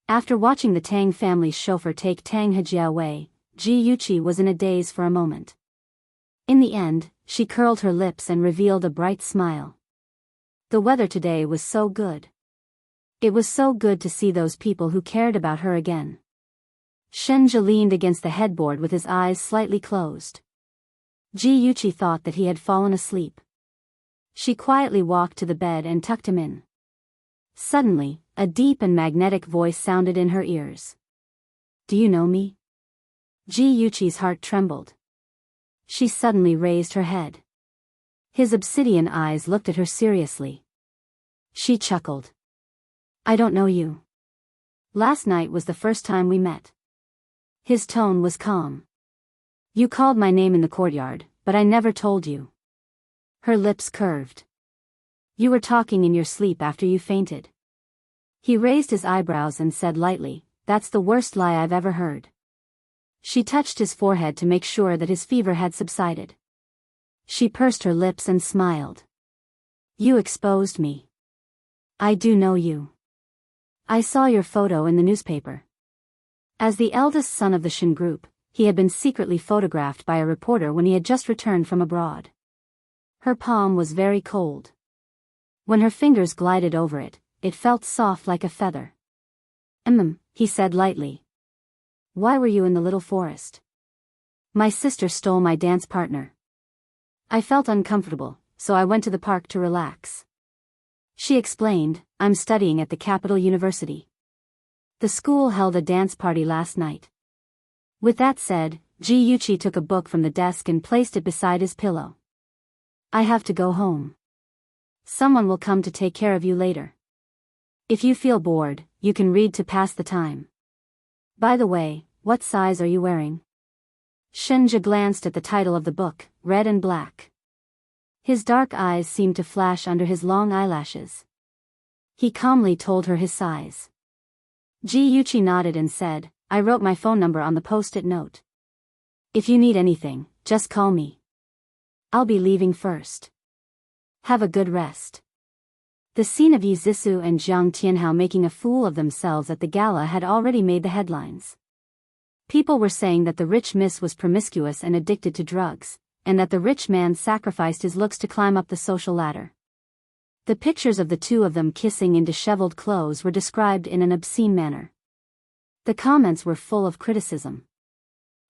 After watching the Tang family's chauffeur take Tang Hejia away, Ji Yuqi was in a daze for a moment. In the end, she curled her lips and revealed a bright smile. The weather today was so good. It was so good to see those people who cared about her again. Shenja leaned against the headboard with his eyes slightly closed. Ji Yuqi thought that he had fallen asleep. She quietly walked to the bed and tucked him in. Suddenly, a deep and magnetic voice sounded in her ears. Do you know me? Ji Yuqi's heart trembled. She suddenly raised her head. His obsidian eyes looked at her seriously. She chuckled. I don't know you. Last night was the first time we met. His tone was calm. You called my name in the courtyard, but I never told you. Her lips curved. You were talking in your sleep after you fainted. He raised his eyebrows and said lightly, That's the worst lie I've ever heard. She touched his forehead to make sure that his fever had subsided. She pursed her lips and smiled. You exposed me. I do know you. I saw your photo in the newspaper. As the eldest son of the Shin group, he had been secretly photographed by a reporter when he had just returned from abroad. Her palm was very cold. When her fingers glided over it, it felt soft like a feather. He said lightly. Why were you in the little forest? My sister stole my dance partner. I felt uncomfortable, so I went to the park to relax. She explained, I'm studying at the capital university. The school held a dance party last night. With that said, Ji Yuqi took a book from the desk and placed it beside his pillow. I have to go home. Someone will come to take care of you later. If you feel bored, you can read to pass the time. By the way, what size are you wearing? Shenja glanced at the title of the book, Red and Black. His dark eyes seemed to flash under his long eyelashes. He calmly told her his size. Ji Yuqi nodded and said, I wrote my phone number on the post-it note. If you need anything, just call me. I'll be leaving first. Have a good rest. The scene of Yi Zissou and Jiang Tianhao making a fool of themselves at the gala had already made the headlines. People were saying that the rich miss was promiscuous and addicted to drugs, and that the rich man sacrificed his looks to climb up the social ladder. The pictures of the two of them kissing in disheveled clothes were described in an obscene manner. The comments were full of criticism.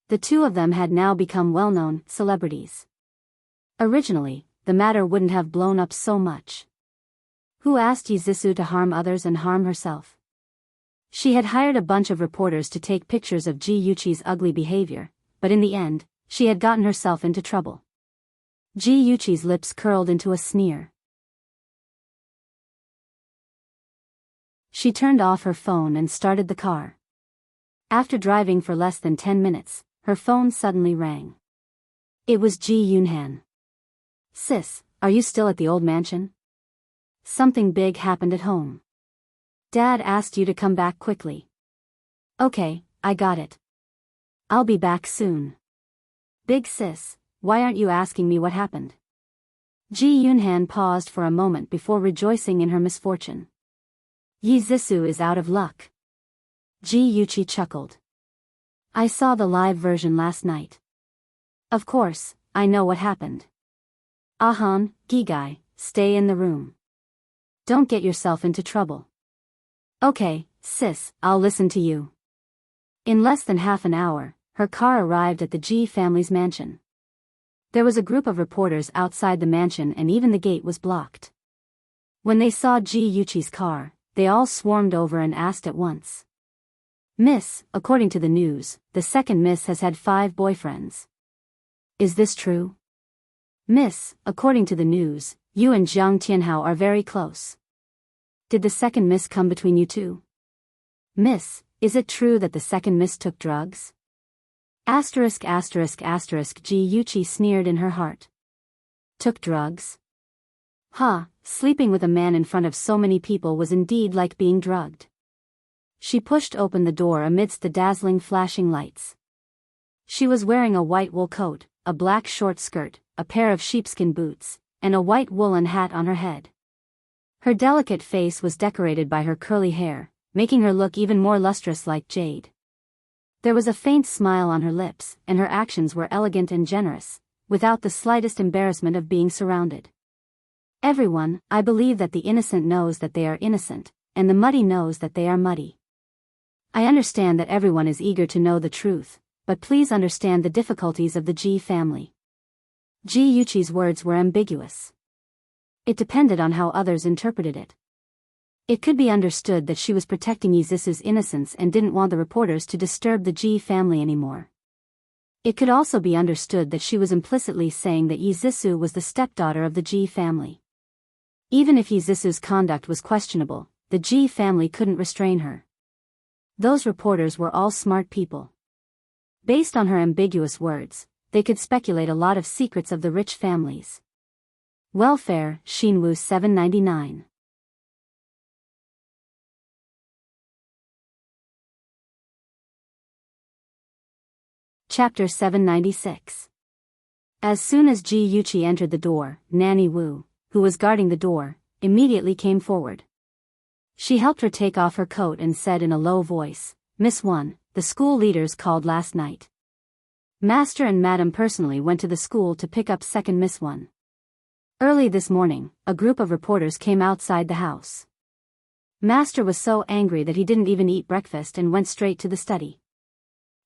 The two of them had now become well-known celebrities. Originally, the matter wouldn't have blown up so much. Who asked Yi Zissou to harm others and harm herself? She had hired a bunch of reporters to take pictures of Ji Yuqi's ugly behavior, but in the end, she had gotten herself into trouble. Ji Yuqi's lips curled into a sneer. She turned off her phone and started the car. After driving for less than 10 minutes, her phone suddenly rang. It was Ji Yunhan. Sis, are you still at the old mansion? Something big happened at home. Dad asked you to come back quickly. Okay, I got it. I'll be back soon. Big sis, why aren't you asking me what happened? Ji Yunhan paused for a moment before rejoicing in her misfortune. Yi Zissou is out of luck. Ji Yuqi chuckled. I saw the live version last night. Of course, I know what happened. Ahan, Gigai, stay in the room. Don't get yourself into trouble. Okay, sis, I'll listen to you. In less than half an hour, her car arrived at the Ji family's mansion. There was a group of reporters outside the mansion and even the gate was blocked. When they saw Ji Yuqi's car, they all swarmed over and asked at once. Miss, according to the news, the second miss has had 5 boyfriends. Is this true? Miss, according to the news, you and Jiang Tianhao are very close. Did the second miss come between you two? Miss, is it true that the second miss took drugs? Asterisk asterisk asterisk Ji Yuqi sneered in her heart. Took drugs? Ha, sleeping with a man in front of so many people was indeed like being drugged. She pushed open the door amidst the dazzling flashing lights. She was wearing a white wool coat, a black short skirt, a pair of sheepskin boots, and a white woolen hat on her head. Her delicate face was decorated by her curly hair, making her look even more lustrous like jade. There was a faint smile on her lips, and her actions were elegant and generous, without the slightest embarrassment of being surrounded. Everyone, I believe that the innocent knows that they are innocent, and the muddy knows that they are muddy. I understand that everyone is eager to know the truth, but please understand the difficulties of the Ji family. Ji Yuqi's words were ambiguous. It depended on how others interpreted it. It could be understood that she was protecting Yi Zissou's innocence and didn't want the reporters to disturb the Ji family anymore. It could also be understood that she was implicitly saying that Yi Zissou was the stepdaughter of the Ji family. Even if Yi Zissou's conduct was questionable, the Ji family couldn't restrain her. Those reporters were all smart people. Based on her ambiguous words, they could speculate a lot of secrets of the rich families. Welfare, Xinwu 799. Chapter 796. As soon as Ji Yuqi entered the door, Nanny Wu, who was guarding the door, immediately came forward. She helped her take off her coat and said in a low voice, Miss Wan, the school leaders called last night. Master and Madam personally went to the school to pick up second Miss Wan. Early this morning, a group of reporters came outside the house. Master was so angry that he didn't even eat breakfast and went straight to the study.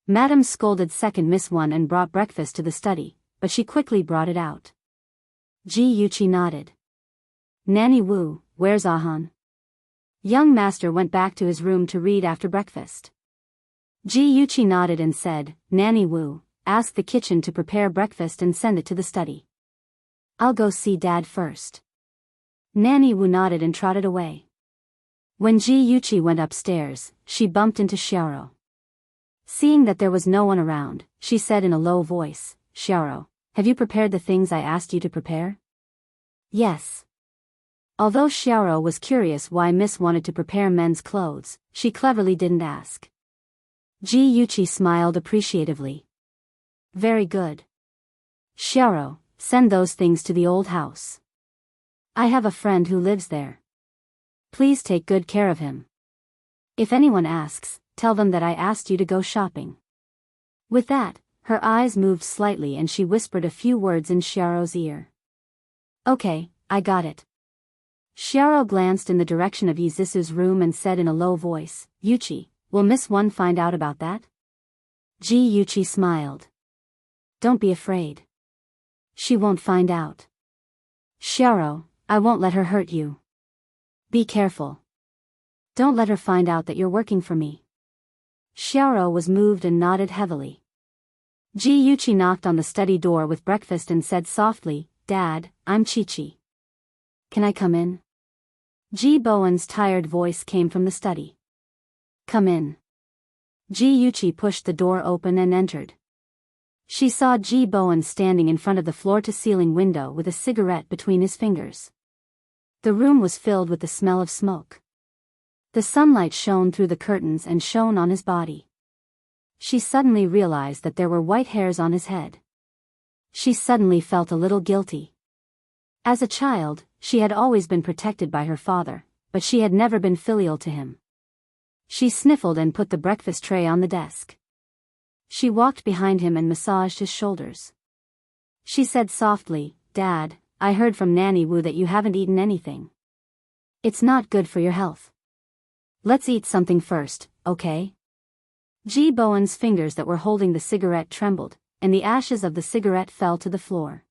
Madam scolded second Miss Wan and brought breakfast to the study, but she quickly brought it out. Ji Yuqi nodded. Nanny Wu, where's Ahan? Young master went back to his room to read after breakfast. Ji Yuqi nodded and said, Nanny Wu, ask the kitchen to prepare breakfast and send it to the study. I'll go see Dad first. Nanny Wu nodded and trotted away. When Ji Yuqi went upstairs, she bumped into Xiaoro. Seeing that there was no one around, she said in a low voice, Xiaoro, have you prepared the things I asked you to prepare? Yes. Although Xiaoro was curious why Miss wanted to prepare men's clothes, she cleverly didn't ask. Ji Yuqi smiled appreciatively. Very good. Xiaoro, send those things to the old house. I have a friend who lives there. Please take good care of him. If anyone asks, tell them that I asked you to go shopping. With that, her eyes moved slightly and she whispered a few words in Xiaoro's ear. Okay, I got it. Xiaoro glanced in the direction of Yi Zissou's room and said in a low voice, Yuqi, will Miss Wan find out about that? Ji Yuqi smiled. Don't be afraid. She won't find out. Xiaoro, I won't let her hurt you. Be careful. Don't let her find out that you're working for me. Xiaoro was moved and nodded heavily. Ji Yuqi knocked on the study door with breakfast and said softly, Dad, I'm Chi-Chi. Can I come in? Ji Bowen's tired voice came from the study. Come in. Ji Yuqi pushed the door open and entered. She saw Ji Bowen standing in front of the floor-to-ceiling window with a cigarette between his fingers. The room was filled with the smell of smoke. The sunlight shone through the curtains and shone on his body. She suddenly realized that there were white hairs on his head. She suddenly felt a little guilty. As a child, she had always been protected by her father, but she had never been filial to him. She sniffled and put the breakfast tray on the desk. She walked behind him and massaged his shoulders. She said softly, "Dad, I heard from Nanny Wu that you haven't eaten anything. It's not good for your health. Let's eat something first, okay?" Ji Bowen's fingers that were holding the cigarette trembled, and the ashes of the cigarette fell to the floor.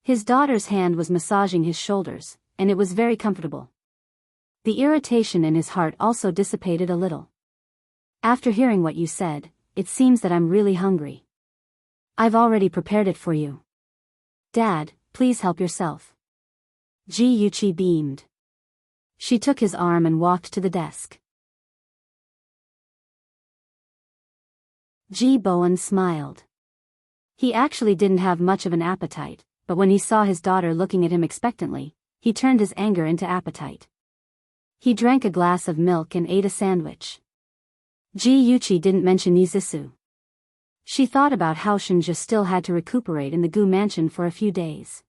His daughter's hand was massaging his shoulders, and it was very comfortable. The irritation in his heart also dissipated a little. "After hearing what you said, it seems that I'm really hungry. I've already prepared it for you. Dad, please help yourself." Ji Yuqi beamed. She took his arm and walked to the desk. Ji Bowen smiled. He actually didn't have much of an appetite, but when he saw his daughter looking at him expectantly, he turned his anger into appetite. He drank a glass of milk and ate a sandwich. Ji Yuqi didn't mention Yizisu. She thought about how Shinja still had to recuperate in the Gu mansion for a few days.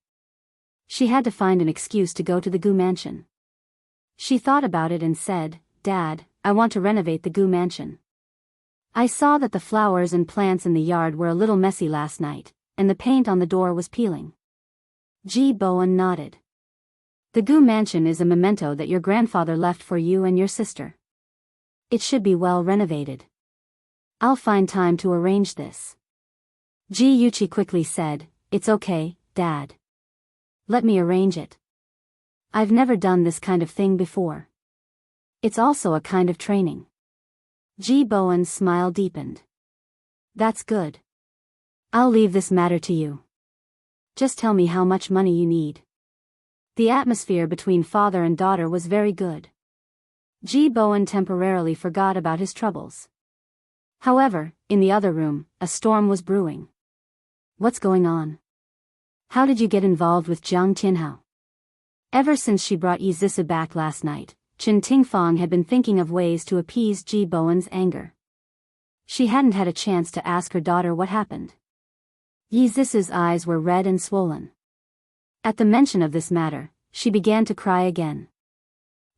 She had to find an excuse to go to the Gu mansion. She thought about it and said, "Dad, I want to renovate the Gu mansion. I saw that the flowers and plants in the yard were a little messy last night, and the paint on the door was peeling." Ji Bowen nodded. "The Gu mansion is a memento that your grandfather left for you and your sister. It should be well renovated. I'll find time to arrange this." Ji Yuqi quickly said, "It's okay, Dad. Let me arrange it. I've never done this kind of thing before. It's also a kind of training." Ji Bowen's smile deepened. "That's good. I'll leave this matter to you. Just tell me how much money you need." The atmosphere between father and daughter was very good. Ji Bowen temporarily forgot about his troubles. However, in the other room, a storm was brewing. "What's going on? How did you get involved with Jiang Tianhao?" Ever since she brought Yizisu back last night, Chen Tingfang had been thinking of ways to appease Ji Bowen's anger. She hadn't had a chance to ask her daughter what happened. Yizisu's eyes were red and swollen. At the mention of this matter, she began to cry again.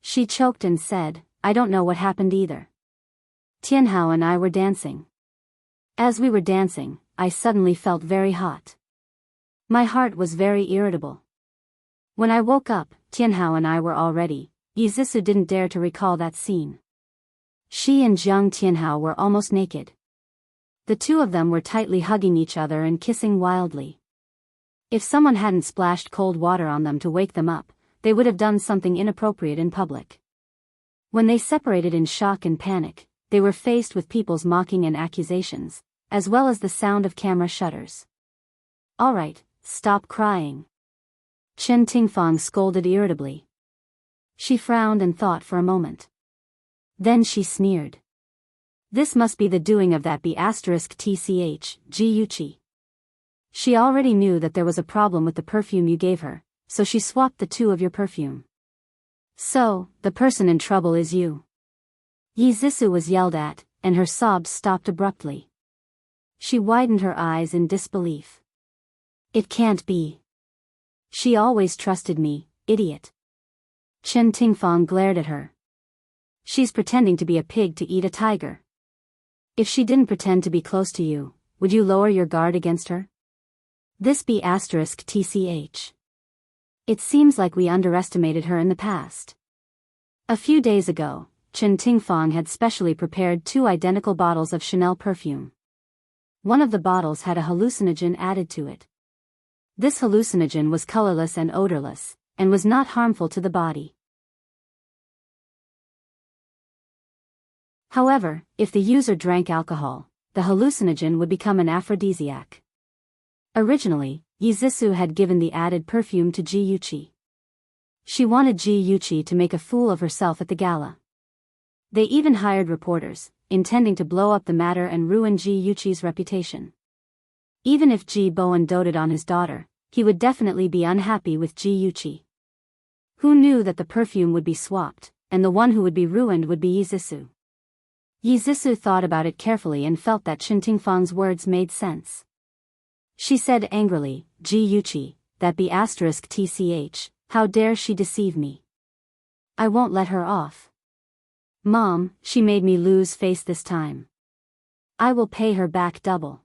She choked and said, "I don't know what happened either. Tianhao and I were dancing. As we were dancing, I suddenly felt very hot. My heart was very irritable. When I woke up, Tianhao and I were all ready." Yizisu didn't dare to recall that scene. She and Jiang Tianhao were almost naked. The two of them were tightly hugging each other and kissing wildly. If someone hadn't splashed cold water on them to wake them up, they would have done something inappropriate in public. When they separated in shock and panic, they were faced with people's mocking and accusations, as well as the sound of camera shutters. "All right, stop crying," Chen Tingfang scolded irritably. She frowned and thought for a moment. Then she sneered. "This must be the doing of that B*TCH, Ji Yuqi. She already knew that there was a problem with the perfume you gave her, so she swapped the two of your perfume. So, the person in trouble is you." Yizisu was yelled at, and her sobs stopped abruptly. She widened her eyes in disbelief. "It can't be. She always trusted me, idiot." Chen Tingfang glared at her. "She's pretending to be a pig to eat a tiger. If she didn't pretend to be close to you, would you lower your guard against her? This B*TCH. It seems like we underestimated her in the past." A few days ago, Chen Tingfang had specially prepared 2 identical bottles of Chanel perfume. One of the bottles had a hallucinogen added to it. This hallucinogen was colorless and odorless, and was not harmful to the body. However, if the user drank alcohol, the hallucinogen would become an aphrodisiac. Originally, Yizisu had given the added perfume to Ji Yuqi. She wanted Ji Yuqi to make a fool of herself at the gala. They even hired reporters, intending to blow up the matter and ruin Ji Yuqi's reputation. Even if Ji Bowen doted on his daughter, he would definitely be unhappy with Ji Yuqi. Who knew that the perfume would be swapped, and the one who would be ruined would be Yizisu? Yizisu thought about it carefully and felt that Chen Tingfang's words made sense. She said angrily, "Ji Yuqi, that be asterisk tch, how dare she deceive me? I won't let her off. Mom, she made me lose face this time. I will pay her back double.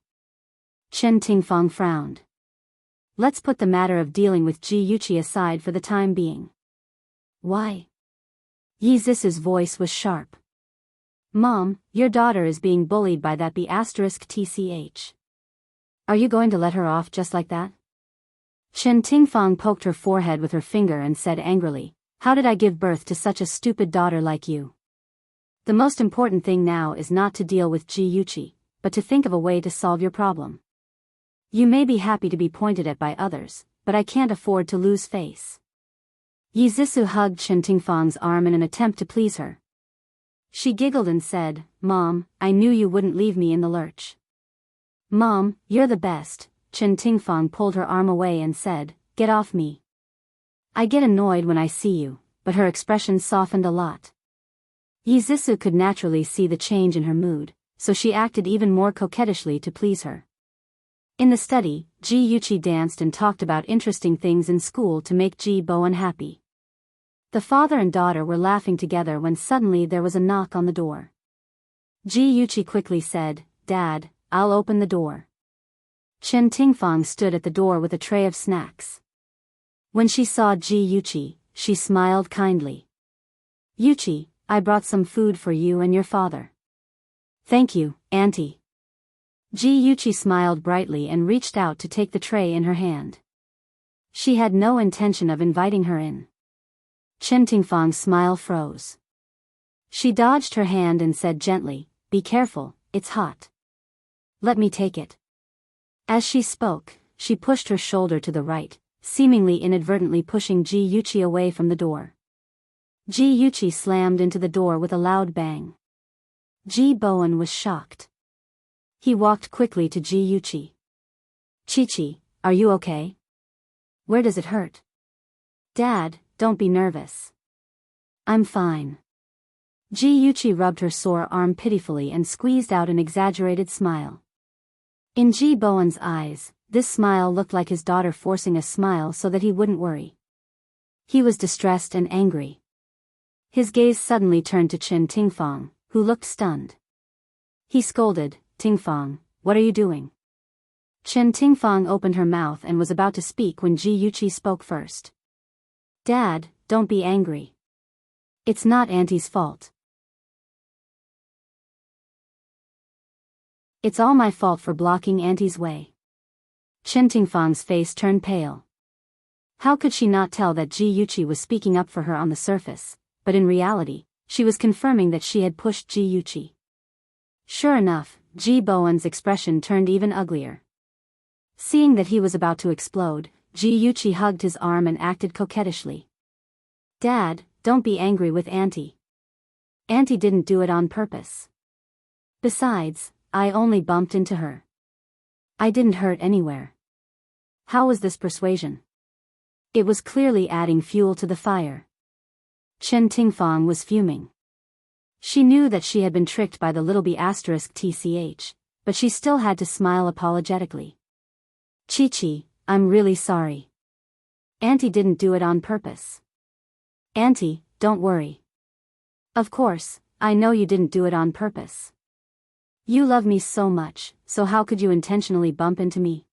Chen Tingfang frowned. Let's put the matter of dealing with Ji Yuqi aside for the time being. Why? Yi Zisu's voice was sharp. Mom, your daughter is being bullied by that be asterisk tch. Are you going to let her off just like that? Chen Tingfang poked her forehead with her finger and said angrily, how did I give birth to such a stupid daughter like you? The most important thing now is not to deal with Ji Yuqi, but to think of a way to solve your problem. You may be happy to be pointed at by others, but I can't afford to lose face. Yi Zisu hugged Chen Tingfang's arm in an attempt to please her. She giggled and said, Mom, I knew you wouldn't leave me in the lurch. Mom, you're the best. Chen Tingfang pulled her arm away and said, get off me. I get annoyed when I see you, but her expression softened a lot. Yi Zisu could naturally see the change in her mood, so she acted even more coquettishly to please her. In the study, Ji Yuqi danced and talked about interesting things in school to make Ji Bowen happy. The father and daughter were laughing together when suddenly there was a knock on the door. Ji Yuqi quickly said, Dad, I'll open the door. Chen Tingfang stood at the door with a tray of snacks. When she saw Ji Yuqi, she smiled kindly. Yuqi, I brought some food for you and your father. Thank you, Auntie. Ji Yuqi smiled brightly and reached out to take the tray in her hand. She had no intention of inviting her in. Chen Tingfang's smile froze. She dodged her hand and said gently, be careful, it's hot. Let me take it. As she spoke, she pushed her shoulder to the right, seemingly inadvertently pushing Ji Yuqi away from the door. Ji Yuqi slammed into the door with a loud bang. Ji Bowen was shocked. He walked quickly to Ji Yuqi. Chi-Chi, are you okay? Where does it hurt? Dad, don't be nervous. I'm fine. Ji Yuqi rubbed her sore arm pitifully and squeezed out an exaggerated smile. In Ji Bowen's eyes, this smile looked like his daughter forcing a smile so that he wouldn't worry. He was distressed and angry. His gaze suddenly turned to Chen Tingfang, who looked stunned. He scolded, Tingfang, what are you doing? Chen Tingfang opened her mouth and was about to speak when Ji Yuqi spoke first. Dad, don't be angry. It's not Auntie's fault. It's all my fault for blocking Auntie's way. Chen Tingfang's face turned pale. How could she not tell that Ji Yuqi was speaking up for her on the surface, but in reality, she was confirming that she had pushed Ji Yuqi. Sure enough, Ji Bowen's expression turned even uglier. Seeing that he was about to explode, Ji Yuqi hugged his arm and acted coquettishly. Dad, don't be angry with Auntie. Auntie didn't do it on purpose. Besides, I only bumped into her. I didn't hurt anywhere. How was this persuasion? It was clearly adding fuel to the fire. Chen Tingfang was fuming. She knew that she had been tricked by the little b asterisk tch, but she still had to smile apologetically. Chi-Chi, I'm really sorry. Auntie didn't do it on purpose. Auntie, don't worry. Of course, I know you didn't do it on purpose. You love me so much, so how could you intentionally bump into me?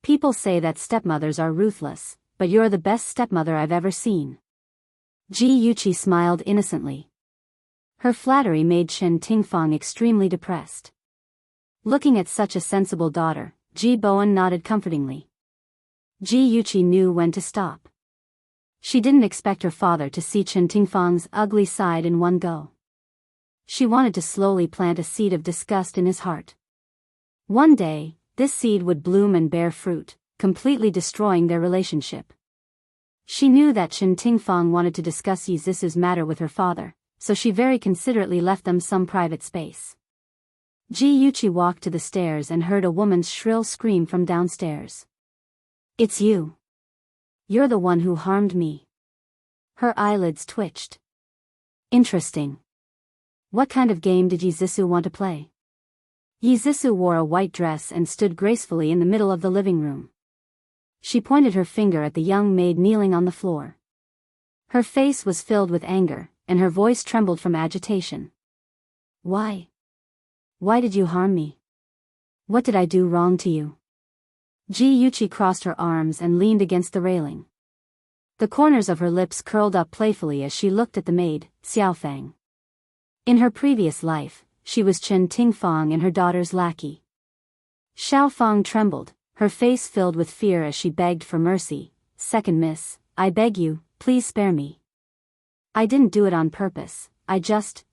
People say that stepmothers are ruthless, but you're the best stepmother I've ever seen. Ji Yuqi smiled innocently. Her flattery made Chen Tingfang extremely depressed. Looking at such a sensible daughter, Ji Bowen nodded comfortingly. Ji Yuqi knew when to stop. She didn't expect her father to see Chen Tingfang's ugly side in one go. She wanted to slowly plant a seed of disgust in his heart. One day, this seed would bloom and bear fruit, completely destroying their relationship. She knew that Chen Tingfang wanted to discuss Yi Zisu's matter with her father, so she very considerately left them some private space. Ji Yuqi walked to the stairs and heard a woman's shrill scream from downstairs. It's you. You're the one who harmed me. Her eyelids twitched. Interesting. What kind of game did Yi Zisu want to play? Yi Zisu wore a white dress and stood gracefully in the middle of the living room. She pointed her finger at the young maid kneeling on the floor. Her face was filled with anger, and her voice trembled from agitation. Why? Why did you harm me? What did I do wrong to you? Yuchi crossed her arms and leaned against the railing. The corners of her lips curled up playfully as she looked at the maid, Xiaofang. In her previous life, she was Chen Tingfang and her daughter's lackey. Xiaofang trembled, her face filled with fear as she begged for mercy. Second miss, I beg you, please spare me. I didn't do it on purpose, I just.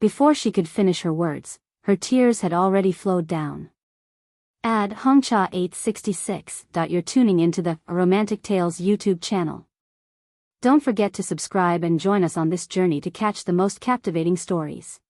Before she could finish her words, her tears had already flowed down. Ad Hongcha 866. You're tuning into the Romantic Tales YouTube channel. Don't forget to subscribe and join us on this journey to catch the most captivating stories.